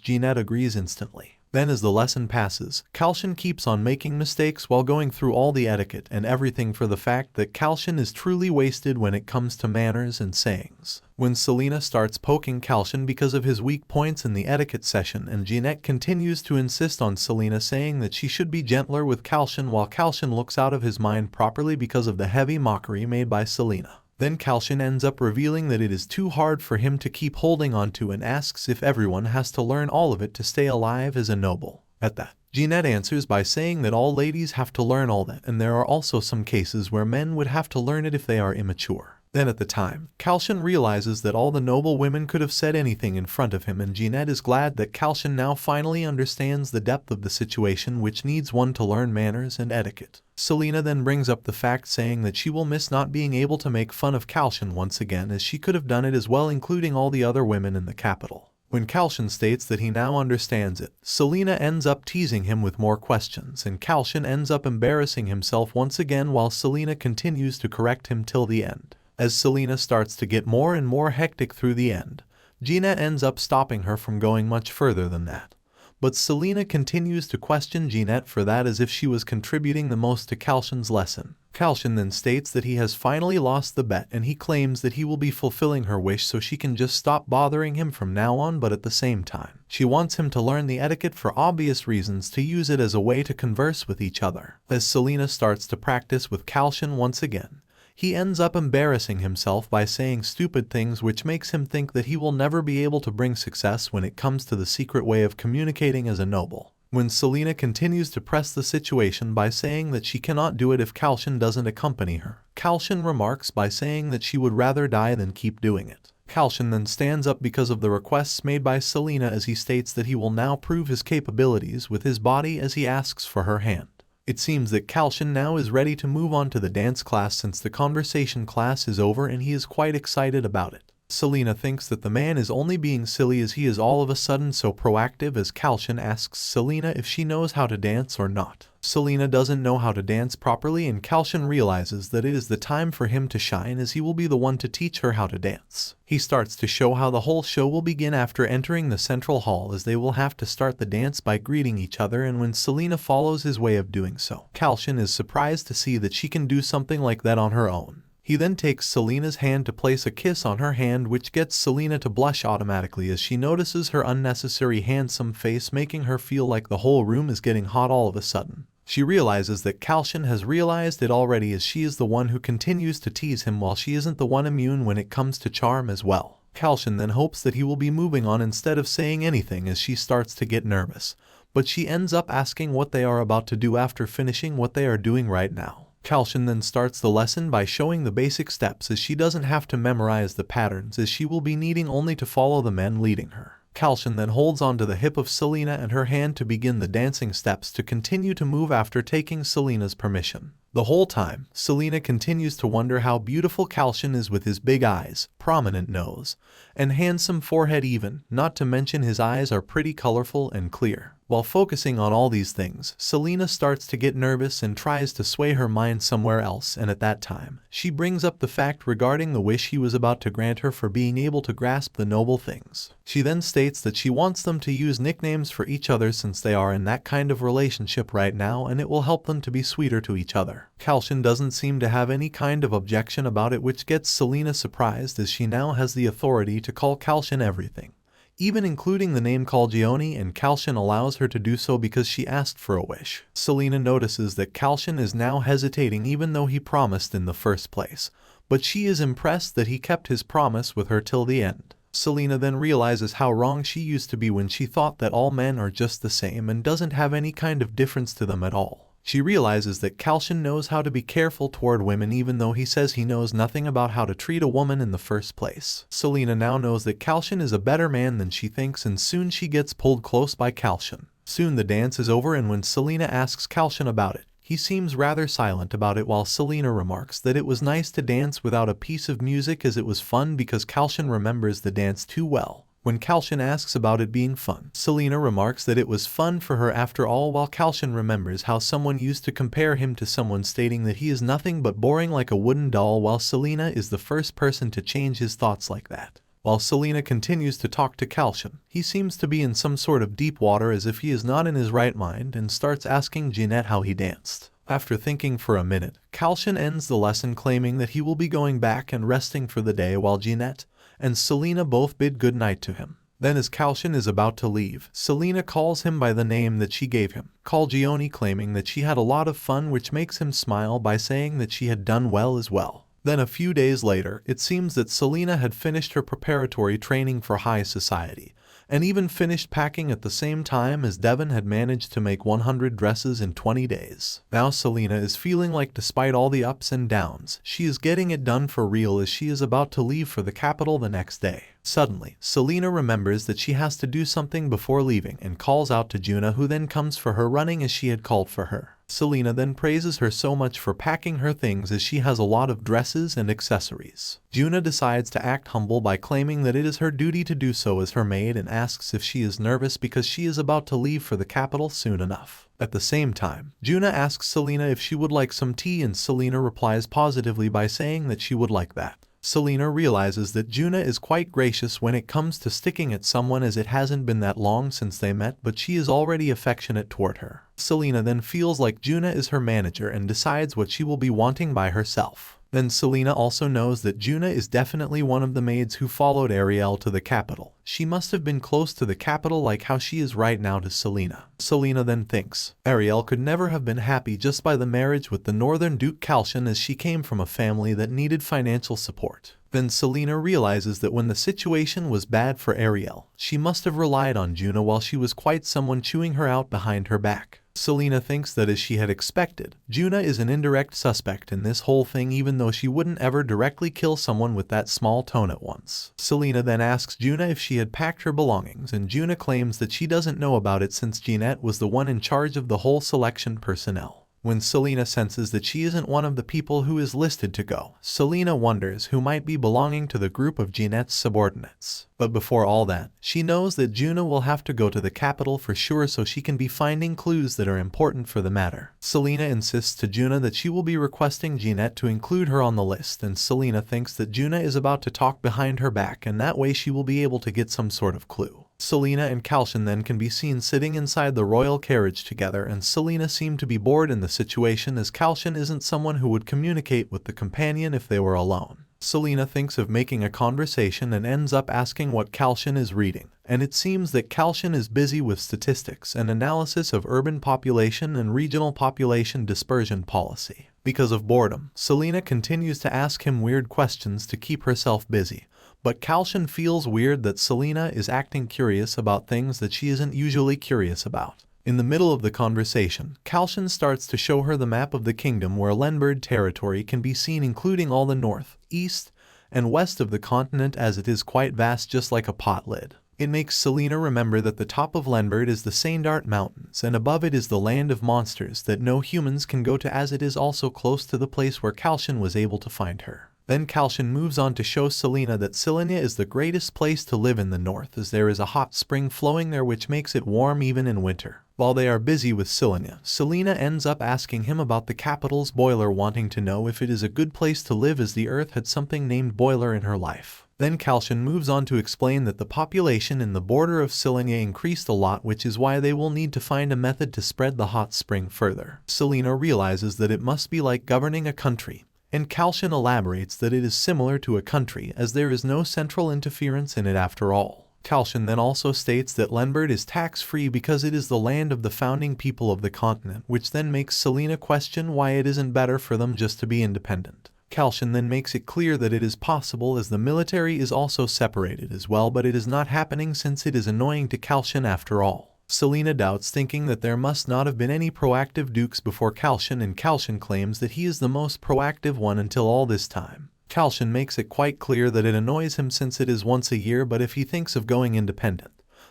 Jeanette agrees instantly. Then as the lesson passes, Kalcion keeps on making mistakes while going through all the etiquette and everything, for the fact that Kalcion is truly wasted when it comes to manners and sayings. When Selena starts poking Kalcion because of his weak points in the etiquette session, and Jeanette continues to insist on Selena, saying that she should be gentler with Kalcion, while Kalcion looks out of his mind properly because of the heavy mockery made by Selena. Then Kalcion ends up revealing that it is too hard for him to keep holding on to, and asks if everyone has to learn all of it to stay alive as a noble. At that, Jeanette answers by saying that all ladies have to learn all that, and there are also some cases where men would have to learn it if they are immature. Then at the time, Kalcion realizes that all the noble women could have said anything in front of him, and Jeanette is glad that Kalcion now finally understands the depth of the situation, which needs one to learn manners and etiquette. Selena then brings up the fact, saying that she will miss not being able to make fun of Kalcion once again, as she could have done it as well, including all the other women in the capital. When Kalcion states that he now understands it, Selena ends up teasing him with more questions, and Kalcion ends up embarrassing himself once again while Selena continues to correct him till the end. As Selena starts to get more and more hectic through the end, Jeanette ends up stopping her from going much further than that. But Selena continues to question Jeanette for that, as if she was contributing the most to Kalcion's lesson. Kalcion then states that he has finally lost the bet, and he claims that he will be fulfilling her wish so she can just stop bothering him from now on, but at the same time, she wants him to learn the etiquette for obvious reasons, to use it as a way to converse with each other. As Selena starts to practice with Kalcion once again, he ends up embarrassing himself by saying stupid things, which makes him think that he will never be able to bring success when it comes to the secret way of communicating as a noble. When Selena continues to press the situation by saying that she cannot do it if Kalcion doesn't accompany her, Kalcion remarks by saying that she would rather die than keep doing it. Kalcion then stands up because of the requests made by Selena, as he states that he will now prove his capabilities with his body, as he asks for her hand. It seems that Kalcion now is ready to move on to the dance class since the conversation class is over, and he is quite excited about it. Selena thinks that the man is only being silly, as he is all of a sudden so proactive, as Kalcion asks Selena if she knows how to dance or not. Selena doesn't know how to dance properly, and Kalcion realizes that it is the time for him to shine, as he will be the one to teach her how to dance. He starts to show how the whole show will begin after entering the central hall, as they will have to start the dance by greeting each other, and when Selena follows his way of doing so, Kalcion is surprised to see that she can do something like that on her own. He then takes Selena's hand to place a kiss on her hand, which gets Selena to blush automatically as she notices her unnecessary handsome face, making her feel like the whole room is getting hot all of a sudden. She realizes that Kalcion has realized it already, as she is the one who continues to tease him while she isn't the one immune when it comes to charm as well. Kalcion then hopes that he will be moving on instead of saying anything, as she starts to get nervous, but she ends up asking what they are about to do after finishing what they are doing right now. Kalcion then starts the lesson by showing the basic steps, as she doesn't have to memorize the patterns, as she will be needing only to follow the men leading her. Kalcion then holds onto the hip of Selena and her hand to begin the dancing steps to continue to move after taking Selena's permission. The whole time, Selena continues to wonder how beautiful Kalcion is with his big eyes, prominent nose, and handsome forehead even, not to mention his eyes are pretty colorful and clear. While focusing on all these things, Selena starts to get nervous and tries to sway her mind somewhere else, and at that time, she brings up the fact regarding the wish he was about to grant her for being able to grasp the noble things. She then states that she wants them to use nicknames for each other since they are in that kind of relationship right now, and it will help them to be sweeter to each other. Kalcion doesn't seem to have any kind of objection about it, which gets Selena surprised, as she now has the authority to call Kalcion everything, even including the name Kalcion, and Kalcion allows her to do so because she asked for a wish. Selena notices that Kalcion is now hesitating even though he promised in the first place, but she is impressed that he kept his promise with her till the end. Selena then realizes how wrong she used to be when she thought that all men are just the same and doesn't have any kind of difference to them at all. She realizes that Kalcion knows how to be careful toward women even though he says he knows nothing about how to treat a woman in the first place. Selena now knows that Kalcion is a better man than she thinks, and soon she gets pulled close by Kalcion. Soon the dance is over, and when Selena asks Kalcion about it, he seems rather silent about it, while Selena remarks that it was nice to dance without a piece of music as it was fun because Kalcion remembers the dance too well. When Kalcion asks about it being fun, Selena remarks that it was fun for her after all, while Kalcion remembers how someone used to compare him to someone, stating that he is nothing but boring like a wooden doll, while Selena is the first person to change his thoughts like that. While Selena continues to talk to Kalcion, he seems to be in some sort of deep water as if he is not in his right mind, and starts asking Jeanette how he danced. After thinking for a minute, Kalcion ends the lesson claiming that he will be going back and resting for the day, while Jeanette and Selena both bid good night to him. Then as Kalcion is about to leave, Selena calls him by the name that she gave him, Kalcion, claiming that she had a lot of fun, which makes him smile by saying that she had done well as well. Then a few days later, it seems that Selena had finished her preparatory training for high society, and even finished packing at the same time as Devon had managed to make 100 dresses in 20 days. Now Selena is feeling like, despite all the ups and downs, she is getting it done for real, as she is about to leave for the capital the next day. Suddenly, Selena remembers that she has to do something before leaving and calls out to Juna, who then comes for her running as she had called for her. Selena then praises her so much for packing her things, as she has a lot of dresses and accessories. Juna decides to act humble by claiming that it is her duty to do so as her maid, and asks if she is nervous because she is about to leave for the capital soon enough. At the same time, Juna asks Selena if she would like some tea, and Selena replies positively by saying that she would like that. Selena realizes that Juna is quite gracious when it comes to sticking at someone, as it hasn't been that long since they met, but she is already affectionate toward her. Selena then feels like Juna is her manager and decides what she will be wanting by herself. Then Selena also knows that Juna is definitely one of the maids who followed Ariel to the capital. She must have been close to the capital like how she is right now to Selena. Selena then thinks Ariel could never have been happy just by the marriage with the Northern Duke Kalcion, as she came from a family that needed financial support. Then Selena realizes that when the situation was bad for Ariel, she must have relied on Juna, while she was quite someone chewing her out behind her back. Selena thinks that, as she had expected, Juna is an indirect suspect in this whole thing, even though she wouldn't ever directly kill someone with that small tone at once. Selena then asks Juna if she had packed her belongings, and Juna claims that she doesn't know about it since Jeanette was the one in charge of the whole selection personnel. When Selena senses that she isn't one of the people who is listed to go, Selena wonders who might be belonging to the group of Jeanette's subordinates. But before all that, she knows that Juna will have to go to the capital for sure, so she can be finding clues that are important for the matter. Selena insists to Juna that she will be requesting Jeanette to include her on the list, and Selena thinks that Juna is about to talk behind her back, and that way she will be able to get some sort of clue. Selena and Kalcion then can be seen sitting inside the royal carriage together, and Selena seemed to be bored in the situation, as Kalcion isn't someone who would communicate with the companion if they were alone. Selena thinks of making a conversation and ends up asking what Kalcion is reading, and it seems that Kalcion is busy with statistics and analysis of urban population and regional population dispersion policy. Because of boredom, Selena continues to ask him weird questions to keep herself busy, but Kalcion feels weird that Selena is acting curious about things that she isn't usually curious about. In the middle of the conversation, Kalcion starts to show her the map of the kingdom where Lenbird territory can be seen, including all the north, east, and west of the continent, as it is quite vast, just like a pot lid. It makes Selena remember that the top of Lenbird is the Saindart Mountains, and above it is the land of monsters that no humans can go to, as it is also close to the place where Kalcion was able to find her. Then Kalcion moves on to show Selena that Selena is the greatest place to live in the north, as there is a hot spring flowing there which makes it warm even in winter. While they are busy with Selena ends up asking him about the capital's boiler, wanting to know if it is a good place to live, as the earth had something named boiler in her life. Then Kalcion moves on to explain that the population in the border of Selena increased a lot, which is why they will need to find a method to spread the hot spring further. Selena realizes that it must be like governing a country, and Kalcion elaborates that it is similar to a country, as there is no central interference in it after all. Kalcion then also states that Lenbird is tax-free because it is the land of the founding people of the continent, which then makes Selena question why it isn't better for them just to be independent. Kalcion then makes it clear that it is possible, as the military is also separated as well, but it is not happening since it is annoying to Kalcion after all. Selena doubts, thinking that there must not have been any proactive dukes before Kalcion, and Kalcion claims that he is the most proactive one until all this time. Kalcion makes it quite clear that it annoys him since it is once a year, but if he thinks of going independent,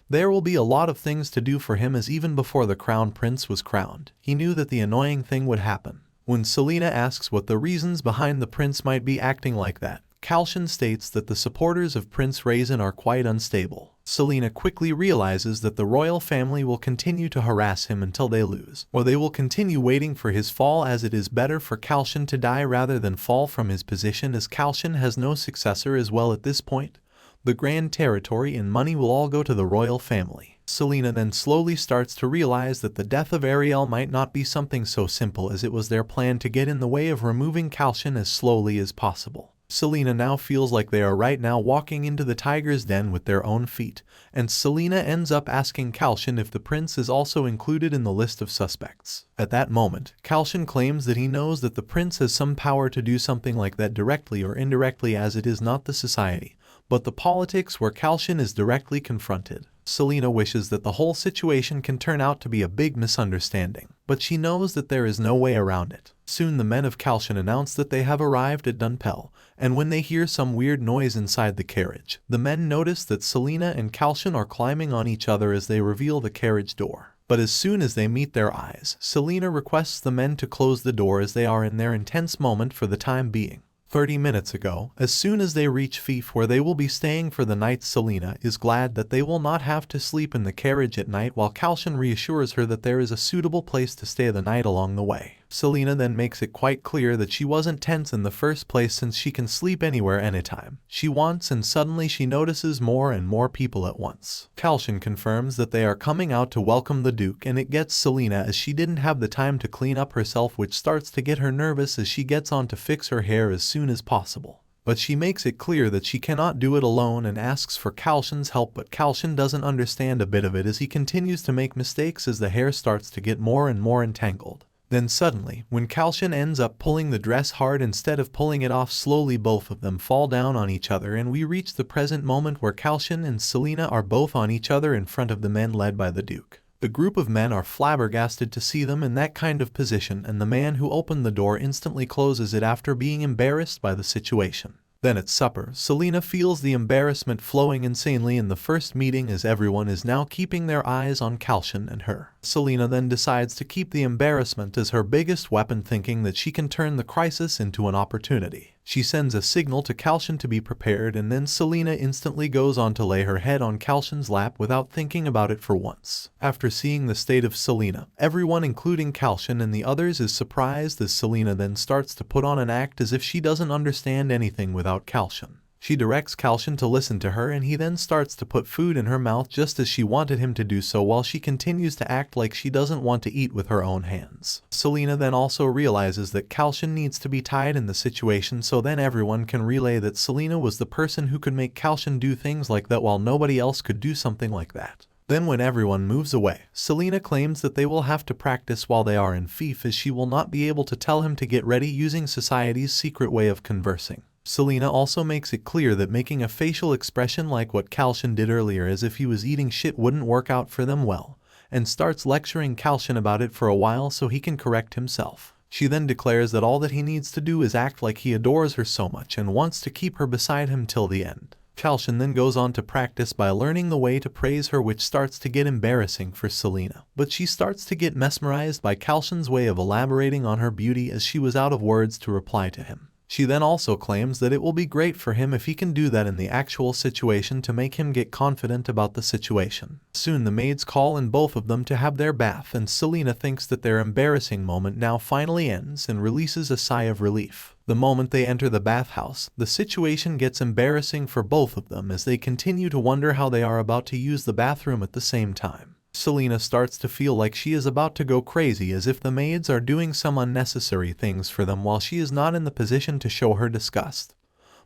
there will be a lot of things to do for him, as even before the crown prince was crowned, he knew that the annoying thing would happen. When Selena asks what the reasons behind the prince might be acting like that, Kalcion states that the supporters of Prince Raisin are quite unstable. Selena quickly realizes that the royal family will continue to harass him until they lose, or they will continue waiting for his fall, as it is better for Kalcion to die rather than fall from his position, as Kalcion has no successor as well at this point. The grand territory and money will all go to the royal family. Selena then slowly starts to realize that the death of Ariel might not be something so simple, as it was their plan to get in the way of removing Kalcion as slowly as possible. Selena now feels like they are right now walking into the tiger's den with their own feet, and Selena ends up asking Kalcion if the prince is also included in the list of suspects. At that moment, Kalcion claims that he knows that the prince has some power to do something like that directly or indirectly, as it is not the society, but the politics where Kalcion is directly confronted. Selena wishes that the whole situation can turn out to be a big misunderstanding, but she knows that there is no way around it. Soon the men of Kalcion announce that they have arrived at Dunpel, and when they hear some weird noise inside the carriage, the men notice that Selena and Kalcion are climbing on each other as they reveal the carriage door. But as soon as they meet their eyes, Selena requests the men to close the door, as they are in their intense moment for the time being. 30 minutes ago, as soon as they reach Fief, where they will be staying for the night, Selena is glad that they will not have to sleep in the carriage at night, while Kalcion reassures her that there is a suitable place to stay the night along the way. Selena then makes it quite clear that she wasn't tense in the first place, since she can sleep anywhere anytime she wants, and suddenly she notices more and more people at once. Kalcion confirms that they are coming out to welcome the Duke, and it gets Selena, as she didn't have the time to clean up herself, which starts to get her nervous as she gets on to fix her hair as soon as possible. But she makes it clear that she cannot do it alone and asks for Kalcion's help, but Kalcion doesn't understand a bit of it, as he continues to make mistakes as the hair starts to get more and more entangled. Then suddenly, when Kalcion ends up pulling the dress hard instead of pulling it off slowly, both of them fall down on each other, and we reach the present moment where Kalcion and Selena are both on each other in front of the men led by the Duke. The group of men are flabbergasted to see them in that kind of position, and the man who opened the door instantly closes it after being embarrassed by the situation. Then at supper, Selena feels the embarrassment flowing insanely in the first meeting, as everyone is now keeping their eyes on Kalcion and her. Selena then decides to keep the embarrassment as her biggest weapon, thinking that she can turn the crisis into an opportunity. She sends a signal to Kalcion to be prepared, and then Selena instantly goes on to lay her head on Kalcion's lap without thinking about it for once. After seeing the state of Selena, everyone including Kalcion and the others is surprised, as Selena then starts to put on an act as if she doesn't understand anything without Kalcion. She directs Kalcion to listen to her, and he then starts to put food in her mouth just as she wanted him to do so, while she continues to act like she doesn't want to eat with her own hands. Selena then also realizes that Kalcion needs to be tied in the situation, so then everyone can relay that Selena was the person who could make Kalcion do things like that, while nobody else could do something like that. Then when everyone moves away, Selena claims that they will have to practice while they are in Fief, as she will not be able to tell him to get ready using society's secret way of conversing. Selena also makes it clear that making a facial expression like what Kalcion did earlier, as if he was eating shit, wouldn't work out for them well, and starts lecturing Kalcion about it for a while so he can correct himself. She then declares that all that he needs to do is act like he adores her so much and wants to keep her beside him till the end. Kalcion then goes on to practice by learning the way to praise her, which starts to get embarrassing for Selena. But she starts to get mesmerized by Kalcion's way of elaborating on her beauty as she was out of words to reply to him. She then also claims that it will be great for him if he can do that in the actual situation to make him get confident about the situation. Soon the maids call in both of them to have their bath, and Selena thinks that their embarrassing moment now finally ends and releases a sigh of relief. The moment they enter the bathhouse, the situation gets embarrassing for both of them as they continue to wonder how they are about to use the bathroom at the same time. Selena starts to feel like she is about to go crazy, as if the maids are doing some unnecessary things for them while she is not in the position to show her disgust.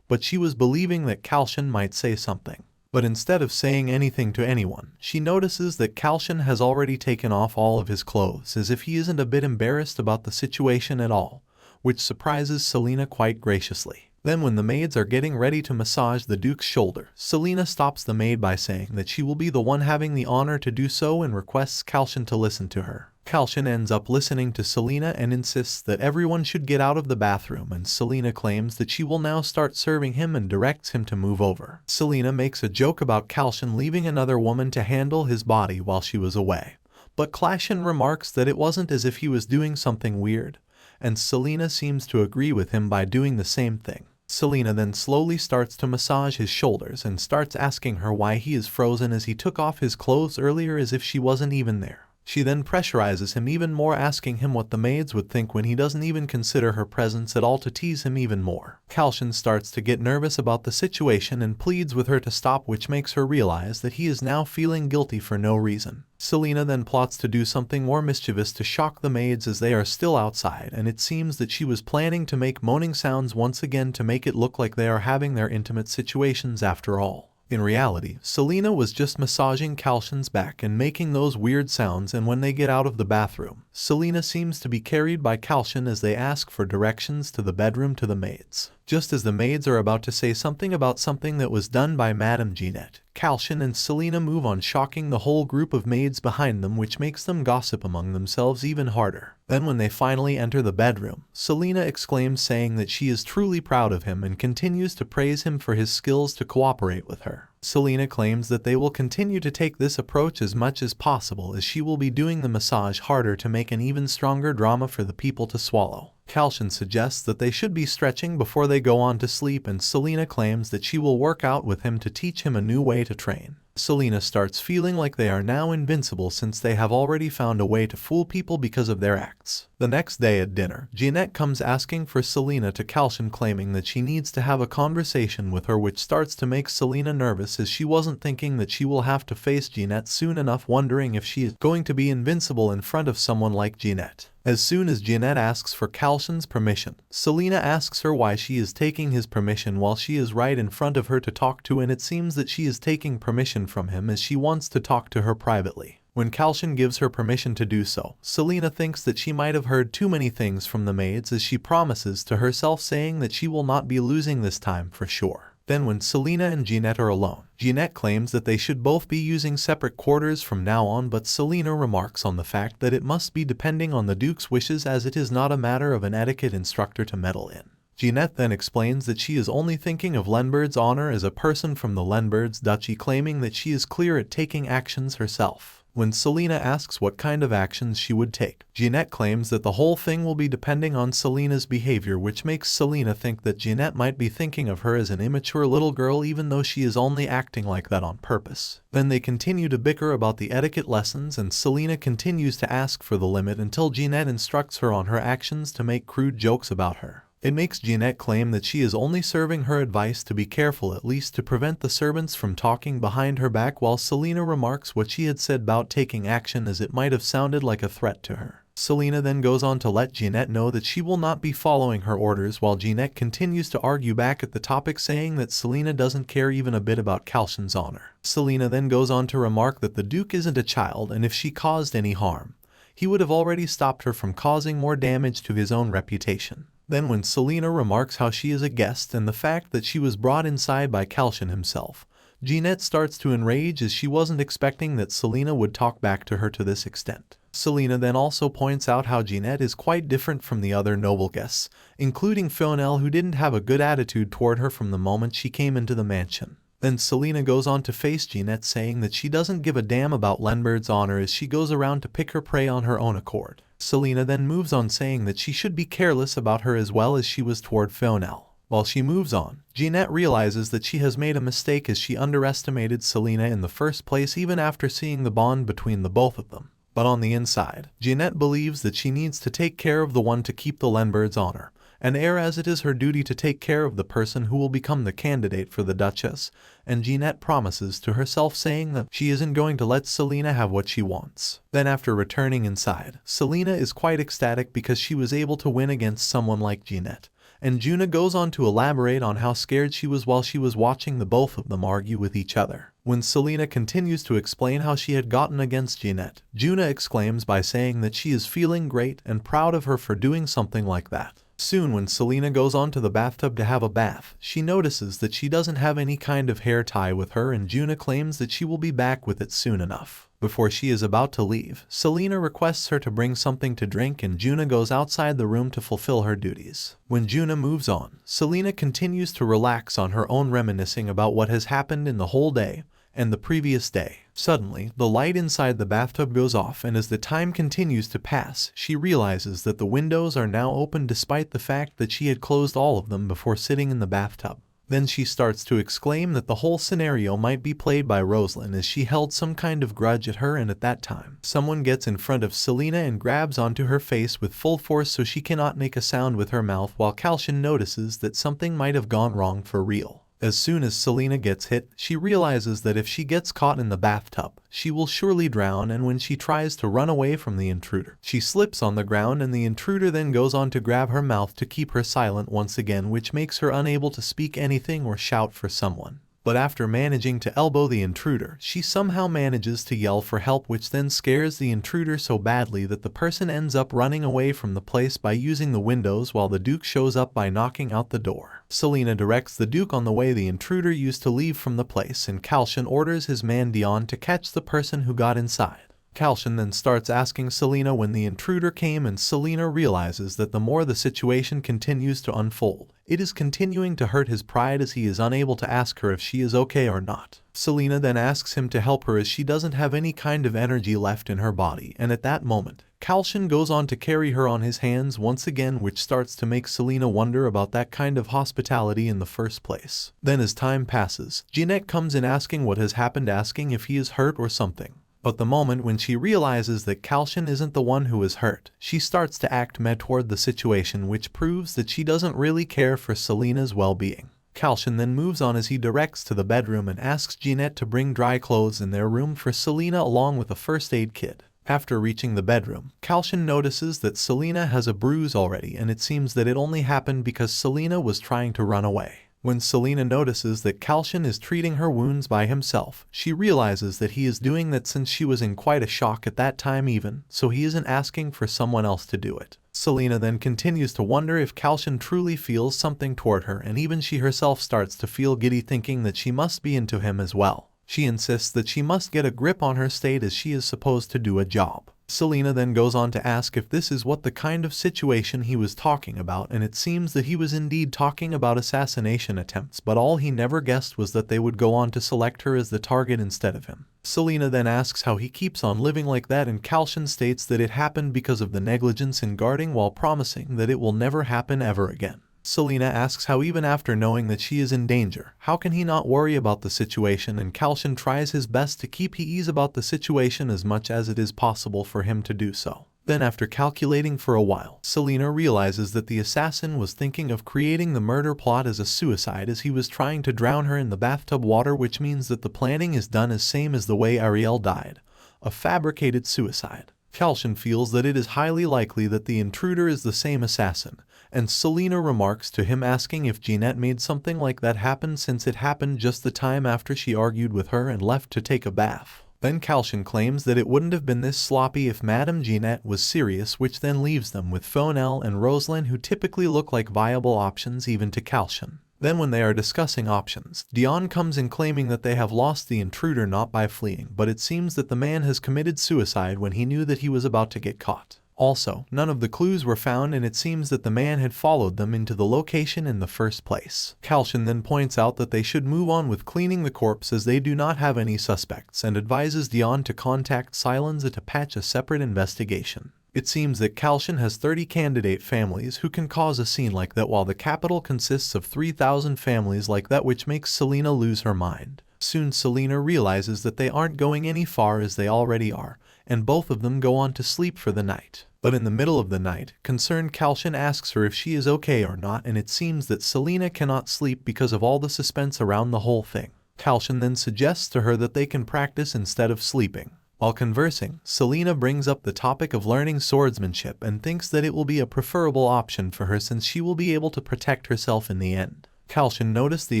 But she was believing that Kalcion might say something. But instead of saying anything to anyone, she notices that Kalcion has already taken off all of his clothes, as if he isn't a bit embarrassed about the situation at all, which surprises Selena quite graciously. Then when the maids are getting ready to massage the Duke's shoulder, Selena stops the maid by saying that she will be the one having the honor to do so and requests Kalcion to listen to her. Kalcion ends up listening to Selena and insists that everyone should get out of the bathroom, and Selena claims that she will now start serving him and directs him to move over. Selena makes a joke about Kalcion leaving another woman to handle his body while she was away, but Kalcion remarks that it wasn't as if he was doing something weird, and Selena seems to agree with him by doing the same thing. Selena then slowly starts to massage his shoulders and starts asking her why he is frozen as he took off his clothes earlier, as if she wasn't even there. She then pressurizes him even more, asking him what the maids would think when he doesn't even consider her presence at all, to tease him even more. Kalcion starts to get nervous about the situation and pleads with her to stop, which makes her realize that he is now feeling guilty for no reason. Selena then plots to do something more mischievous to shock the maids as they are still outside, and it seems that she was planning to make moaning sounds once again to make it look like they are having their intimate situations after all. In reality, Selena was just massaging Kalcion's back and making those weird sounds, and when they get out of the bathroom, Selena seems to be carried by Kalcion as they ask for directions to the bedroom to the maids. Just as the maids are about to say something about something that was done by Madame Jeanette, Kalcion and Selena move on, shocking the whole group of maids behind them, which makes them gossip among themselves even harder. Then when they finally enter the bedroom, Selena exclaims, saying that she is truly proud of him and continues to praise him for his skills to cooperate with her. Selena claims that they will continue to take this approach as much as possible, as she will be doing the massage harder to make an even stronger drama for the people to swallow. Kalcion suggests that they should be stretching before they go on to sleep, and Selena claims that she will work out with him to teach him a new way to train. Selena starts feeling like they are now invincible since they have already found a way to fool people because of their acts. The next day at dinner, Jeanette comes asking for Selena to Kalcion, claiming that she needs to have a conversation with her, which starts to make Selena nervous as she wasn't thinking that she will have to face Jeanette soon enough, wondering if she is going to be invincible in front of someone like Jeanette. As soon as Jeanette asks for Kalcion's permission, Selena asks her why she is taking his permission while she is right in front of her to talk to, and it seems that she is taking permission from him as she wants to talk to her privately. When Kalcion gives her permission to do so, Selena thinks that she might have heard too many things from the maids, as she promises to herself, saying that she will not be losing this time for sure. Then when Selena and Jeanette are alone, Jeanette claims that they should both be using separate quarters from now on, but Selena remarks on the fact that it must be depending on the Duke's wishes, as it is not a matter of an etiquette instructor to meddle in. Jeanette then explains that she is only thinking of Lenbert's honor as a person from the Lenbert's duchy, claiming that she is clear at taking actions herself. When Selena asks what kind of actions she would take, Jeanette claims that the whole thing will be depending on Selena's behavior, which makes Selena think that Jeanette might be thinking of her as an immature little girl, even though she is only acting like that on purpose. Then they continue to bicker about the etiquette lessons, and Selena continues to ask for the limit until Jeanette instructs her on her actions to make crude jokes about her. It makes Jeanette claim that she is only serving her advice to be careful, at least to prevent the servants from talking behind her back, while Selena remarks what she had said about taking action, as it might have sounded like a threat to her. Selena then goes on to let Jeanette know that she will not be following her orders, while Jeanette continues to argue back at the topic, saying that Selena doesn't care even a bit about Kalcion's honor. Selena then goes on to remark that the Duke isn't a child, and if she caused any harm, he would have already stopped her from causing more damage to his own reputation. Then when Selena remarks how she is a guest and the fact that she was brought inside by Kalcion himself, Jeanette starts to enrage as she wasn't expecting that Selena would talk back to her to this extent. Selena then also points out how Jeanette is quite different from the other noble guests, including infernal, who didn't have a good attitude toward her from the moment she came into the mansion. Then Selena goes on to face Jeanette, saying that she doesn't give a damn about Lenbird's honor as she goes around to pick her prey on her own accord. Selena then moves on, saying that she should be careless about her as well as she was toward infernal. While she moves on, Jeanette realizes that she has made a mistake as she underestimated Selena in the first place, even after seeing the bond between the both of them. But on the inside, Jeanette believes that she needs to take care of the one to keep the Lenbird's honor, and heir, as it is her duty to take care of the person who will become the candidate for the Duchess, and Jeanette promises to herself, saying that she isn't going to let Selena have what she wants. Then after returning inside, Selena is quite ecstatic because she was able to win against someone like Jeanette. And Juna goes on to elaborate on how scared she was while she was watching the both of them argue with each other. When Selena continues to explain how she had gotten against Jeanette, Juna exclaims by saying that she is feeling great and proud of her for doing something like that. Soon, when Selena goes on to the bathtub to have a bath, she notices that she doesn't have any kind of hair tie with her, and Juna claims that she will be back with it soon enough. Before she is about to leave, Selena requests her to bring something to drink, and Juna goes outside the room to fulfill her duties. When Juna moves on, Selena continues to relax on her own, reminiscing about what has happened in the whole day and the previous day. Suddenly, the light inside the bathtub goes off, and as the time continues to pass, she realizes that the windows are now open despite the fact that she had closed all of them before sitting in the bathtub. Then she starts to exclaim that the whole scenario might be played by Rosalind, as she held some kind of grudge at her, and at that time, someone gets in front of Selena and grabs onto her face with full force so she cannot make a sound with her mouth, while Kalcion notices that something might have gone wrong for real. As soon as Selena gets hit, she realizes that if she gets caught in the bathtub, she will surely drown, and when she tries to run away from the intruder, she slips on the ground, and the intruder then goes on to grab her mouth to keep her silent once again, which makes her unable to speak anything or shout for someone. But after managing to elbow the intruder, she somehow manages to yell for help, which then scares the intruder so badly that the person ends up running away from the place by using the windows, while the Duke shows up by knocking out the door. Selena directs the Duke on the way the intruder used to leave from the place, and Kalcion orders his man Dion to catch the person who got inside. Kalcion then starts asking Selena when the intruder came, and Selena realizes that the more the situation continues to unfold, it is continuing to hurt his pride, as he is unable to ask her if she is okay or not. Selena then asks him to help her as she doesn't have any kind of energy left in her body, and at that moment, Kalcion goes on to carry her on his hands once again, which starts to make Selena wonder about that kind of hospitality in the first place. Then as time passes, Jeanette comes in asking what has happened, asking if he is hurt or something. But the moment when she realizes that Kalcion isn't the one who is hurt, she starts to act mad toward the situation, which proves that she doesn't really care for Selena's well-being. Kalcion then moves on as he directs to the bedroom and asks Jeanette to bring dry clothes in their room for Selena along with a first aid kit. After reaching the bedroom, Kalcion notices that Selena has a bruise already, and it seems that it only happened because Selena was trying to run away. When Selena notices that Kalcion is treating her wounds by himself, she realizes that he is doing that since she was in quite a shock at that time even, so he isn't asking for someone else to do it. Selena then continues to wonder if Kalcion truly feels something toward her, and even she herself starts to feel giddy, thinking that she must be into him as well. She insists that she must get a grip on her state as she is supposed to do a job. Selena then goes on to ask if this is what the kind of situation he was talking about, and it seems that he was indeed talking about assassination attempts, but all he never guessed was that they would go on to select her as the target instead of him. Selena then asks how he keeps on living like that, and Kalcion states that it happened because of the negligence in guarding, while promising that it will never happen ever again. Selena asks how even after knowing that she is in danger, how can he not worry about the situation, and Kalcion tries his best to keep ease about the situation as much as it is possible for him to do so. Then after calculating for a while, Selena realizes that the assassin was thinking of creating the murder plot as a suicide, as he was trying to drown her in the bathtub water, which means that the planning is done as same as the way Ariel died, a fabricated suicide. Kalcion feels that it is highly likely that the intruder is the same assassin, and Selena remarks to him asking if Jeanette made something like that happen, since it happened just the time after she argued with her and left to take a bath. Then Kalcion claims that it wouldn't have been this sloppy if Madame Jeanette was serious, which then leaves them with Fonel and Rosalind, who typically look like viable options even to Kalcion. Then when they are discussing options, Dion comes in claiming that they have lost the intruder not by fleeing, but it seems that the man has committed suicide when he knew that he was about to get caught. Also, none of the clues were found and it seems that the man had followed them into the location in the first place. Kalcion then points out that they should move on with cleaning the corpse as they do not have any suspects and advises Dion to contact Selena to patch a separate investigation. It seems that Kalcion has 30 candidate families who can cause a scene like that while the capital consists of 3,000 families like that, which makes Selena lose her mind. Soon Selena realizes that they aren't going any far as they already are, and both of them go on to sleep for the night. But in the middle of the night, concerned Kalcion asks her if she is okay or not, and it seems that Selena cannot sleep because of all the suspense around the whole thing. Kalcion then suggests to her that they can practice instead of sleeping. While conversing, Selena brings up the topic of learning swordsmanship and thinks that it will be a preferable option for her since she will be able to protect herself in the end. Kalcion noticed the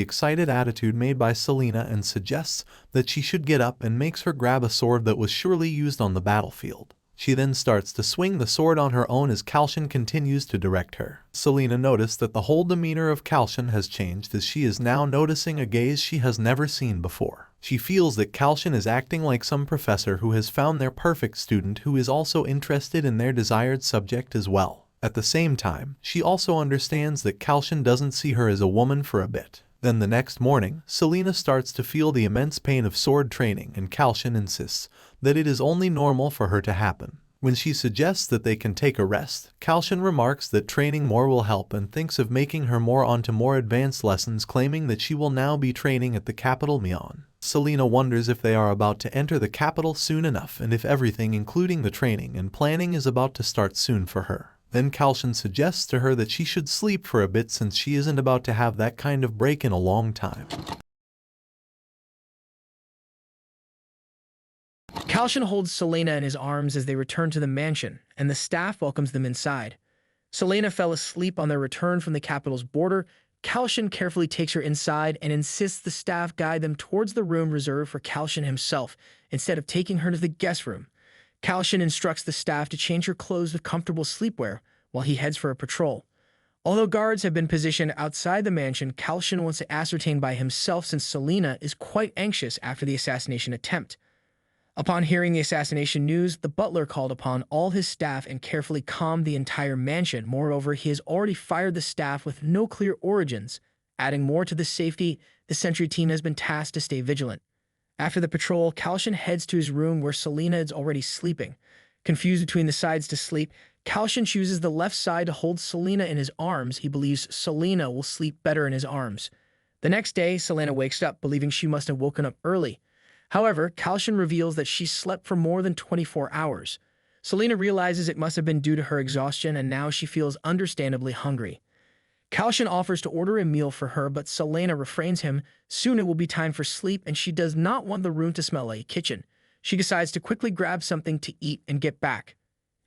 excited attitude made by Selena and suggests that she should get up and makes her grab a sword that was surely used on the battlefield. She then starts to swing the sword on her own as Kalcion continues to direct her. Selena noticed that the whole demeanor of Kalcion has changed as she is now noticing a gaze she has never seen before. She feels that Kalcion is acting like some professor who has found their perfect student who is also interested in their desired subject as well. At the same time, she also understands that Kalcion doesn't see her as a woman for a bit. Then the next morning, Selena starts to feel the immense pain of sword training and Kalcion insists that it is only normal for her to happen. When she suggests that they can take a rest, Kalcion remarks that training more will help and thinks of making her more onto more advanced lessons, claiming that she will now be training at the capital Mion. Selena wonders if they are about to enter the capital soon enough and if everything including the training and planning is about to start soon for her. Then Kalcion suggests to her that she should sleep for a bit since she isn't about to have that kind of break in a long time. Kalcion holds Selena in his arms as they return to the mansion, and the staff welcomes them inside. Selena fell asleep on their return from the capital's border. Kalcion carefully takes her inside and insists the staff guide them towards the room reserved for Kalcion himself, instead of taking her to the guest room. Kalcion instructs the staff to change her clothes with comfortable sleepwear while he heads for a patrol. Although guards have been positioned outside the mansion, Kalcion wants to ascertain by himself since Selena is quite anxious after the assassination attempt. Upon hearing the assassination news, the butler called upon all his staff and carefully calmed the entire mansion. Moreover, he has already fired the staff with no clear origins. Adding more to the safety, the sentry team has been tasked to stay vigilant. After the patrol, Kalcion heads to his room where Selena is already sleeping. Confused between the sides to sleep, Kalcion chooses the left side to hold Selena in his arms. He believes Selena will sleep better in his arms. The next day, Selena wakes up, believing she must have woken up early. However, Kalcion reveals that she slept for more than 24 hours. Selena realizes it must have been due to her exhaustion, and now she feels understandably hungry. Kalcion offers to order a meal for her, but Selena refrains him. Soon it will be time for sleep, and she does not want the room to smell like a kitchen. She decides to quickly grab something to eat and get back.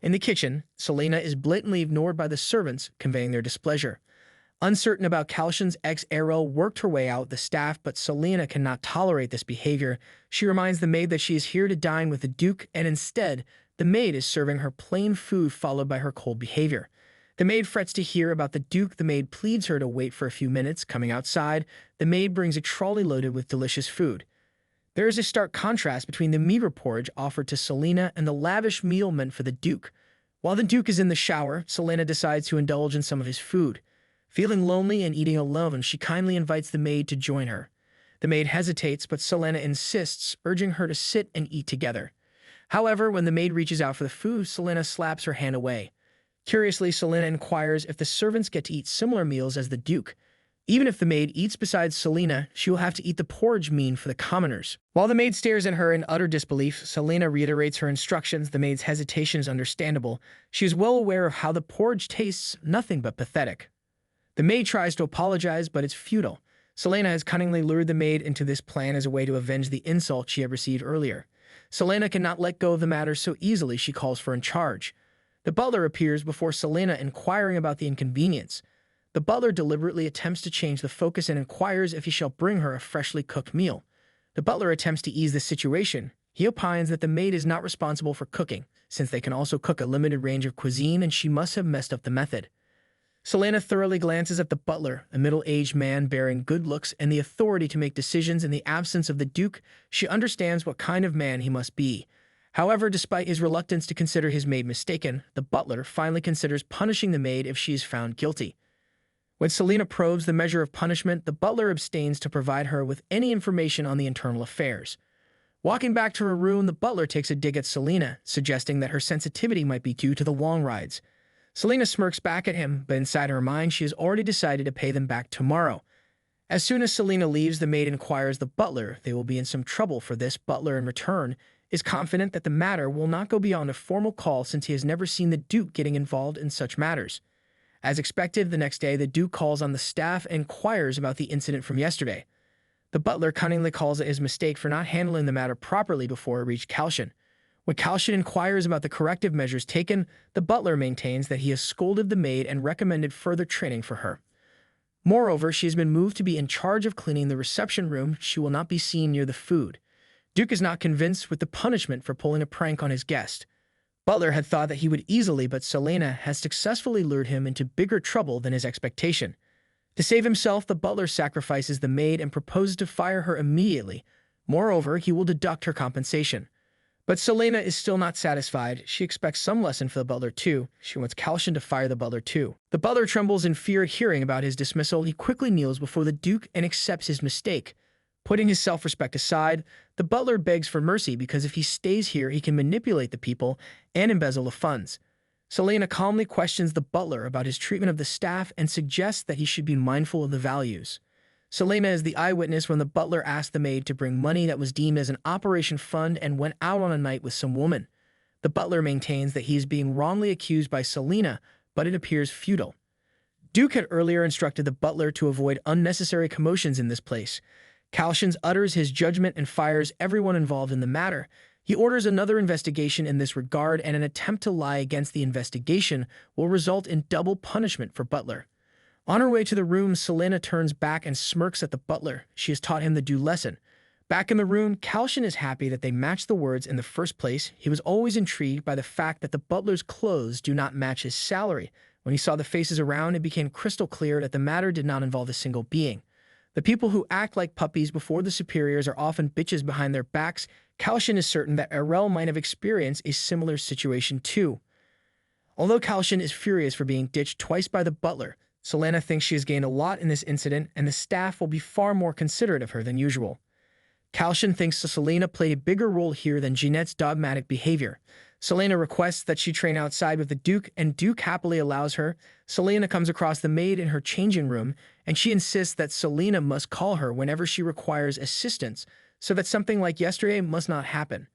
In the kitchen, Selena is blatantly ignored by the servants, conveying their displeasure. Uncertain about Kalcion's ex-Arrow worked her way out the staff, but Selena cannot tolerate this behavior. She reminds the maid that she is here to dine with the Duke, and instead, the maid is serving her plain food followed by her cold behavior. The maid frets to hear about the Duke. The maid pleads her to wait for a few minutes. Coming outside, the maid brings a trolley loaded with delicious food. There is a stark contrast between the meager porridge offered to Selena and the lavish meal meant for the Duke. While the Duke is in the shower, Selena decides to indulge in some of his food. Feeling lonely and eating alone, she kindly invites the maid to join her. The maid hesitates, but Selena insists, urging her to sit and eat together. However, when the maid reaches out for the food, Selena slaps her hand away. Curiously, Selena inquires if the servants get to eat similar meals as the Duke. Even if the maid eats besides Selena, she will have to eat the porridge mean for the commoners. While the maid stares at her in utter disbelief, Selena reiterates her instructions. The maid's hesitation is understandable. She is well aware of how the porridge tastes, nothing but pathetic. The maid tries to apologize, but it's futile. Selena has cunningly lured the maid into this plan as a way to avenge the insult she had received earlier. Selena cannot let go of the matter so easily. She calls for in charge. The butler appears before Selena, inquiring about the inconvenience. The butler deliberately attempts to change the focus and inquires if he shall bring her a freshly cooked meal. The butler attempts to ease the situation. He opines that the maid is not responsible for cooking, since they can also cook a limited range of cuisine and she must have messed up the method. Selena thoroughly glances at the butler, a middle-aged man bearing good looks and the authority to make decisions in the absence of the Duke. She understands what kind of man he must be. However, despite his reluctance to consider his maid mistaken, the butler finally considers punishing the maid if she is found guilty. When Selena probes the measure of punishment, the butler abstains to provide her with any information on the internal affairs. Walking back to her room, the butler takes a dig at Selena, suggesting that her sensitivity might be due to the long rides. Selena smirks back at him, but inside her mind she has already decided to pay them back tomorrow. As soon as Selena leaves, the maid inquires the butler if they will be in some trouble for this. Butler, in return, is confident that the matter will not go beyond a formal call since he has never seen the Duke getting involved in such matters. As expected, the next day the Duke calls on the staff and inquires about the incident from yesterday. The butler cunningly calls it his mistake for not handling the matter properly before it reached Kalcion. When Kalcion inquires about the corrective measures taken, the butler maintains that he has scolded the maid and recommended further training for her. Moreover, she has been moved to be in charge of cleaning the reception room. She will not be seen near the food. Duke is not convinced with the punishment for pulling a prank on his guest. Butler had thought that he would easily, but Selena has successfully lured him into bigger trouble than his expectation. To save himself, the butler sacrifices the maid and proposes to fire her immediately. Moreover, he will deduct her compensation. But Selena is still not satisfied. She expects some lesson for the butler too. She wants Kalcion to fire the butler too. The butler trembles in fear at hearing about his dismissal. He quickly kneels before the Duke and accepts his mistake. Putting his self-respect aside, the butler begs for mercy because if he stays here, he can manipulate the people and embezzle the funds. Selena calmly questions the butler about his treatment of the staff and suggests that he should be mindful of the values. Selena is the eyewitness when the butler asked the maid to bring money that was deemed as an operation fund and went out on a night with some woman. The butler maintains that he is being wrongly accused by Selena, but it appears futile. Duke had earlier instructed the butler to avoid unnecessary commotions in this place. Kalcion utters his judgment and fires everyone involved in the matter. He orders another investigation in this regard, and an attempt to lie against the investigation will result in double punishment for Butler. On her way to the room, Selena turns back and smirks at the butler. She has taught him the due lesson. Back in the room, Kalcion is happy that they matched the words in the first place. He was always intrigued by the fact that the butler's clothes do not match his salary. When he saw the faces around, it became crystal clear that the matter did not involve a single being. The people who act like puppies before the superiors are often bitches behind their backs. Kalcion is certain that Arel might have experienced a similar situation too. Although Kalcion is furious for being ditched twice by the butler, Selena thinks she has gained a lot in this incident, and the staff will be far more considerate of her than usual. Kalcion thinks Selena played a bigger role here than Jeanette's dogmatic behavior. Selena requests that she train outside with the Duke, and Duke happily allows her. Selena comes across the maid in her changing room, and she insists that Selena must call her whenever she requires assistance, so that something like yesterday must not happen.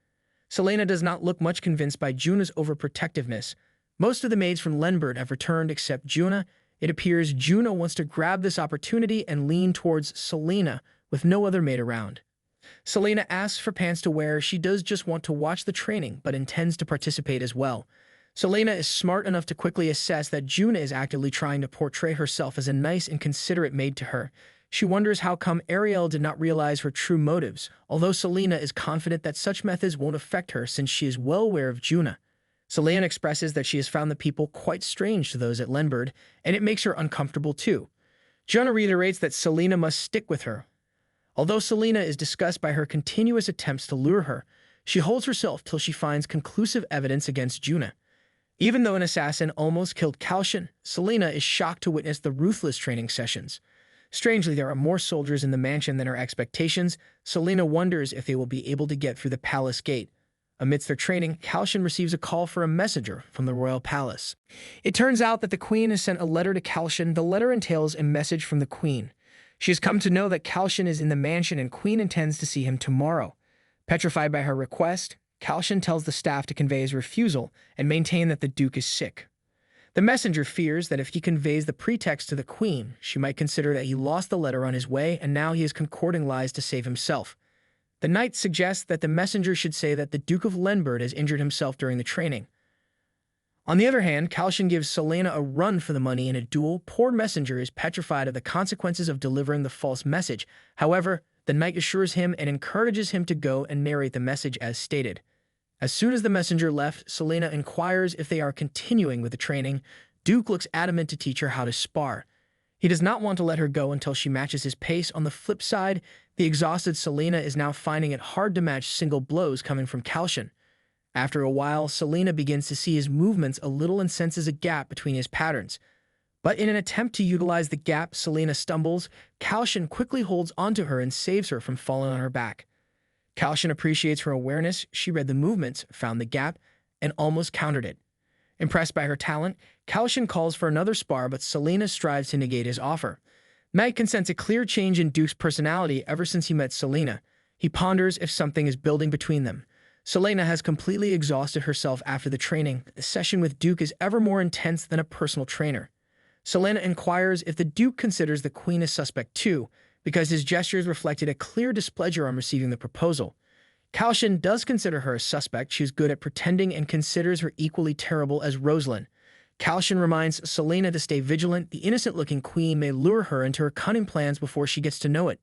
Selena does not look much convinced by Juna's overprotectiveness. Most of the maids from Lenbert have returned except Juna. It appears Juna wants to grab this opportunity and lean towards Selena with no other maid around. Selena asks for pants to wear. She does just want to watch the training, but intends to participate as well. Selena is smart enough to quickly assess that Juna is actively trying to portray herself as a nice and considerate maid to her. She wonders how come Ariel did not realize her true motives, although Selena is confident that such methods won't affect her since she is well aware of Juna. Selena expresses that she has found the people quite strange to those at Lenbert, and it makes her uncomfortable too. Juna reiterates that Selena must stick with her. Although Selena is disgusted by her continuous attempts to lure her, she holds herself till she finds conclusive evidence against Juna. Even though an assassin almost killed Kalcion, Selena is shocked to witness the ruthless training sessions. Strangely, there are more soldiers in the mansion than her expectations. Selena wonders if they will be able to get through the palace gate. Amidst their training, Kalcion receives a call for a messenger from the royal palace. It turns out that the queen has sent a letter to Kalcion. The letter entails a message from the queen. She has come to know that Kalcion is in the mansion and queen intends to see him tomorrow. Petrified by her request, Kalcion tells the staff to convey his refusal and maintain that the Duke is sick. The messenger fears that if he conveys the pretext to the queen, she might consider that he lost the letter on his way and now he is concocting lies to save himself. The knight suggests that the messenger should say that the Duke of Lenbert has injured himself during the training. On the other hand, Kalcion gives Selena a run for the money in a duel. Poor messenger is petrified of the consequences of delivering the false message. However, the knight assures him and encourages him to go and narrate the message as stated. As soon as the messenger left, Selena inquires if they are continuing with the training. Duke looks adamant to teach her how to spar. He does not want to let her go until she matches his pace. On the flip side, the exhausted Selena is now finding it hard to match single blows coming from Kalcion. After a while, Selena begins to see his movements a little and senses a gap between his patterns. But in an attempt to utilize the gap, Selena stumbles. Kalcion quickly holds onto her and saves her from falling on her back. Kalcion appreciates her awareness. She read the movements, found the gap, and almost countered it. Impressed by her talent, Kalcion calls for another spar, but Selena strives to negate his offer. Mag can sense a clear change in Duke's personality ever since he met Selena. He ponders if something is building between them. Selena has completely exhausted herself after the training. The session with Duke is ever more intense than a personal trainer. Selena inquires if the Duke considers the Queen a suspect too, because his gestures reflected a clear displeasure on receiving the proposal. Kalcion does consider her a suspect. She is good at pretending and considers her equally terrible as Rosalind. Kalcion reminds Selena to stay vigilant. The innocent-looking queen may lure her into her cunning plans before she gets to know it.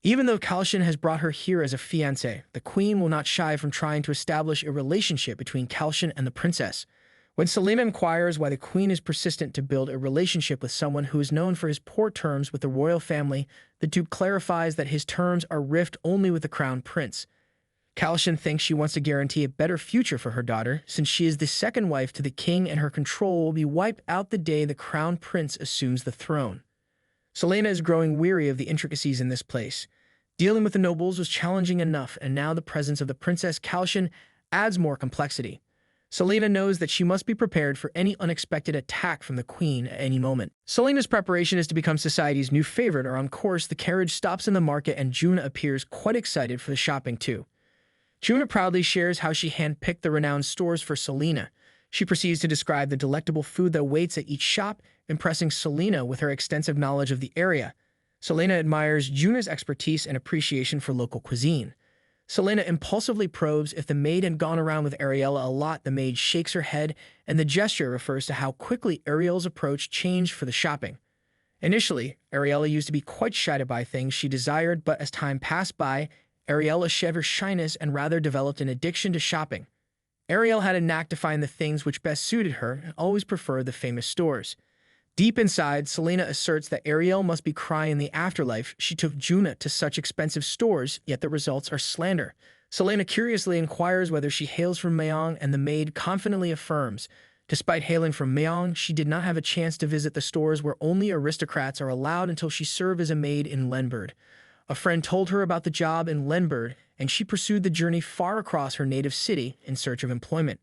Even though Kalcion has brought her here as a fiancé, the queen will not shy from trying to establish a relationship between Kalcion and the princess. When Selena inquires why the queen is persistent to build a relationship with someone who is known for his poor terms with the royal family, the Duke clarifies that his terms are rift only with the crown prince. Kalcion thinks she wants to guarantee a better future for her daughter, since she is the second wife to the king and her control will be wiped out the day the crown prince assumes the throne. Selena is growing weary of the intricacies in this place. Dealing with the nobles was challenging enough, and now the presence of the Princess Kalcion adds more complexity. Selena knows that she must be prepared for any unexpected attack from the queen at any moment. Selena's preparation is to become society's new favorite are on course. The carriage stops in the market and Juna appears quite excited for the shopping too. Juna proudly shares how she handpicked the renowned stores for Selena. She proceeds to describe the delectable food that waits at each shop, impressing Selena with her extensive knowledge of the area. Selena admires Juna's expertise and appreciation for local cuisine. Selena impulsively probes if the maid had gone around with Ariella a lot. The maid shakes her head, and the gesture refers to how quickly Ariel's approach changed for the shopping. Initially, Ariella used to be quite shy to buy things she desired, but as time passed by, Ariella shed her shyness and rather developed an addiction to shopping. Ariel had a knack to find the things which best suited her and always preferred the famous stores. Deep inside, Selena asserts that Ariel must be crying in the afterlife. She took Juna to such expensive stores, yet the results are slander. Selena curiously inquires whether she hails from Mayong, and the maid confidently affirms. Despite hailing from Mayong, she did not have a chance to visit the stores where only aristocrats are allowed until she served as a maid in Lenberd. A friend told her about the job in Lenberd, and she pursued the journey far across her native city in search of employment.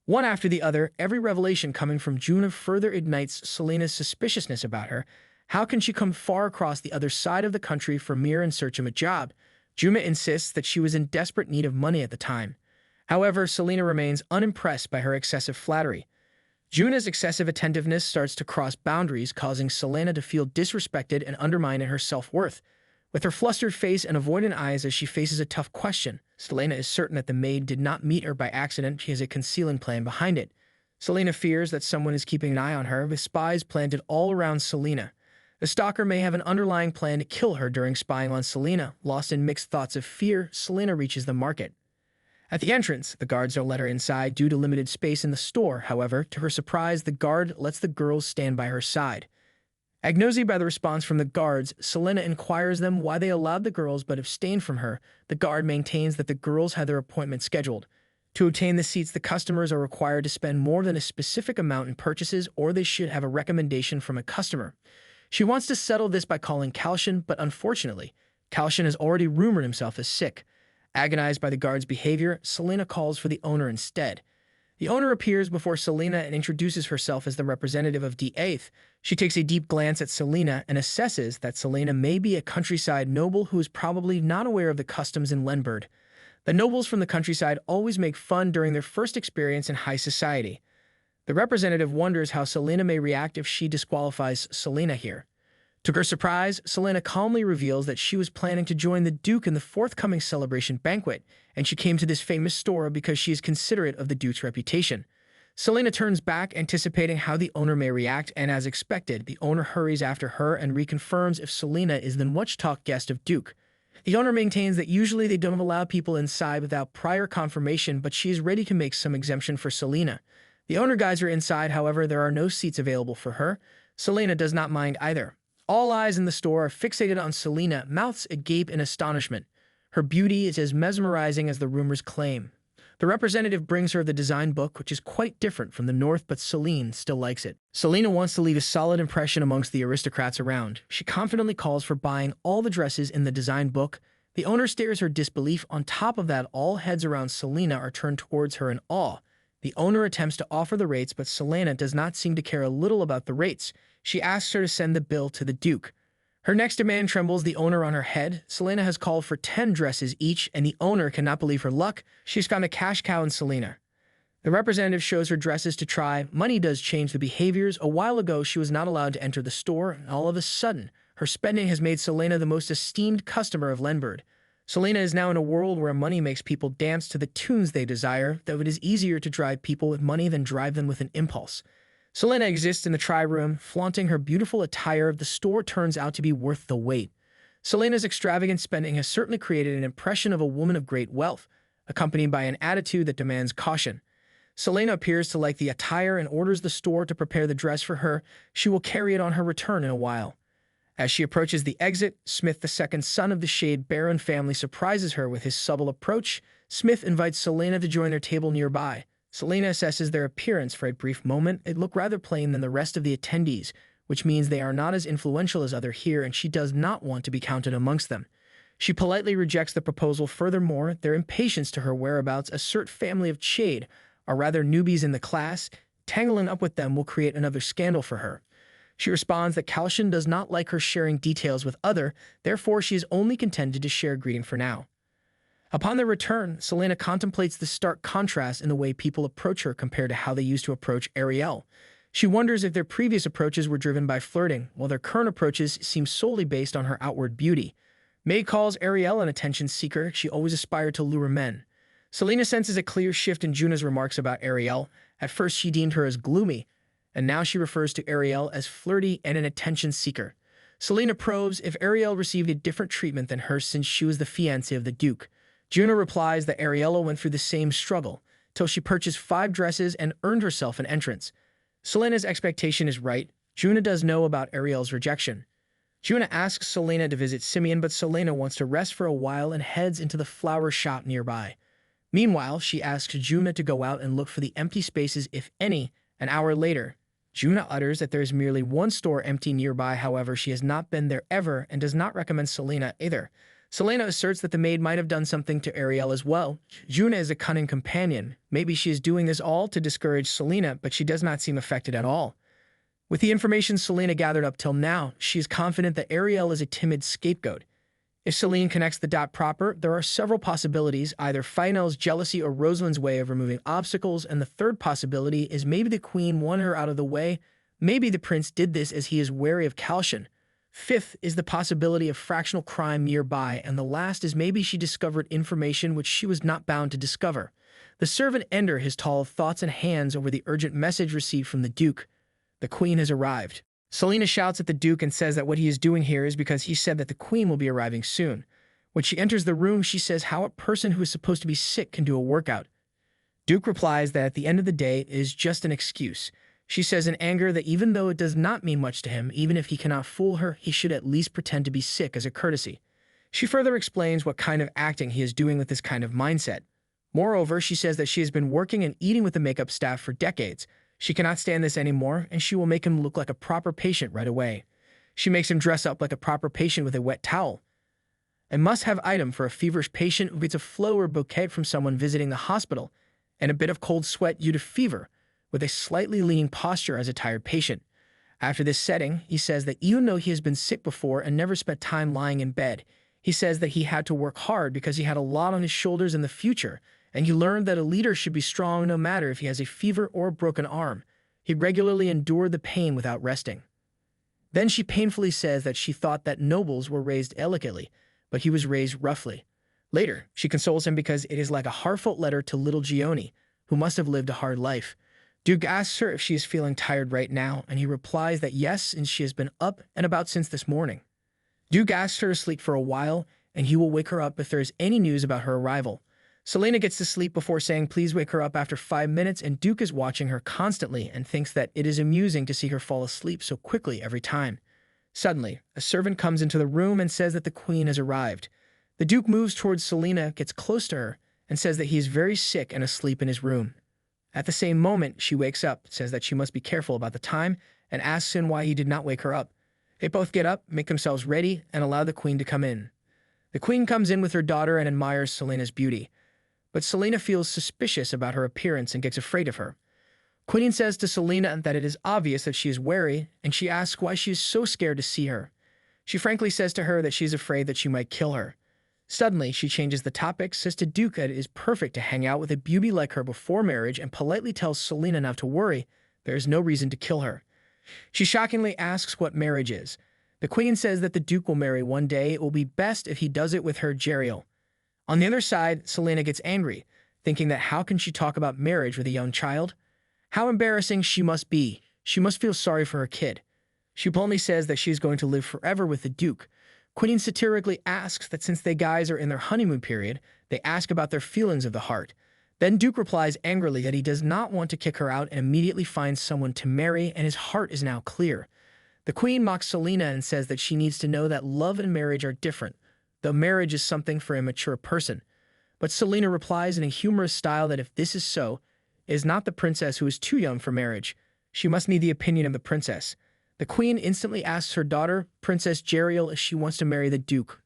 One after the other, every revelation coming from Juna further ignites Selena's suspiciousness about her. How can she come far across the other side of the country for mere in search of a job? Juna insists that she was in desperate need of money at the time. However, Selena remains unimpressed by her excessive flattery. Juna's excessive attentiveness starts to cross boundaries, causing Selena to feel disrespected and undermined in her self-worth. With her flustered face and avoidant eyes as she faces a tough question, Selena is certain that the maid did not meet her by accident. She has a concealing plan behind it. Selena fears that someone is keeping an eye on her, with spies planted all around Selena. The stalker may have an underlying plan to kill her. During spying on Selena, lost in mixed thoughts of fear, Selena reaches the market. At the entrance, the guards don't let her inside due to limited space in the store. However, to her surprise, the guard lets the girls stand by her side. Agnosy by the response from the guards, Selena inquires them why they allowed the girls but abstained from her. The guard maintains that the girls had their appointment scheduled. To obtain the seats, the customers are required to spend more than a specific amount in purchases, or they should have a recommendation from a customer. She wants to settle this by calling Kalcion, but unfortunately, Kalcion has already rumored himself as sick. Agonized by the guard's behavior, Selena calls for the owner instead. The owner appears before Selena and introduces herself as the representative of D8th. She takes a deep glance at Selena and assesses that Selena may be a countryside noble who is probably not aware of the customs in Lenberd. The nobles from the countryside always make fun during their first experience in high society. The representative wonders how Selena may react if she disqualifies Selena here. To her surprise, Selena calmly reveals that she was planning to join the Duke in the forthcoming celebration banquet, and she came to this famous store because she is considerate of the Duke's reputation. Selena turns back, anticipating how the owner may react, and as expected, the owner hurries after her and reconfirms if Selena is the much-talked guest of Duke. The owner maintains that usually they don't allow people inside without prior confirmation, but she is ready to make some exemption for Selena. The owner guides her inside, however, there are no seats available for her. Selena does not mind either. All eyes in the store are fixated on Selena, mouths agape in astonishment. Her beauty is as mesmerizing as the rumors claim. The representative brings her the design book, which is quite different from the North, but Selene still likes it. Selena wants to leave a solid impression amongst the aristocrats around. She confidently calls for buying all the dresses in the design book. The owner stares her disbelief. On top of that, all heads around Selena are turned towards her in awe. The owner attempts to offer the rates, but Selena does not seem to care a little about the rates. She asks her to send the bill to the Duke. Her next demand trembles the owner on her head. Selena has called for 10 dresses each, and the owner cannot believe her luck. She's found a cash cow in Selena. The representative shows her dresses to try. Money does change the behaviors. A while ago, she was not allowed to enter the store, and all of a sudden, her spending has made Selena the most esteemed customer of Lenbird. Selena is now in a world where money makes people dance to the tunes they desire, though it is easier to drive people with money than drive them with an impulse. Selena exists in the tri-room, flaunting her beautiful attire. The store turns out to be worth the wait. Selena's extravagant spending has certainly created an impression of a woman of great wealth, accompanied by an attitude that demands caution. Selena appears to like the attire and orders the store to prepare the dress for her. She will carry it on her return in a while. As she approaches the exit, Smith, the second son of the Shade Baron family, surprises her with his subtle approach. Smith invites Selena to join their table nearby. Selena assesses their appearance for a brief moment. It looked rather plain than the rest of the attendees, which means they are not as influential as others here, and she does not want to be counted amongst them. She politely rejects the proposal. Furthermore, their impatience to her whereabouts assert family of Shade are rather newbies in the class. Tangling up with them will create another scandal for her. She responds that Kalcion does not like her sharing details with other, therefore she is only contented to share a greeting for now. Upon their return, Selena contemplates the stark contrast in the way people approach her compared to how they used to approach Ariel. She wonders if their previous approaches were driven by flirting, while their current approaches seem solely based on her outward beauty. May calls Ariel an attention seeker. She always aspired to lure men. Selena senses a clear shift in Juna's remarks about Ariel. At first she deemed her as gloomy, and now she refers to Ariel as flirty and an attention seeker. Selena probes if Ariel received a different treatment than her since she was the fiancée of the Duke. Juna replies that Ariella went through the same struggle, till she purchased 5 dresses and earned herself an entrance. Selena's expectation is right. Juna does know about Ariel's rejection. Juna asks Selena to visit Simeon, but Selena wants to rest for a while and heads into the flower shop nearby. Meanwhile, she asks Juna to go out and look for the empty spaces, if any. An hour later, Juna utters that there is merely one store empty nearby. However, she has not been there ever and does not recommend Selena either. Selena asserts that the maid might have done something to Ariel as well. Juna is a cunning companion. Maybe she is doing this all to discourage Selena, but she does not seem affected at all. With the information Selena gathered up till now, she is confident that Ariel is a timid scapegoat. If Selene connects the dot proper, there are several possibilities, either Finel's jealousy or Rosalind's way of removing obstacles, and the third possibility is maybe the queen won her out of the way. Maybe the prince did this as he is wary of Kalcion. Fifth is the possibility of fractional crime nearby, and the last is maybe she discovered information which she was not bound to discover. The servant Ender his tall thoughts and hands over the urgent message received from the Duke. The Queen has arrived. Selena shouts at the Duke and says that what he is doing here is because he said that the Queen will be arriving soon. When she enters the room, she says how a person who is supposed to be sick can do a workout. Duke replies that at the end of the day, it is just an excuse. She says in anger that even though it does not mean much to him, even if he cannot fool her, he should at least pretend to be sick as a courtesy. She further explains what kind of acting he is doing with this kind of mindset. Moreover, she says that she has been working and eating with the makeup staff for decades. She cannot stand this anymore, and she will make him look like a proper patient right away. She makes him dress up like a proper patient with a wet towel. A must-have item for a feverish patient gets a flow or bouquet from someone visiting the hospital, and a bit of cold sweat due to fever, with a slightly leaning posture as a tired patient. After this setting, he says that even though he has been sick before and never spent time lying in bed, he says that he had to work hard because he had a lot on his shoulders in the future, and he learned that a leader should be strong no matter if he has a fever or a broken arm. He regularly endured the pain without resting. Then she painfully says that she thought that nobles were raised elegantly, but he was raised roughly. Later, she consoles him because it is like a heartfelt letter to little Gioni, who must have lived a hard life. Duke asks her if she is feeling tired right now, and he replies that yes, and she has been up and about since this morning. Duke asks her to sleep for a while, and he will wake her up if there is any news about her arrival. Selena gets to sleep before saying please wake her up after 5 minutes, and Duke is watching her constantly and thinks that it is amusing to see her fall asleep so quickly every time. Suddenly, a servant comes into the room and says that the queen has arrived. The Duke moves towards Selena, gets close to her, and says that he is very sick and asleep in his room. At the same moment, she wakes up, says that she must be careful about the time, and asks him why he did not wake her up. They both get up, make themselves ready, and allow the queen to come in. The queen comes in with her daughter and admires Selena's beauty. But Selena feels suspicious about her appearance and gets afraid of her. Queen says to Selena that it is obvious that she is wary, and she asks why she is so scared to see her. She frankly says to her that she is afraid that she might kill her. Suddenly, she changes the topic, says to Duke that it is perfect to hang out with a beauty like her before marriage, and politely tells Selena not to worry, there is no reason to kill her. She shockingly asks what marriage is. The queen says that the Duke will marry one day. It will be best if he does it with her Jeriel. On the other side, Selena gets angry, thinking that how can she talk about marriage with a young child? How embarrassing she must be. She must feel sorry for her kid. She bluntly says that she is going to live forever with the Duke. Queen satirically asks that since they guys are in their honeymoon period, they ask about their feelings of the heart. Then Duke replies angrily that he does not want to kick her out and immediately finds someone to marry, and his heart is now clear. The queen mocks Selena and says that she needs to know that love and marriage are different, though marriage is something for a mature person. But Selena replies in a humorous style that if this is so, it is not the princess who is too young for marriage. She must need the opinion of the princess. The queen instantly asks her daughter, Princess Jeriel, if she wants to marry the Duke.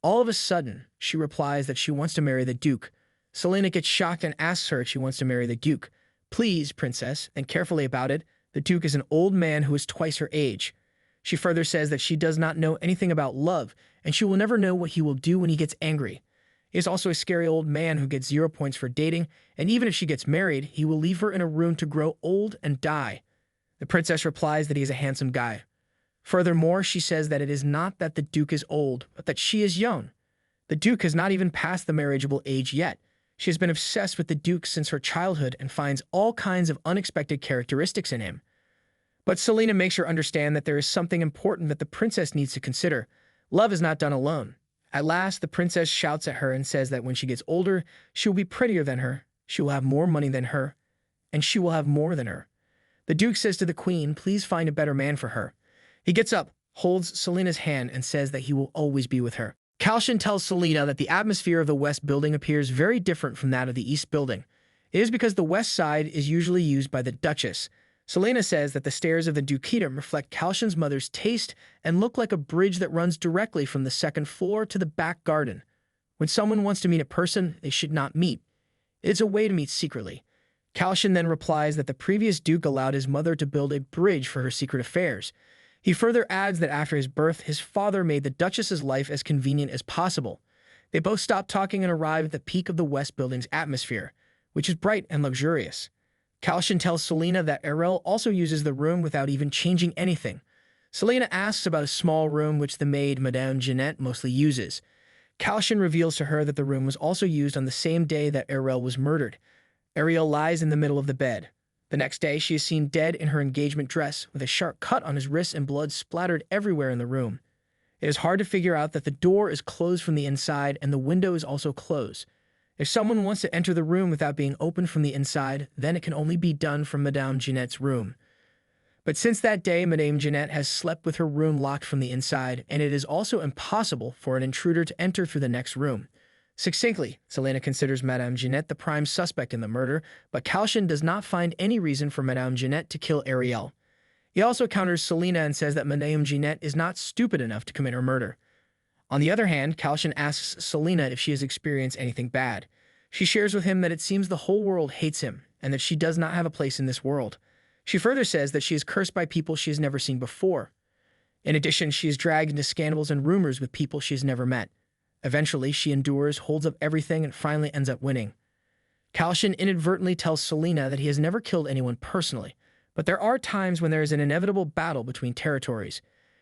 All of a sudden, she replies that she wants to marry the Duke. Selena gets shocked and asks her if she wants to marry the Duke. Please, princess, and carefully about it, the Duke is an old man who is twice her age. She further says that she does not know anything about love, and she will never know what he will do when he gets angry. He is also a scary old man who gets 0 points for dating, and even if she gets married, he will leave her in a room to grow old and die. The princess replies that he is a handsome guy. Furthermore, she says that it is not that the Duke is old, but that she is young. The Duke has not even passed the marriageable age yet. She has been obsessed with the Duke since her childhood and finds all kinds of unexpected characteristics in him. But Selena makes her understand that there is something important that the princess needs to consider. Love is not done alone. At last, the princess shouts at her and says that when she gets older, she will be prettier than her, she will have more money than her, and she will have more than her. The Duke says to the queen, please find a better man for her. He gets up, holds Selena's hand, and says that he will always be with her. Kalcion tells Selena that the atmosphere of the West Building appears very different from that of the East Building. It is because the West side is usually used by the Duchess. Selena says that the stairs of the Dukedom reflect Kalcion's mother's taste and look like a bridge that runs directly from the second floor to the back garden. When someone wants to meet a person they should not meet, it's a way to meet secretly. Kalcion then replies that the previous Duke allowed his mother to build a bridge for her secret affairs. He further adds that after his birth, his father made the Duchess's life as convenient as possible. They both stop talking and arrive at the peak of the West Building's atmosphere, which is bright and luxurious. Kalcion tells Selena that Erel also uses the room without even changing anything. Selena asks about a small room which the maid, Madame Jeanette, mostly uses. Kalcion reveals to her that the room was also used on the same day that Erel was murdered. Ariel lies in the middle of the bed. The next day, she is seen dead in her engagement dress, with a sharp cut on his wrist and blood splattered everywhere in the room. It is hard to figure out that the door is closed from the inside and the window is also closed. If someone wants to enter the room without being opened from the inside, then it can only be done from Madame Jeanette's room. But since that day, Madame Jeanette has slept with her room locked from the inside, and it is also impossible for an intruder to enter through the next room. Succinctly, Selena considers Madame Jeanette the prime suspect in the murder, but Kalcion does not find any reason for Madame Jeanette to kill Ariel. He also counters Selena and says that Madame Jeanette is not stupid enough to commit her murder. On the other hand, Kalcion asks Selena if she has experienced anything bad. She shares with him that it seems the whole world hates him, and that she does not have a place in this world. She further says that she is cursed by people she has never seen before. In addition, she is dragged into scandals and rumors with people she has never met. Eventually, she endures, holds up everything, and finally ends up winning. Kalcion inadvertently tells Selena that he has never killed anyone personally, but there are times when there is an inevitable battle between territories.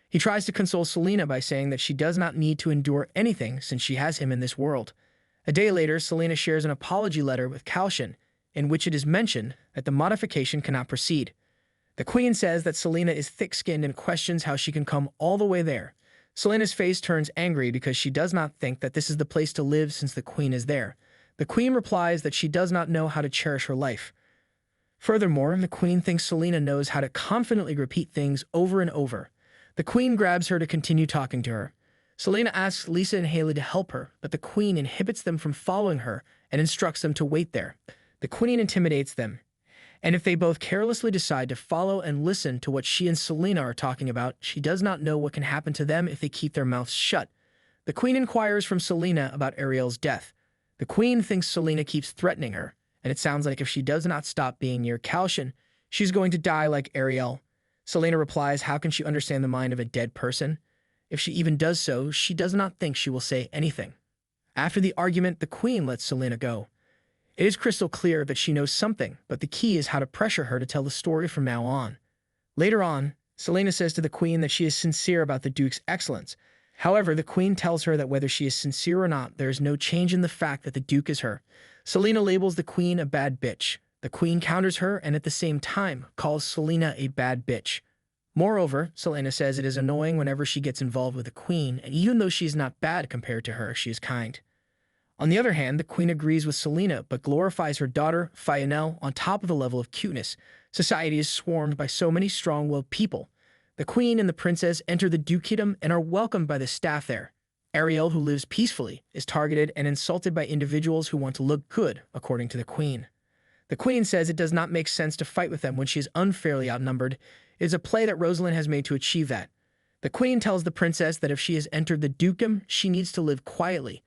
He tries to console Selena by saying that she does not need to endure anything since she has him in this world. A day later, Selena shares an apology letter with Kalcion, in which it is mentioned that the modification cannot proceed. The queen says that Selena is thick-skinned and questions how she can come all the way there. Selena's face turns angry because she does not think that this is the place to live since the queen is there. The queen replies that she does not know how to cherish her life. Furthermore, the queen thinks Selena knows how to confidently repeat things over and over. The queen grabs her to continue talking to her. Selena asks Lisa and Haley to help her, but the queen inhibits them from following her and instructs them to wait there. The queen intimidates them, and if they both carelessly decide to follow and listen to what she and Selena are talking about, she does not know what can happen to them if they keep their mouths shut. The queen inquires from Selena about Ariel's death. The queen thinks Selena keeps threatening her, and it sounds like if she does not stop being near Kalcion, she's going to die like Ariel. Selena replies, how can she understand the mind of a dead person? If she even does so, she does not think she will say anything. After the argument, the queen lets Selena go. It is crystal clear that she knows something, but the key is how to pressure her to tell the story from now on. Later on, Selena says to the queen that she is sincere about the Duke's excellence. However, the queen tells her that whether she is sincere or not, there is no change in the fact that the Duke is her. Selena labels the queen a bad bitch. The queen counters her and at the same time calls Selena a bad bitch. Moreover, Selena says it is annoying whenever she gets involved with the queen, and even though she is not bad compared to her, she is kind. On the other hand, the queen agrees with Selena, but glorifies her daughter, Fionel, on top of the level of cuteness. Society is swarmed by so many strong-willed people. The queen and the princess enter the dukedom and are welcomed by the staff there. Ariel, who lives peacefully, is targeted and insulted by individuals who want to look good, according to the queen. The queen says it does not make sense to fight with them when she is unfairly outnumbered. It is a play that Rosalind has made to achieve that. The queen tells the princess that if she has entered the dukedom, she needs to live quietly.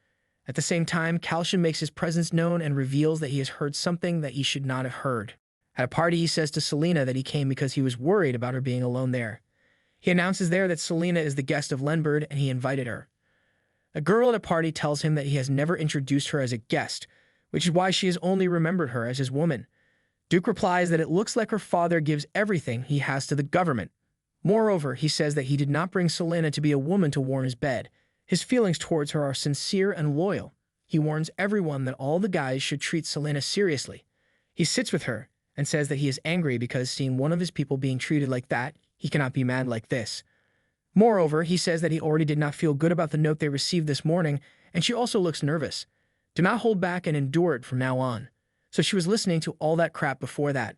At the same time, Kalcion makes his presence known and reveals that he has heard something that he should not have heard. At a party, he says to Selena that he came because he was worried about her being alone there. He announces there that Selena is the guest of Lenbird and he invited her. A girl at a party tells him that he has never introduced her as a guest, which is why she has only remembered her as his woman. Duke replies that it looks like her father gives everything he has to the government. Moreover, he says that he did not bring Selena to be a woman to warm his bed. His feelings towards her are sincere and loyal. He warns everyone that all the guys should treat Selena seriously. He sits with her and says that he is angry because seeing one of his people being treated like that, he cannot be mad like this. Moreover, he says that he already did not feel good about the note they received this morning, and she also looks nervous. Do not hold back and endure it from now on. So she was listening to all that crap before that.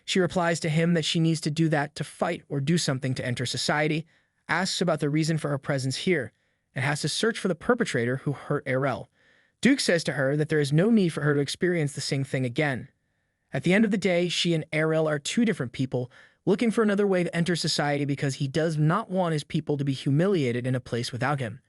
She replies to him that she needs to do that to fight or do something to enter society, asks about the reason for her presence here, and has to search for the perpetrator who hurt Ariel. Duke says to her that there is no need for her to experience the same thing again. At the end of the day, she and Ariel are two different people, looking for another way to enter society because he does not want his people to be humiliated in a place without him.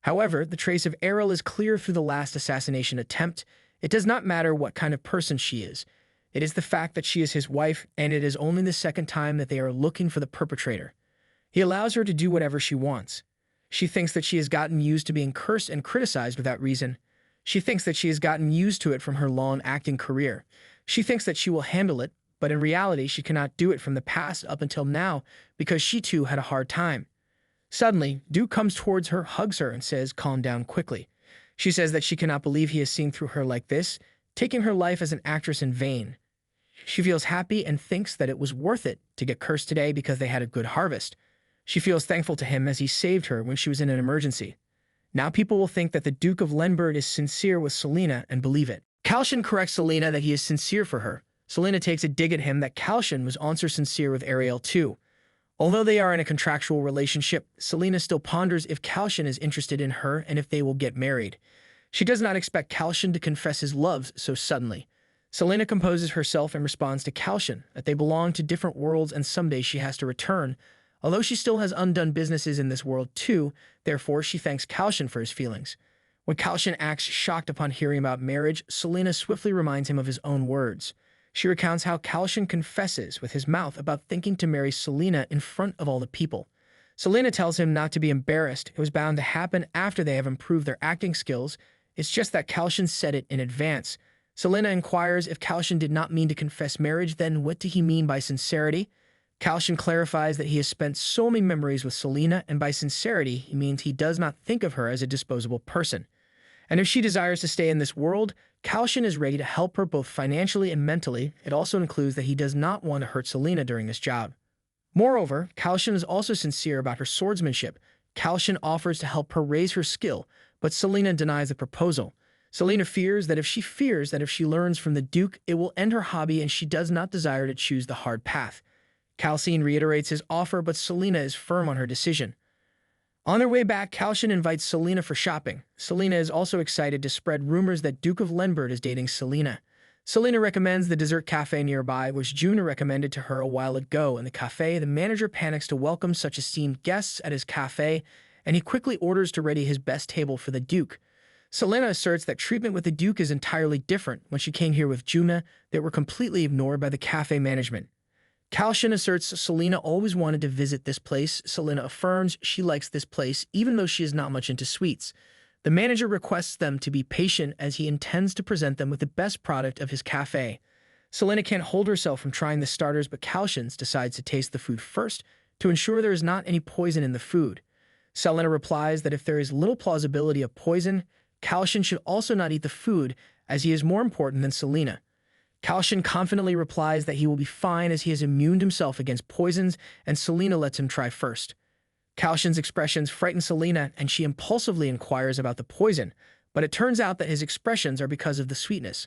However, the trace of Ariel is clear through the last assassination attempt. It does not matter what kind of person she is. It is the fact that she is his wife, and it is only the second time that they are looking for the perpetrator. He allows her to do whatever she wants. She thinks that she has gotten used to being cursed and criticized without reason. She thinks that she has gotten used to it from her long acting career. She thinks that she will handle it, but in reality, she cannot do it from the past up until now because she too had a hard time. Suddenly, Duke comes towards her, hugs her, and says, "Calm down quickly." She says that she cannot believe he has seen through her like this, taking her life as an actress in vain. She feels happy and thinks that it was worth it to get cursed today because they had a good harvest. She feels thankful to him as he saved her when she was in an emergency. Now people will think that the Duke of Lenbird is sincere with Selena and believe it. Kalcion corrects Selena that he is sincere for her. Selena takes a dig at him that Kalcion was also sincere with Ariel too. Although they are in a contractual relationship, Selena still ponders if Kalcion is interested in her and if they will get married. She does not expect Kalcion to confess his love so suddenly. Selena composes herself and responds to Kalcion that they belong to different worlds and someday she has to return, although she still has undone businesses in this world too. Therefore, she thanks Kalcion for his feelings. When Kalcion acts shocked upon hearing about marriage, Selena swiftly reminds him of his own words. She recounts how Kalcion confesses with his mouth about thinking to marry Selena in front of all the people. Selena tells him not to be embarrassed. It was bound to happen after they have improved their acting skills. It's just that Kalcion said it in advance. Selena inquires if Kalcion did not mean to confess marriage, then what did he mean by sincerity? Kalcion clarifies that he has spent so many memories with Selena, and by sincerity, he means he does not think of her as a disposable person. And if she desires to stay in this world, Kalcion is ready to help her both financially and mentally. It also includes that he does not want to hurt Selena during this job. Moreover, Kalcion is also sincere about her swordsmanship. Kalcion offers to help her raise her skill, but Selena denies the proposal. Selena fears that if she learns from the Duke, it will end her hobby and she does not desire to choose the hard path. Kalcion reiterates his offer, but Selena is firm on her decision. On their way back, Kalcion invites Selena for shopping. Selena is also excited to spread rumors that Duke of Lenbert is dating Selena. Selena recommends the dessert cafe nearby, which Juna recommended to her a while ago. In the cafe, the manager panics to welcome such esteemed guests at his cafe, and he quickly orders to ready his best table for the Duke. Selena asserts that treatment with the Duke is entirely different. When she came here with Juna, they were completely ignored by the cafe management. Kalcion asserts Selena always wanted to visit this place. Selena affirms she likes this place, even though she is not much into sweets. The manager requests them to be patient as he intends to present them with the best product of his cafe. Selena can't hold herself from trying the starters, but Kalcion decides to taste the food first to ensure there is not any poison in the food. Selena replies that if there is little plausibility of poison, Kalcion should also not eat the food, as he is more important than Selena. Kalcion confidently replies that he will be fine as he has immuned himself against poisons, and Selena lets him try first. Kalcion's expressions frighten Selena, and she impulsively inquires about the poison, but it turns out that his expressions are because of the sweetness.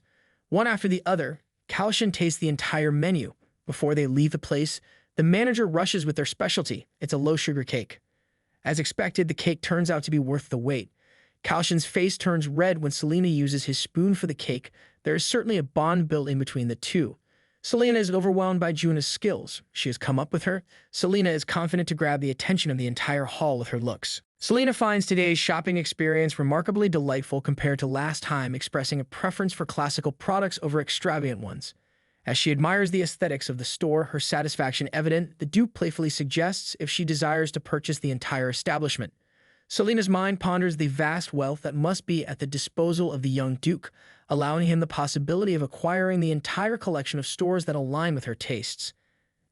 One after the other, Kalcion tastes the entire menu. Before they leave the place, the manager rushes with their specialty. It's a low-sugar cake. As expected, the cake turns out to be worth the wait. Kalcion's face turns red when Selena uses his spoon for the cake. There is certainly a bond built in between the two. Selena is overwhelmed by Juna's skills. She has come up with her. Selena is confident to grab the attention of the entire hall with her looks. Selena finds today's shopping experience remarkably delightful compared to last time, expressing a preference for classical products over extravagant ones. As she admires the aesthetics of the store, her satisfaction evident, the Duke playfully suggests if she desires to purchase the entire establishment. Selena's mind ponders the vast wealth that must be at the disposal of the young Duke, allowing him the possibility of acquiring the entire collection of stores that align with her tastes.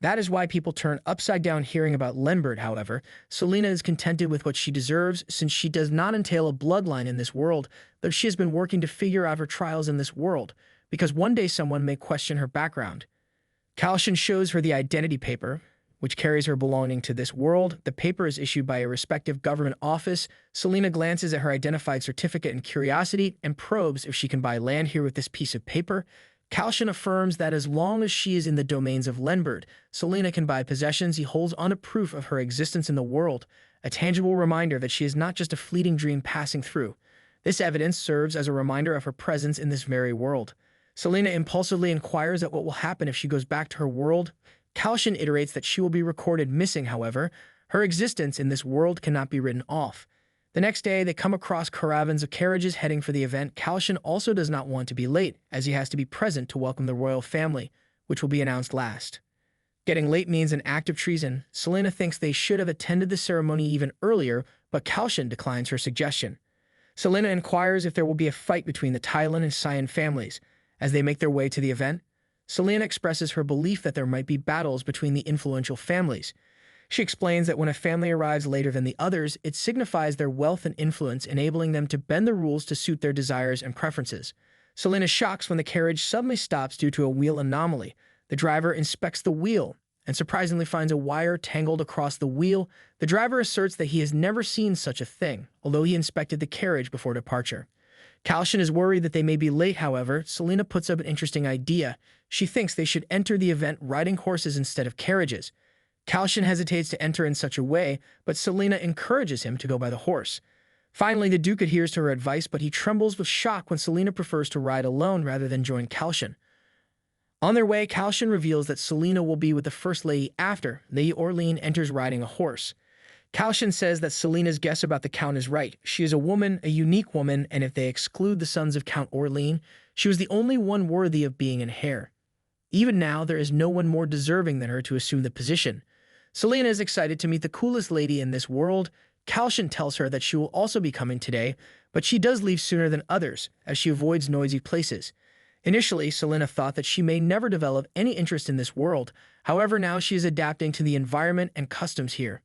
That is why people turn upside down hearing about Lenbert, however. Selena is contented with what she deserves, since she does not entail a bloodline in this world, though she has been working to figure out her trials in this world, because one day someone may question her background. Kalcion shows her the identity paper, which carries her belonging to this world. The paper is issued by a respective government office. Selena glances at her identified certificate in curiosity and probes if she can buy land here with this piece of paper. Kalcion affirms that as long as she is in the domains of Lenbert, Selena can buy possessions. He holds on a proof of her existence in the world, a tangible reminder that she is not just a fleeting dream passing through. This evidence serves as a reminder of her presence in this very world. Selena impulsively inquires at what will happen if she goes back to her world. Kalcion iterates that she will be recorded missing, however. Her existence in this world cannot be written off. The next day, they come across caravans of carriages heading for the event. Kalcion also does not want to be late, as he has to be present to welcome the royal family, which will be announced last. Getting late means an act of treason. Selena thinks they should have attended the ceremony even earlier, but Kalcion declines her suggestion. Selena inquires if there will be a fight between the Thailand and Cyan families. As they make their way to the event, Selena expresses her belief that there might be battles between the influential families. She explains that when a family arrives later than the others, it signifies their wealth and influence, enabling them to bend the rules to suit their desires and preferences. Selena shocks when the carriage suddenly stops due to a wheel anomaly. The driver inspects the wheel and surprisingly finds a wire tangled across the wheel. The driver asserts that he has never seen such a thing, although he inspected the carriage before departure. Kalcion is worried that they may be late, however. Selena puts up an interesting idea. She thinks they should enter the event riding horses instead of carriages. Kalcion hesitates to enter in such a way, but Selena encourages him to go by the horse. Finally, the Duke adheres to her advice, but he trembles with shock when Selena prefers to ride alone rather than join Kalcion. On their way, Kalcion reveals that Selena will be with the First Lady after Lady Orlean enters riding a horse. Kalcion says that Selena's guess about the Count is right. She is a woman, a unique woman, and if they exclude the sons of Count Orlean, she was the only one worthy of being an heir. Even now, there is no one more deserving than her to assume the position. Selena is excited to meet the coolest lady in this world. Kalcion tells her that she will also be coming today, but she does leave sooner than others, as she avoids noisy places. Initially, Selena thought that she may never develop any interest in this world. However, now she is adapting to the environment and customs here.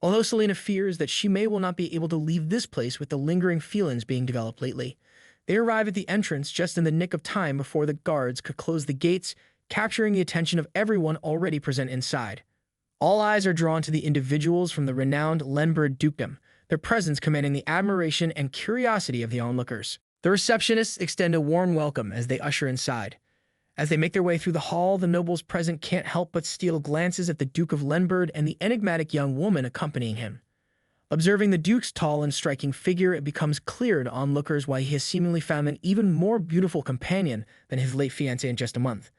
Although Selena fears that she will not be able to leave this place with the lingering feelings being developed lately, they arrive at the entrance just in the nick of time before the guards could close the gates, capturing the attention of everyone already present inside. All eyes are drawn to the individuals from the renowned Lenbert dukedom, their presence commanding the admiration and curiosity of the onlookers. The receptionists extend a warm welcome as they usher inside. As they make their way through the hall, the nobles present can't help but steal glances at the Duke of Lenberg and the enigmatic young woman accompanying him. Observing the Duke's tall and striking figure, it becomes clear to onlookers why he has seemingly found an even more beautiful companion than his late fiancée in just a month.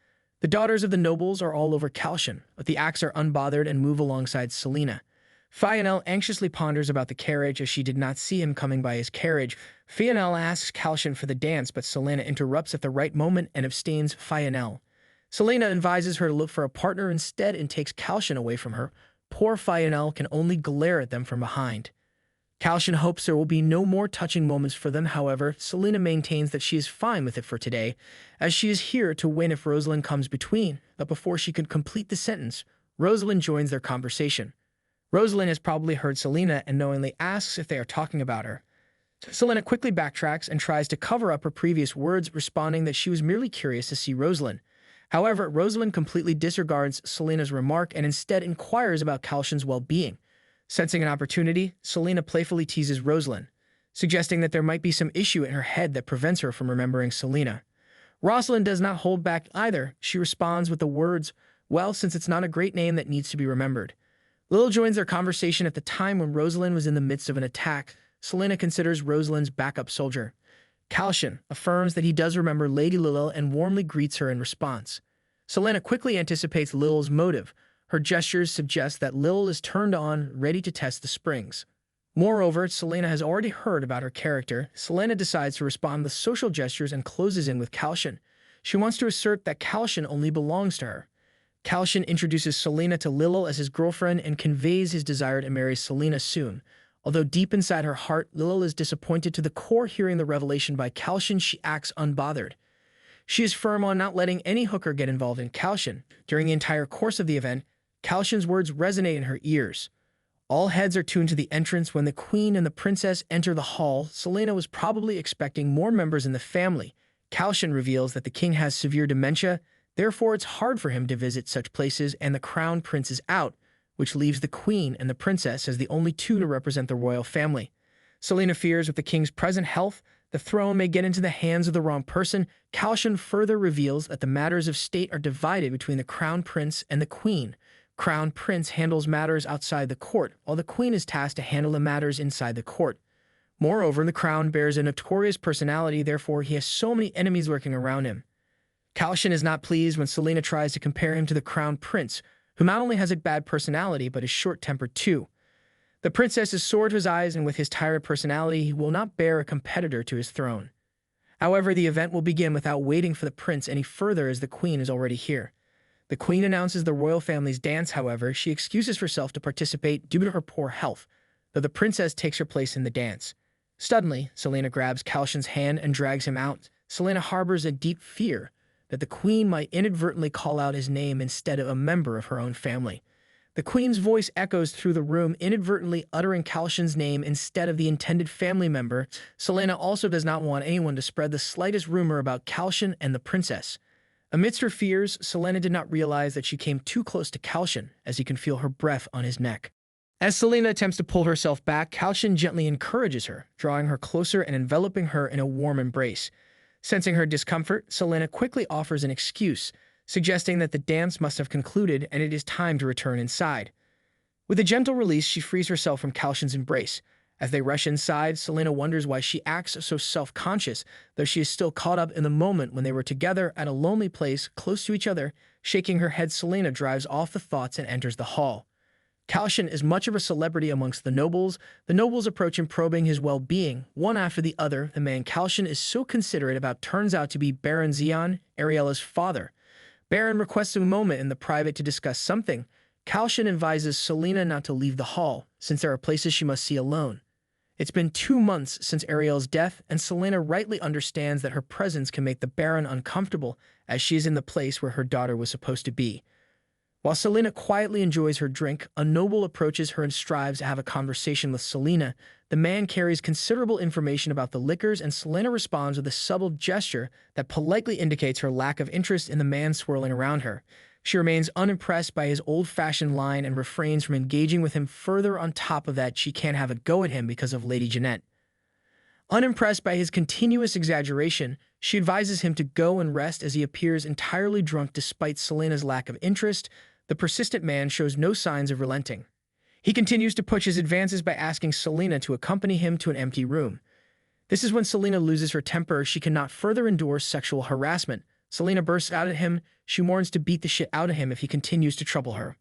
The daughters of the nobles are all over Kalcion, but the acts are unbothered and move alongside Selena. Fionel anxiously ponders about the carriage as she did not see him coming by his carriage. Fionel asks Kalcion for the dance, but Selena interrupts at the right moment and abstains Fionel. Selena advises her to look for a partner instead and takes Kalcion away from her. Poor Fionel can only glare at them from behind. Kalcion hopes there will be no more touching moments for them. However, Selena maintains that she is fine with it for today, as she is here to win if Rosalind comes between. But before she could complete the sentence, Rosalind joins their conversation. Rosalind has probably heard Selena and knowingly asks if they are talking about her. Selena quickly backtracks and tries to cover up her previous words, responding that she was merely curious to see Rosalind. However, Rosalind completely disregards Selena's remark and instead inquires about Kalcion's well-being. Sensing an opportunity, Selena playfully teases Rosalind, suggesting that there might be some issue in her head that prevents her from remembering Selena. Rosalind does not hold back either. She responds with the words, "Well, since it's not a great name that needs to be remembered." Lil joins their conversation at the time when Rosalind was in the midst of an attack. Selena considers Rosalind's backup soldier. Kalcion affirms that he does remember Lady Lil and warmly greets her in response. Selena quickly anticipates Lil's motive. Her gestures suggest that Lil is turned on, ready to test the springs. Moreover, Selena has already heard about her character. Selena decides to respond with social gestures and closes in with Kalcion. She wants to assert that Kalcion only belongs to her. Kalcion introduces Selena to Lil as his girlfriend and conveys his desire to marry Selena soon. Although deep inside her heart, Lil is disappointed to the core hearing the revelation by Kalcion. She acts unbothered. She is firm on not letting any hooker get involved in Kalcion. During the entire course of the event, Kalcion's words resonate in her ears. All heads are tuned to the entrance. When the queen and the princess enter the hall, Selena was probably expecting more members in the family. Kalcion reveals that the king has severe dementia, therefore it's hard for him to visit such places, and the crown prince is out, which leaves the queen and the princess as the only two to represent the royal family. Selena fears with the king's present health, the throne may get into the hands of the wrong person. Kalcion further reveals that the matters of state are divided between the crown prince and the queen. Crown prince handles matters outside the court, while the queen is tasked to handle the matters inside the court. Moreover, the crown bears a notorious personality, therefore he has so many enemies lurking around him. Kalcion is not pleased when Selena tries to compare him to the crown prince, who not only has a bad personality, but is short-tempered too. The princess is sore to his eyes, and with his tired personality, he will not bear a competitor to his throne. However, the event will begin without waiting for the prince any further, as the queen is already here. The queen announces the royal family's dance. However, she excuses herself to participate due to her poor health, though the princess takes her place in the dance. Suddenly, Selena grabs Kalcion's hand and drags him out. Selena harbors a deep fear that the queen might inadvertently call out his name instead of a member of her own family. The queen's voice echoes through the room, inadvertently uttering Kalcion's name instead of the intended family member. Selena also does not want anyone to spread the slightest rumor about Kalcion and the princess. Amidst her fears, Selena did not realize that she came too close to Kalcion, as he can feel her breath on his neck. As Selena attempts to pull herself back, Kalcion gently encourages her, drawing her closer and enveloping her in a warm embrace. Sensing her discomfort, Selena quickly offers an excuse, suggesting that the dance must have concluded and it is time to return inside. With a gentle release, she frees herself from Kalcion's embrace. As they rush inside, Selena wonders why she acts so self-conscious, though she is still caught up in the moment when they were together at a lonely place close to each other. Shaking her head, Selena drives off the thoughts and enters the hall. Kalcion is much of a celebrity amongst the nobles. The nobles approach him, probing his well-being, one after the other. The man Kalcion is so considerate about turns out to be Baron Xian, Ariella's father. Baron requests a moment in the private to discuss something. Kalcion advises Selena not to leave the hall, since there are places she must see alone. It's been 2 months since Ariella's death, and Selena rightly understands that her presence can make the Baron uncomfortable, as she is in the place where her daughter was supposed to be. While Selena quietly enjoys her drink, a noble approaches her and strives to have a conversation with Selena. The man carries considerable information about the liquors, and Selena responds with a subtle gesture that politely indicates her lack of interest in the man swirling around her. She remains unimpressed by his old-fashioned line and refrains from engaging with him further. On top of that, she can't have a go at him because of Lady Jeanette. Unimpressed by his continuous exaggeration, she advises him to go and rest as he appears entirely drunk despite Selena's lack of interest. The persistent man shows no signs of relenting. He continues to push his advances by asking Selena to accompany him to an empty room. This is when Selena loses her temper. She cannot further endure sexual harassment. Selena bursts out at him. She warns to beat the shit out of him if he continues to trouble her.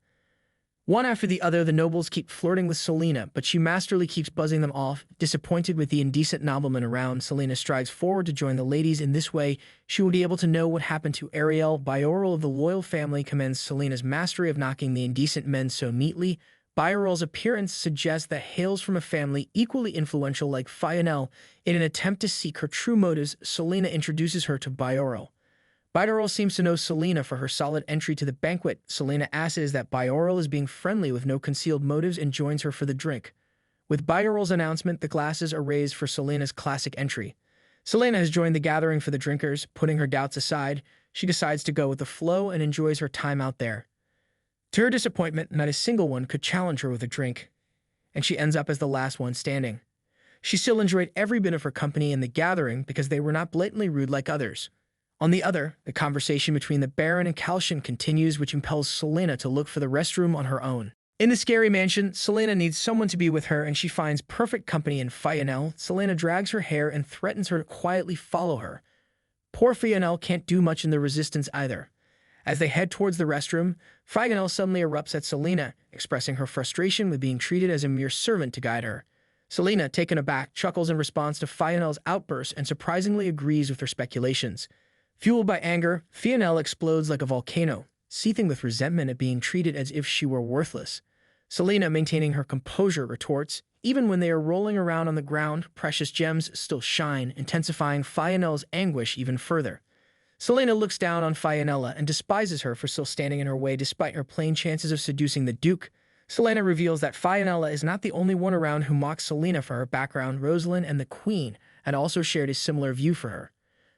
One after the other, the nobles keep flirting with Selena, but she masterfully keeps buzzing them off. Disappointed with the indecent noblemen around, Selena strides forward to join the ladies. In this way, she will be able to know what happened to Ariel. Bioral of the royal family commends Selena's mastery of knocking the indecent men so neatly. Bioral's appearance suggests that hails from a family equally influential like Fionel. In an attempt to seek her true motives, Selena introduces her to Bioral. Bioral seems to know Selena for her solid entry to the banquet. Selena asks that Bioral is being friendly with no concealed motives and joins her for the drink. With Bioral's announcement, the glasses are raised for Selena's classic entry. Selena has joined the gathering for the drinkers. Putting her doubts aside, she decides to go with the flow and enjoys her time out there. To her disappointment, not a single one could challenge her with a drink, and she ends up as the last one standing. She still enjoyed every bit of her company in the gathering because they were not blatantly rude like others. On the other, the conversation between the Baron and Kalcion continues, which impels Selena to look for the restroom on her own. In the scary mansion, Selena needs someone to be with her, and she finds perfect company in Fionel. Selena drags her hair and threatens her to quietly follow her. Poor Fionel can't do much in the resistance either. As they head towards the restroom, Fionel suddenly erupts at Selena, expressing her frustration with being treated as a mere servant to guide her. Selena, taken aback, chuckles in response to Fionel's outburst and surprisingly agrees with her speculations. Fueled by anger, Fionel explodes like a volcano, seething with resentment at being treated as if she were worthless. Selena, maintaining her composure, retorts, "Even when they are rolling around on the ground, precious gems still shine," intensifying Fionel's anguish even further. Selena looks down on Fionella and despises her for still standing in her way despite her plain chances of seducing the Duke. Selena reveals that Fionella is not the only one around who mocks Selena for her background. Rosalind and the Queen had also shared a similar view for her.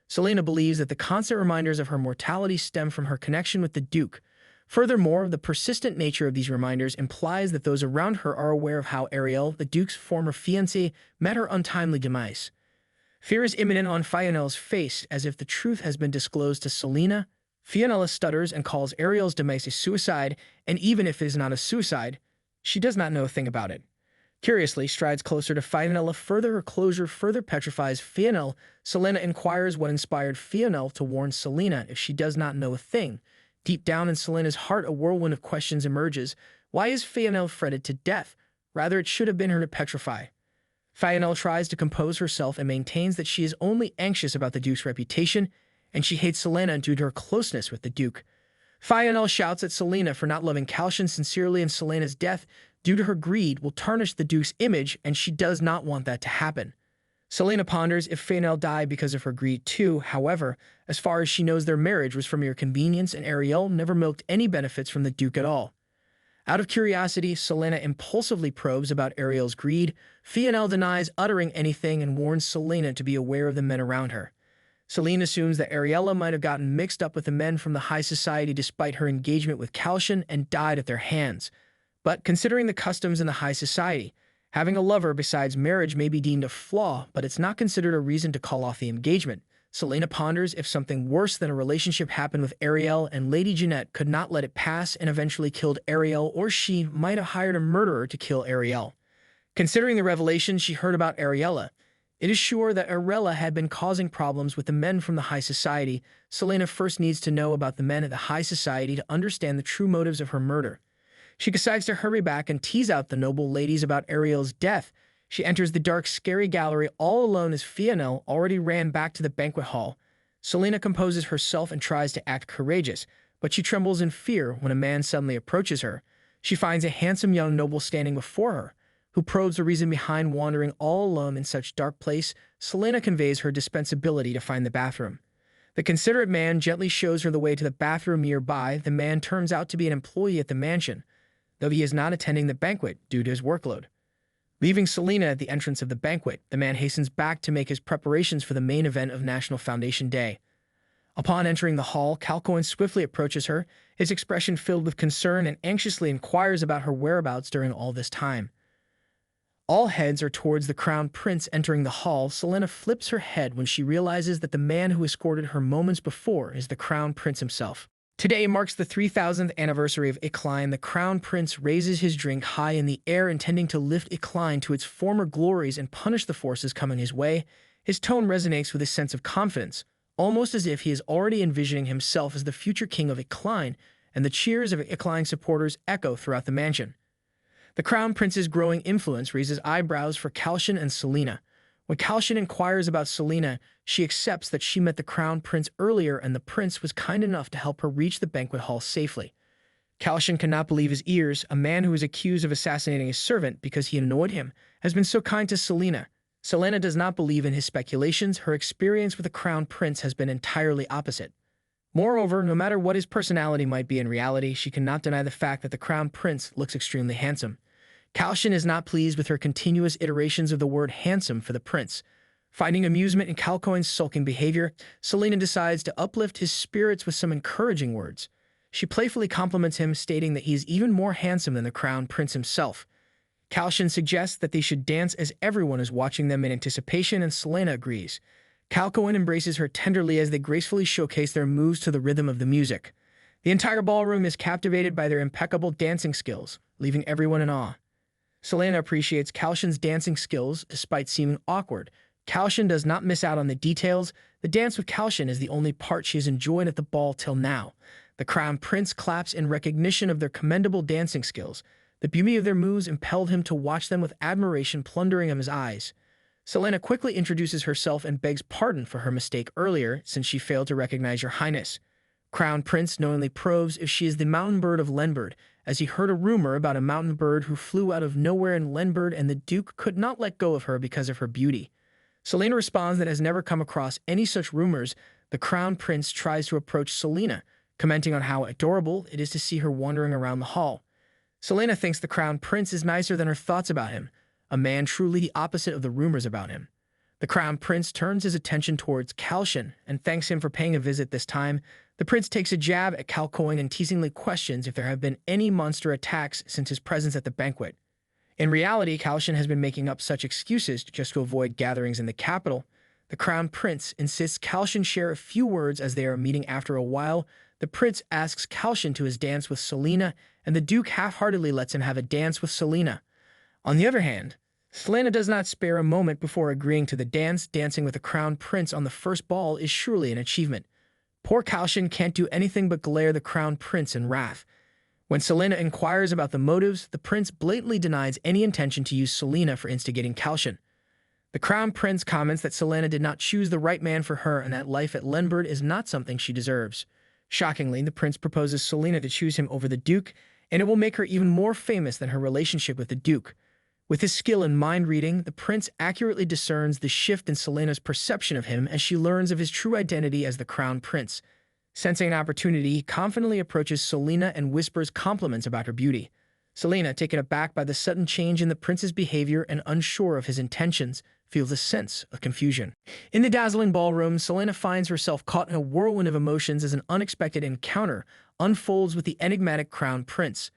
Selena believes that the constant reminders of her mortality stem from her connection with the Duke. Furthermore, the persistent nature of these reminders implies that those around her are aware of how Ariel, the Duke's former fiancée, met her untimely demise. Fear is imminent on Fionella's face, as if the truth has been disclosed to Selena. Fionella stutters and calls Ariel's demise a suicide, and even if it is not a suicide, she does not know a thing about it. Curiously, strides closer to Fionella. Her closure further petrifies Fionel. Selena inquires what inspired Fionel to warn Selena if she does not know a thing. Deep down in Selena's heart, a whirlwind of questions emerges. Why is Fionel fretted to death? Rather, it should have been her to petrify. Fionel tries to compose herself and maintains that she is only anxious about the Duke's reputation, and she hates Selena due to her closeness with the Duke. Fionel shouts at Selena for not loving Kalcion sincerely, and Selena's death, due to her greed, will tarnish the Duke's image, and she does not want that to happen. Selena ponders if Fionel died because of her greed too. However, as far as she knows, their marriage was for mere convenience, and Ariel never milked any benefits from the Duke at all. Out of curiosity, Selena impulsively probes about Ariel's greed. Fionel denies uttering anything and warns Selena to be aware of the men around her. Selena assumes that Ariella might have gotten mixed up with the men from the high society despite her engagement with Kalcion and died at their hands. But considering the customs in the high society, having a lover besides marriage may be deemed a flaw, but it's not considered a reason to call off the engagement. Selena ponders if something worse than a relationship happened with Ariel, and Lady Jeanette could not let it pass and eventually killed Ariel, or she might have hired a murderer to kill Ariel. Considering the revelation she heard about Ariella, it is sure that Arella had been causing problems with the men from the high society. Selena first needs to know about the men at the high society to understand the true motives of her murder. She decides to hurry back and tease out the noble ladies about Ariel's death. She enters the dark, scary gallery all alone as Fionel already ran back to the banquet hall. Selena composes herself and tries to act courageous, but she trembles in fear when a man suddenly approaches her. She finds a handsome young noble standing before her, who probes the reason behind wandering all alone in such dark place. Selena conveys her dispensability to find the bathroom. The considerate man gently shows her the way to the bathroom nearby. The man turns out to be an employee at the mansion, though he is not attending the banquet due to his workload. Leaving Selena at the entrance of the banquet, the man hastens back to make his preparations for the main event of National Foundation Day. Upon entering the hall, Kalcion swiftly approaches her, his expression filled with concern, and anxiously inquires about her whereabouts during all this time. All heads are towards the crown prince entering the hall. Selena flips her head when she realizes that the man who escorted her moments before is the crown prince himself. Today marks the 3000th anniversary of Ikline. The crown prince raises his drink high in the air, intending to lift Ikline to its former glories and punish the forces coming his way. His tone resonates with a sense of confidence, almost as if he is already envisioning himself as the future king of Ikline, and the cheers of Ikline supporters echo throughout the mansion. The crown prince's growing influence raises eyebrows for Kalcion and Selena. When Kalcion inquires about Selena, she accepts that she met the crown prince earlier and the prince was kind enough to help her reach the banquet hall safely. Kalcion cannot believe his ears. A man who is accused of assassinating his servant because he annoyed him has been so kind to Selena. Selena does not believe in his speculations. Her experience with the crown prince has been entirely opposite. Moreover, no matter what his personality might be in reality, she cannot deny the fact that the crown prince looks extremely handsome. Kalcion is not pleased with her continuous iterations of the word handsome for the prince. Finding amusement in Kalcoin's sulking behavior, Selena decides to uplift his spirits with some encouraging words. She playfully compliments him, stating that he is even more handsome than the crown prince himself. Kalcion suggests that they should dance as everyone is watching them in anticipation, and Selena agrees. Kalcoin embraces her tenderly as they gracefully showcase their moves to the rhythm of the music. The entire ballroom is captivated by their impeccable dancing skills, leaving everyone in awe. Selena appreciates Kalcion's dancing skills despite seeming awkward. Kalcion does not miss out on the details. The dance with Kalcion is the only part she has enjoyed at the ball till now. The crown prince claps in recognition of their commendable dancing skills. The beauty of their moves impelled him to watch them with admiration plundering him his eyes. Selena quickly introduces herself and begs pardon for her mistake earlier, since she failed to recognize your highness. Crown Prince knowingly probes if she is the mountain bird of Lenbird, as he heard a rumor about a mountain bird who flew out of nowhere in Lenbird, and the Duke could not let go of her because of her beauty. Selena responds that has never come across any such rumors. The Crown Prince tries to approach Selena, commenting on how adorable it is to see her wandering around the hall. Selena thinks the Crown Prince is nicer than her thoughts about him, a man truly the opposite of the rumors about him. The Crown Prince turns his attention towards Kalcion and thanks him for paying a visit this time. The prince takes a jab at Kalcoin and teasingly questions if there have been any monster attacks since his presence at the banquet. In reality, Kalcion has been making up such excuses just to avoid gatherings in the capital. The Crown Prince insists Kalcion share a few words as they are meeting. After a while, the prince asks Kalcion to his dance with Selena, and the Duke half-heartedly lets him have a dance with Selena. On the other hand, Selena does not spare a moment before agreeing to the dance. Dancing with the Crown Prince on the first ball is surely an achievement. Poor Kalcion can't do anything but glare the Crown Prince in wrath. When Selena inquires about the motives, the prince blatantly denies any intention to use Selena for instigating Kalcion. The Crown Prince comments that Selena did not choose the right man for her and that life at Lenbird is not something she deserves. Shockingly, the prince proposes Selena to choose him over the Duke, and it will make her even more famous than her relationship with the Duke. With his skill in mind reading, the prince accurately discerns the shift in Selena's perception of him as she learns of his true identity as the Crown Prince. Sensing an opportunity, he confidently approaches Selena and whispers compliments about her beauty. Selena, taken aback by the sudden change in the prince's behavior and unsure of his intentions, feels a sense of confusion. In the dazzling ballroom, Selena finds herself caught in a whirlwind of emotions as an unexpected encounter unfolds with the enigmatic Crown Prince.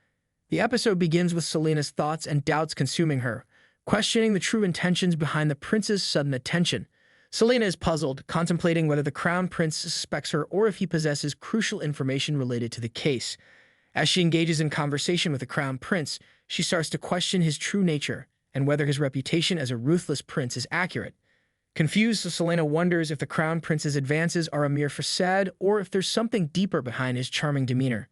The episode begins with Selena's thoughts and doubts consuming her, questioning the true intentions behind the prince's sudden attention. Selena is puzzled, contemplating whether the Crown Prince suspects her or if he possesses crucial information related to the case. As she engages in conversation with the Crown Prince, she starts to question his true nature and whether his reputation as a ruthless prince is accurate. Confused, Selena wonders if the Crown Prince's advances are a mere facade or if there's something deeper behind his charming demeanor.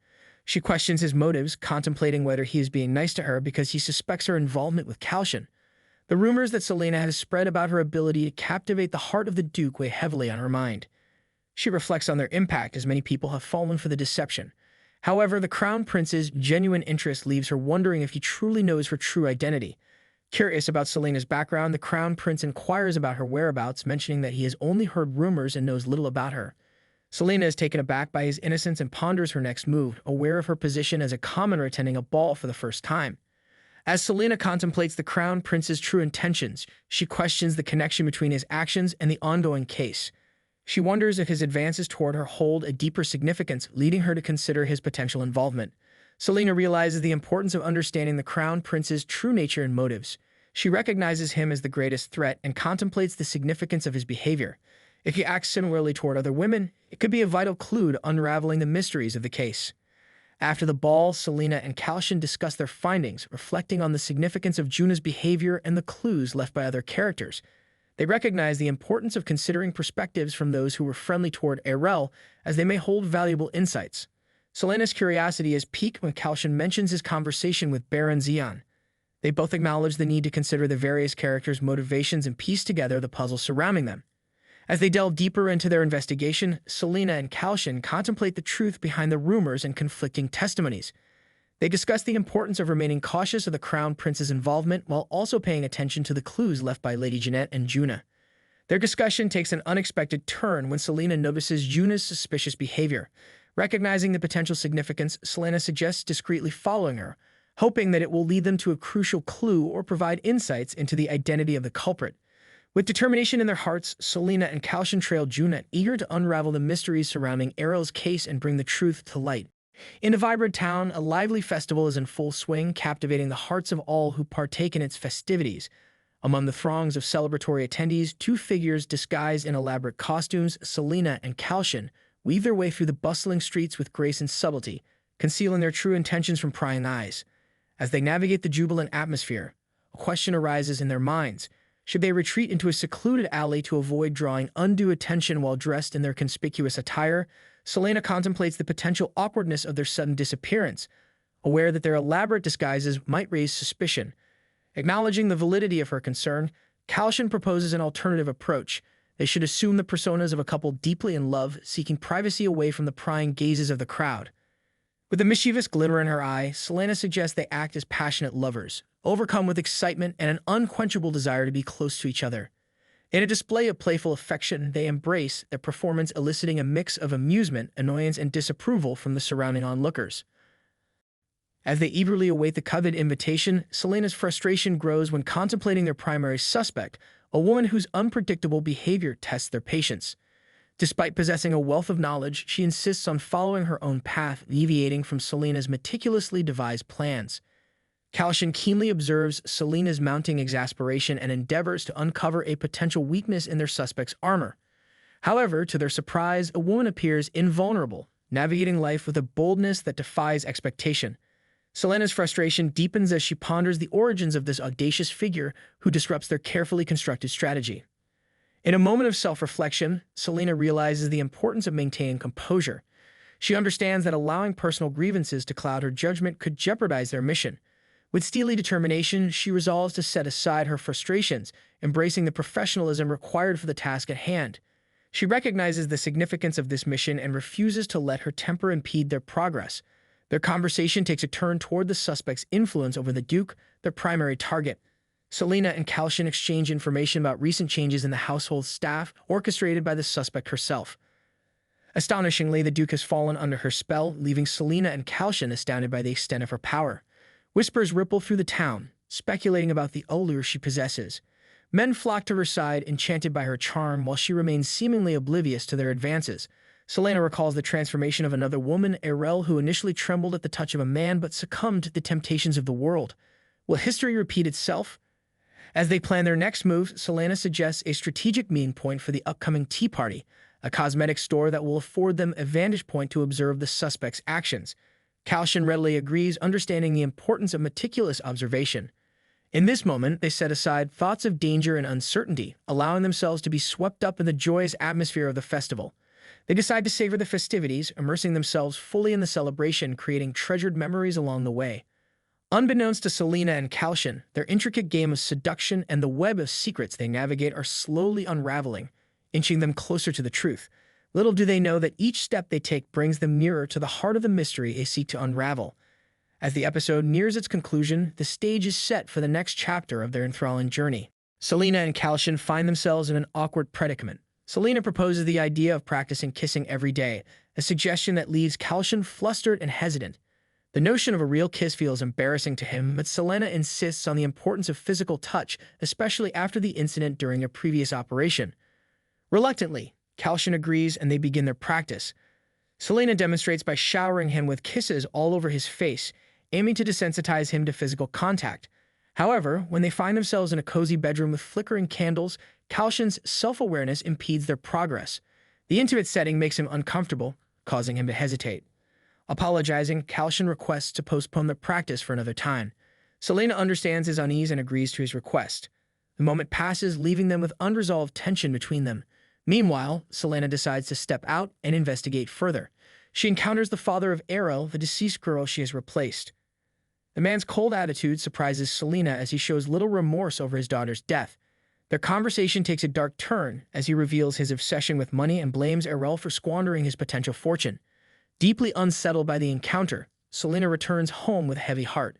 She questions his motives, contemplating whether he is being nice to her because he suspects her involvement with Kalcion. The rumors that Selena has spread about her ability to captivate the heart of the Duke weigh heavily on her mind. She reflects on their impact as many people have fallen for the deception. However, the Crown Prince's genuine interest leaves her wondering if he truly knows her true identity. Curious about Selena's background, the Crown Prince inquires about her whereabouts, mentioning that he has only heard rumors and knows little about her. Selena is taken aback by his innocence and ponders her next move, aware of her position as a commoner attending a ball for the first time. As Selena contemplates the Crown Prince's true intentions, she questions the connection between his actions and the ongoing case. She wonders if his advances toward her hold a deeper significance, leading her to consider his potential involvement. Selena realizes the importance of understanding the Crown Prince's true nature and motives. She recognizes him as the greatest threat and contemplates the significance of his behavior. If he acts similarly toward other women, it could be a vital clue to unraveling the mysteries of the case. After the ball, Selena and Kalcion discuss their findings, reflecting on the significance of Juna's behavior and the clues left by other characters. They recognize the importance of considering perspectives from those who were friendly toward Erel, as they may hold valuable insights. Selena's curiosity is piqued when Kalcion mentions his conversation with Baron Zeon. They both acknowledge the need to consider the various characters' motivations and piece together the puzzle surrounding them. As they delve deeper into their investigation, Selena and Kalcion contemplate the truth behind the rumors and conflicting testimonies. They discuss the importance of remaining cautious of the Crown Prince's involvement while also paying attention to the clues left by Lady Jeanette and Juna. Their discussion takes an unexpected turn when Selena notices Juna's suspicious behavior. Recognizing the potential significance, Selena suggests discreetly following her, hoping that it will lead them to a crucial clue or provide insights into the identity of the culprit. With determination in their hearts, Selena and Kalcion trail Juna, eager to unravel the mysteries surrounding Erel's case and bring the truth to light. In a vibrant town, a lively festival is in full swing, captivating the hearts of all who partake in its festivities. Among the throngs of celebratory attendees, two figures disguised in elaborate costumes, Selena and Kalcion, weave their way through the bustling streets with grace and subtlety, concealing their true intentions from prying eyes. As they navigate the jubilant atmosphere, a question arises in their minds. Should they retreat into a secluded alley to avoid drawing undue attention while dressed in their conspicuous attire? Selena contemplates the potential awkwardness of their sudden disappearance, aware that their elaborate disguises might raise suspicion. Acknowledging the validity of her concern, Kalcion proposes an alternative approach. They should assume the personas of a couple deeply in love, seeking privacy away from the prying gazes of the crowd. With a mischievous glitter in her eye, Selena suggests they act as passionate lovers, overcome with excitement and an unquenchable desire to be close to each other. In a display of playful affection, they embrace, their performance eliciting a mix of amusement, annoyance, and disapproval from the surrounding onlookers. As they eagerly await the coveted invitation, Selena's frustration grows when contemplating their primary suspect, a woman whose unpredictable behavior tests their patience. Despite possessing a wealth of knowledge, she insists on following her own path, deviating from Selena's meticulously devised plans. Kalcion keenly observes Selena's mounting exasperation and endeavors to uncover a potential weakness in their suspect's armor. However, to their surprise, a woman appears invulnerable, navigating life with a boldness that defies expectation. Selena's frustration deepens as she ponders the origins of this audacious figure who disrupts their carefully constructed strategy. In a moment of self-reflection, Selena realizes the importance of maintaining composure. She understands that allowing personal grievances to cloud her judgment could jeopardize their mission. With steely determination, she resolves to set aside her frustrations, embracing the professionalism required for the task at hand. She recognizes the significance of this mission and refuses to let her temper impede their progress. Their conversation takes a turn toward the suspect's influence over the Duke, their primary target. Selena and Kalcion exchange information about recent changes in the household staff, orchestrated by the suspect herself. Astonishingly, the Duke has fallen under her spell, leaving Selena and Kalcion astounded by the extent of her power. Whispers ripple through the town, speculating about the allure she possesses. Men flock to her side, enchanted by her charm, while she remains seemingly oblivious to their advances. Selena recalls the transformation of another woman, Erel, who initially trembled at the touch of a man but succumbed to the temptations of the world. Will history repeat itself? As they plan their next move, Selena suggests a strategic meeting point for the upcoming tea party, a cosmetic store that will afford them a vantage point to observe the suspect's actions. Kalcion readily agrees, understanding the importance of meticulous observation. In this moment, they set aside thoughts of danger and uncertainty, allowing themselves to be swept up in the joyous atmosphere of the festival. They decide to savor the festivities, immersing themselves fully in the celebration, creating treasured memories along the way. Unbeknownst to Selena and Kalcion, their intricate game of seduction and the web of secrets they navigate are slowly unraveling, inching them closer to the truth. Little do they know that each step they take brings them nearer to the heart of the mystery they seek to unravel. As the episode nears its conclusion, the stage is set for the next chapter of their enthralling journey. Selena and Kalcion find themselves in an awkward predicament. Selena proposes the idea of practicing kissing every day, a suggestion that leaves Kalcion flustered and hesitant. The notion of a real kiss feels embarrassing to him, but Selena insists on the importance of physical touch, especially after the incident during a previous operation. Reluctantly, Kalcion agrees and they begin their practice. Selena demonstrates by showering him with kisses all over his face, aiming to desensitize him to physical contact. However, when they find themselves in a cozy bedroom with flickering candles, Kalcion's self-awareness impedes their progress. The intimate setting makes him uncomfortable, causing him to hesitate. Apologizing, Kalcion requests to postpone the practice for another time. Selena understands his unease and agrees to his request. The moment passes, leaving them with unresolved tension between them. Meanwhile, Selena decides to step out and investigate further. She encounters the father of Errol, the deceased girl she has replaced. The man's cold attitude surprises Selena as he shows little remorse over his daughter's death. Their conversation takes a dark turn as he reveals his obsession with money and blames Errol for squandering his potential fortune. Deeply unsettled by the encounter, Selena returns home with a heavy heart.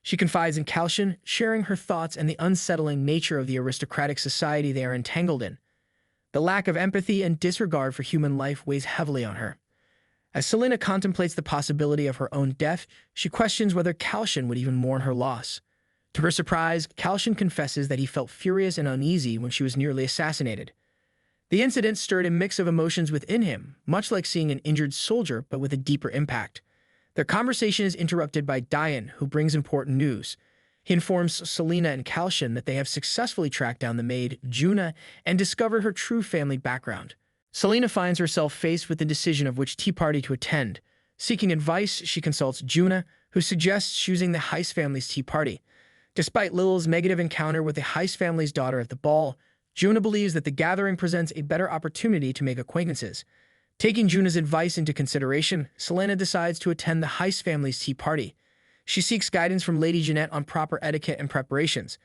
She confides in Kalcion, sharing her thoughts and the unsettling nature of the aristocratic society they are entangled in. The lack of empathy and disregard for human life weighs heavily on her. As Selena contemplates the possibility of her own death, she questions whether Kalcion would even mourn her loss. To her surprise, Kalcion confesses that he felt furious and uneasy when she was nearly assassinated. The incident stirred a mix of emotions within him, much like seeing an injured soldier but with a deeper impact. Their conversation is interrupted by Diane, who brings important news. He informs Selena and Kalcion that they have successfully tracked down the maid, Juna, and discovered her true family background. Selena finds herself faced with the decision of which tea party to attend. Seeking advice, she consults Juna, who suggests choosing the Heiss family's tea party. Despite Lil's negative encounter with the Heiss family's daughter at the ball, Juna believes that the gathering presents a better opportunity to make acquaintances. Taking Juna's advice into consideration, Selena decides to attend the Heiss family's tea party. She seeks guidance from Lady Jeanette on proper etiquette and preparations.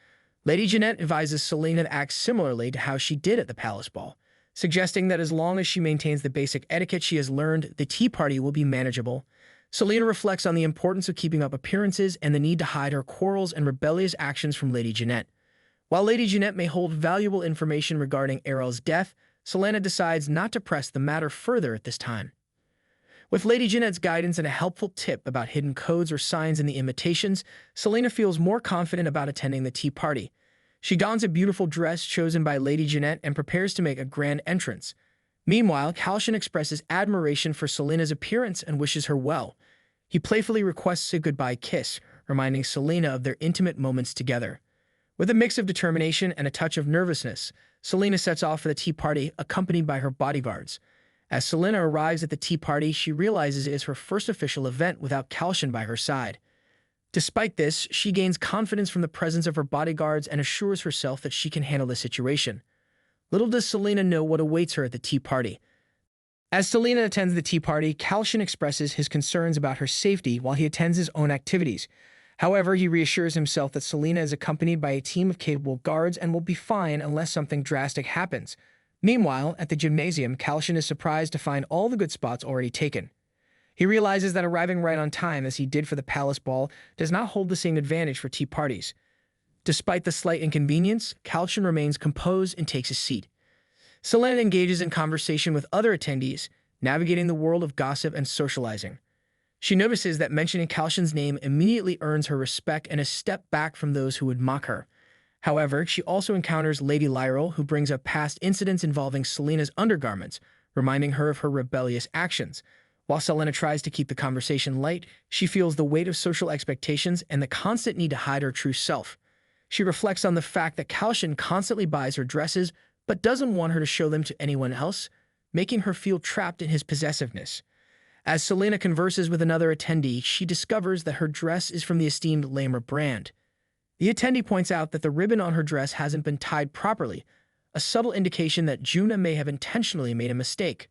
Lady Jeanette advises Selena to act similarly to how she did at the palace ball, suggesting that as long as she maintains the basic etiquette she has learned, the tea party will be manageable. Selena reflects on the importance of keeping up appearances and the need to hide her quarrels and rebellious actions from Lady Jeanette. While Lady Jeanette may hold valuable information regarding Errol's death, Selena decides not to press the matter further at this time. With Lady Jeanette's guidance and a helpful tip about hidden codes or signs in the invitations, Selena feels more confident about attending the tea party. She dons a beautiful dress chosen by Lady Jeanette and prepares to make a grand entrance. Meanwhile, Kalcion expresses admiration for Selena's appearance and wishes her well. He playfully requests a goodbye kiss, reminding Selena of their intimate moments together. With a mix of determination and a touch of nervousness, Selena sets off for the tea party, accompanied by her bodyguards. As Selena arrives at the tea party, she realizes it is her first official event without Kalcion by her side. Despite this, she gains confidence from the presence of her bodyguards and assures herself that she can handle the situation. Little does Selena know what awaits her at the tea party. As Selena attends the tea party, Kalcion expresses his concerns about her safety while he attends his own activities. However, he reassures himself that Selena is accompanied by a team of capable guards and will be fine unless something drastic happens. Meanwhile, at the gymnasium, Kalcion is surprised to find all the good spots already taken. He realizes that arriving right on time, as he did for the palace ball, does not hold the same advantage for tea parties. Despite the slight inconvenience, Kalcion remains composed and takes a seat. Selena engages in conversation with other attendees, navigating the world of gossip and socializing. She notices that mentioning Kalcion's name immediately earns her respect and a step back from those who would mock her. However, she also encounters Lady Lyril, who brings up past incidents involving Selena's undergarments, reminding her of her rebellious actions. While Selena tries to keep the conversation light, she feels the weight of social expectations and the constant need to hide her true self. She reflects on the fact that Kalcion constantly buys her dresses but doesn't want her to show them to anyone else, making her feel trapped in his possessiveness. As Selena converses with another attendee, she discovers that her dress is from the esteemed Lamer brand. The attendee points out that the ribbon on her dress hasn't been tied properly, a subtle indication that Juna may have intentionally made a mistake.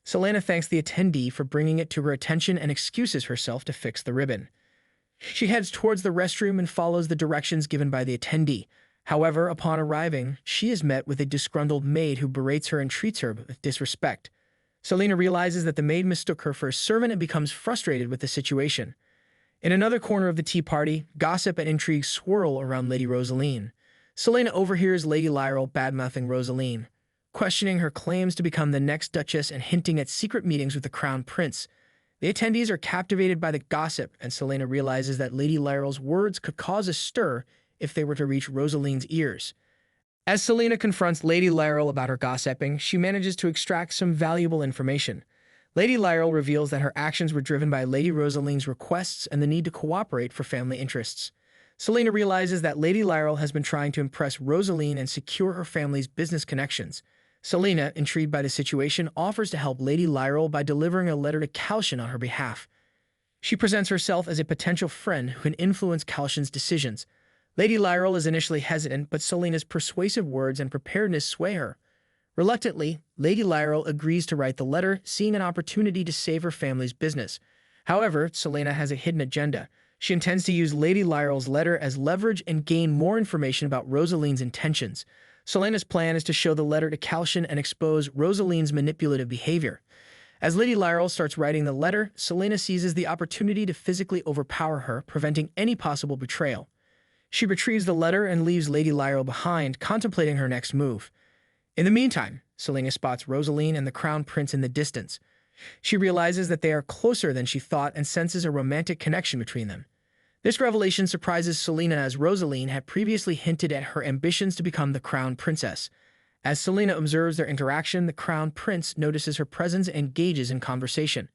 Selena thanks the attendee for bringing it to her attention and excuses herself to fix the ribbon. She heads towards the restroom and follows the directions given by the attendee. However, upon arriving, she is met with a disgruntled maid who berates her and treats her with disrespect. Selena realizes that the maid mistook her for a servant and becomes frustrated with the situation. In another corner of the tea party, gossip and intrigue swirl around Lady Rosaline. Selena overhears Lady Lyril badmouthing Rosaline, questioning her claims to become the next Duchess and hinting at secret meetings with the Crown Prince. The attendees are captivated by the gossip, and Selena realizes that Lady Lyril's words could cause a stir if they were to reach Rosaline's ears. As Selena confronts Lady Lyril about her gossiping, she manages to extract some valuable information. Lady Lyril reveals that her actions were driven by Lady Rosaline's requests and the need to cooperate for family interests. Selena realizes that Lady Lyrell has been trying to impress Rosaline and secure her family's business connections. Selena, intrigued by the situation, offers to help Lady Lyrell by delivering a letter to Kalcion on her behalf. She presents herself as a potential friend who can influence Kalcion's decisions. Lady Lyrell is initially hesitant, but Selena's persuasive words and preparedness sway her. Reluctantly, Lady Lyrell agrees to write the letter, seeing an opportunity to save her family's business. However, Selena has a hidden agenda. She intends to use Lady Lyrell's letter as leverage and gain more information about Rosaline's intentions. Selena's plan is to show the letter to Kalcion and expose Rosaline's manipulative behavior. As Lady Lyrell starts writing the letter, Selena seizes the opportunity to physically overpower her, preventing any possible betrayal. She retrieves the letter and leaves Lady Lyrell behind, contemplating her next move. In the meantime, Selena spots Rosaline and the Crown Prince in the distance. She realizes that they are closer than she thought and senses a romantic connection between them. This revelation surprises Selena, as Rosaline had previously hinted at her ambitions to become the Crown Princess. As Selena observes their interaction, the Crown Prince notices her presence and engages in conversation.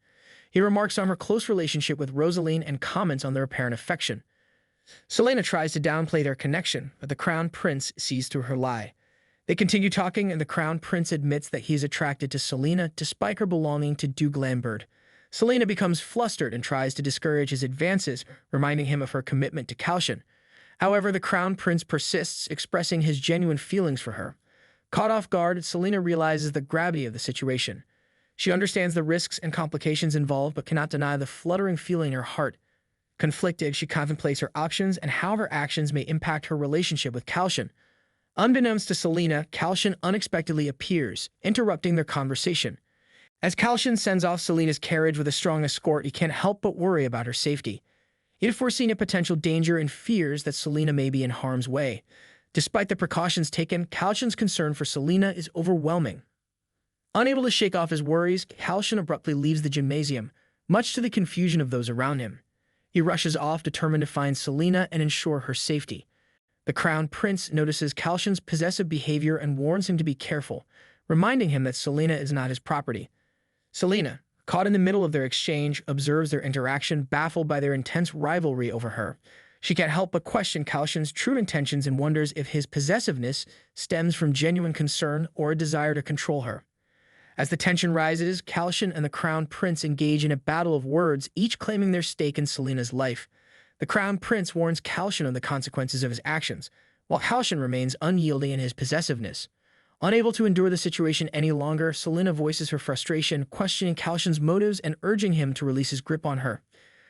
He remarks on her close relationship with Rosaline and comments on their apparent affection. Selena tries to downplay their connection, but the Crown Prince sees through her lie. They continue talking, and the Crown Prince admits that he is attracted to Selena despite her belonging to Duke Lambert. Selena becomes flustered and tries to discourage his advances, reminding him of her commitment to Kalcion. However, the Crown Prince persists, expressing his genuine feelings for her. Caught off guard, Selena realizes the gravity of the situation. She understands the risks and complications involved, but cannot deny the fluttering feeling in her heart. Conflicted, she contemplates her options and how her actions may impact her relationship with Kalcion. Unbeknownst to Selena, Kalcion unexpectedly appears, interrupting their conversation. As Kalcion sends off Selena's carriage with a strong escort, he can't help but worry about her safety. He had foreseen a potential danger and fears that Selena may be in harm's way. Despite the precautions taken, Kalcion's concern for Selena is overwhelming. Unable to shake off his worries, Kalcion abruptly leaves the gymnasium, much to the confusion of those around him. He rushes off, determined to find Selena and ensure her safety. The Crown Prince notices Kalcion's possessive behavior and warns him to be careful, reminding him that Selena is not his property. Selena, caught in the middle of their exchange, observes their interaction, baffled by their intense rivalry over her. She can't help but question Kalcion's true intentions and wonders if his possessiveness stems from genuine concern or a desire to control her. As the tension rises, Kalcion and the Crown Prince engage in a battle of words, each claiming their stake in Selena's life. The Crown Prince warns Kalcion of the consequences of his actions, while Kalcion remains unyielding in his possessiveness. Unable to endure the situation any longer, Selena voices her frustration, questioning Kalcion's motives and urging him to release his grip on her.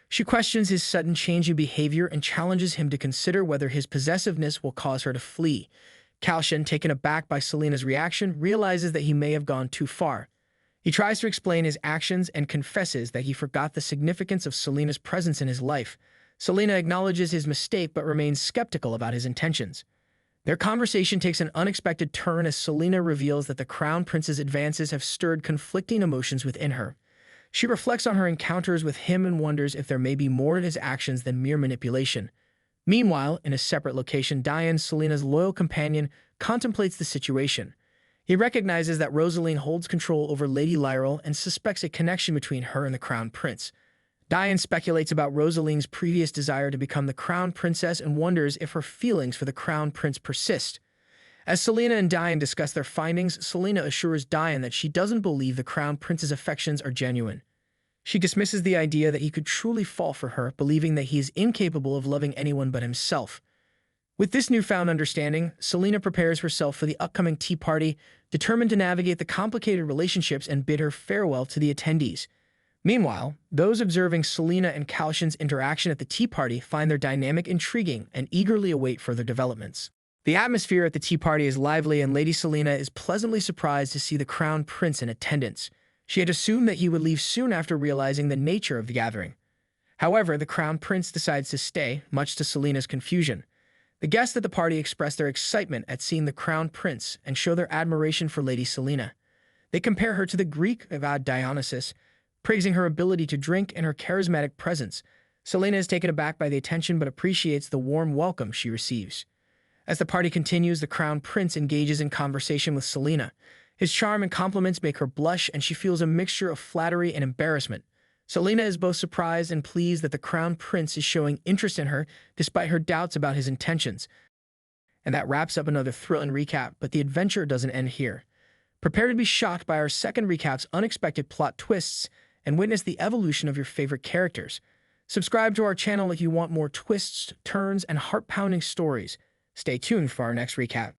She questions his sudden change in behavior and challenges him to consider whether his possessiveness will cause her to flee. Kalcion, taken aback by Selena's reaction, realizes that he may have gone too far. He tries to explain his actions and confesses that he forgot the significance of Selena's presence in his life. Selena acknowledges his mistake but remains skeptical about his intentions. Their conversation takes an unexpected turn as Selena reveals that the Crown Prince's advances have stirred conflicting emotions within her. She reflects on her encounters with him and wonders if there may be more in his actions than mere manipulation. Meanwhile, in a separate location, Diane, Selena's loyal companion, contemplates the situation. He recognizes that Rosaline holds control over Lady Lyrell and suspects a connection between her and the Crown Prince. Diane speculates about Rosaline's previous desire to become the Crown Princess and wonders if her feelings for the Crown Prince persist. As Selena and Diane discuss their findings, Selena assures Diane that she doesn't believe the Crown Prince's affections are genuine. She dismisses the idea that he could truly fall for her, believing that he is incapable of loving anyone but himself. With this newfound understanding, Selena prepares herself for the upcoming tea party, determined to navigate the complicated relationships and bid her farewell to the attendees. Meanwhile, those observing Selena and Kalcion's interaction at the tea party find their dynamic intriguing and eagerly await further developments. The atmosphere at the tea party is lively, and Lady Selena is pleasantly surprised to see the Crown Prince in attendance. She had assumed that he would leave soon after realizing the nature of the gathering. However, the Crown Prince decides to stay, much to Selena's confusion. The guests at the party express their excitement at seeing the Crown Prince and show their admiration for Lady Selena. They compare her to the Greek god Dionysus, praising her ability to drink and her charismatic presence. Selena is taken aback by the attention but appreciates the warm welcome she receives. As the party continues, the Crown Prince engages in conversation with Selena. His charm and compliments make her blush, and she feels a mixture of flattery and embarrassment. Selena is both surprised and pleased that the crown prince is showing interest in her despite her doubts about his intentions. And that wraps up another thrilling recap, but the adventure doesn't end here. Prepare to be shocked by our second recap's unexpected plot twists and witness the evolution of your favorite characters. Subscribe to our channel if you want more twists, turns, and heart-pounding stories. Stay tuned for our next recap.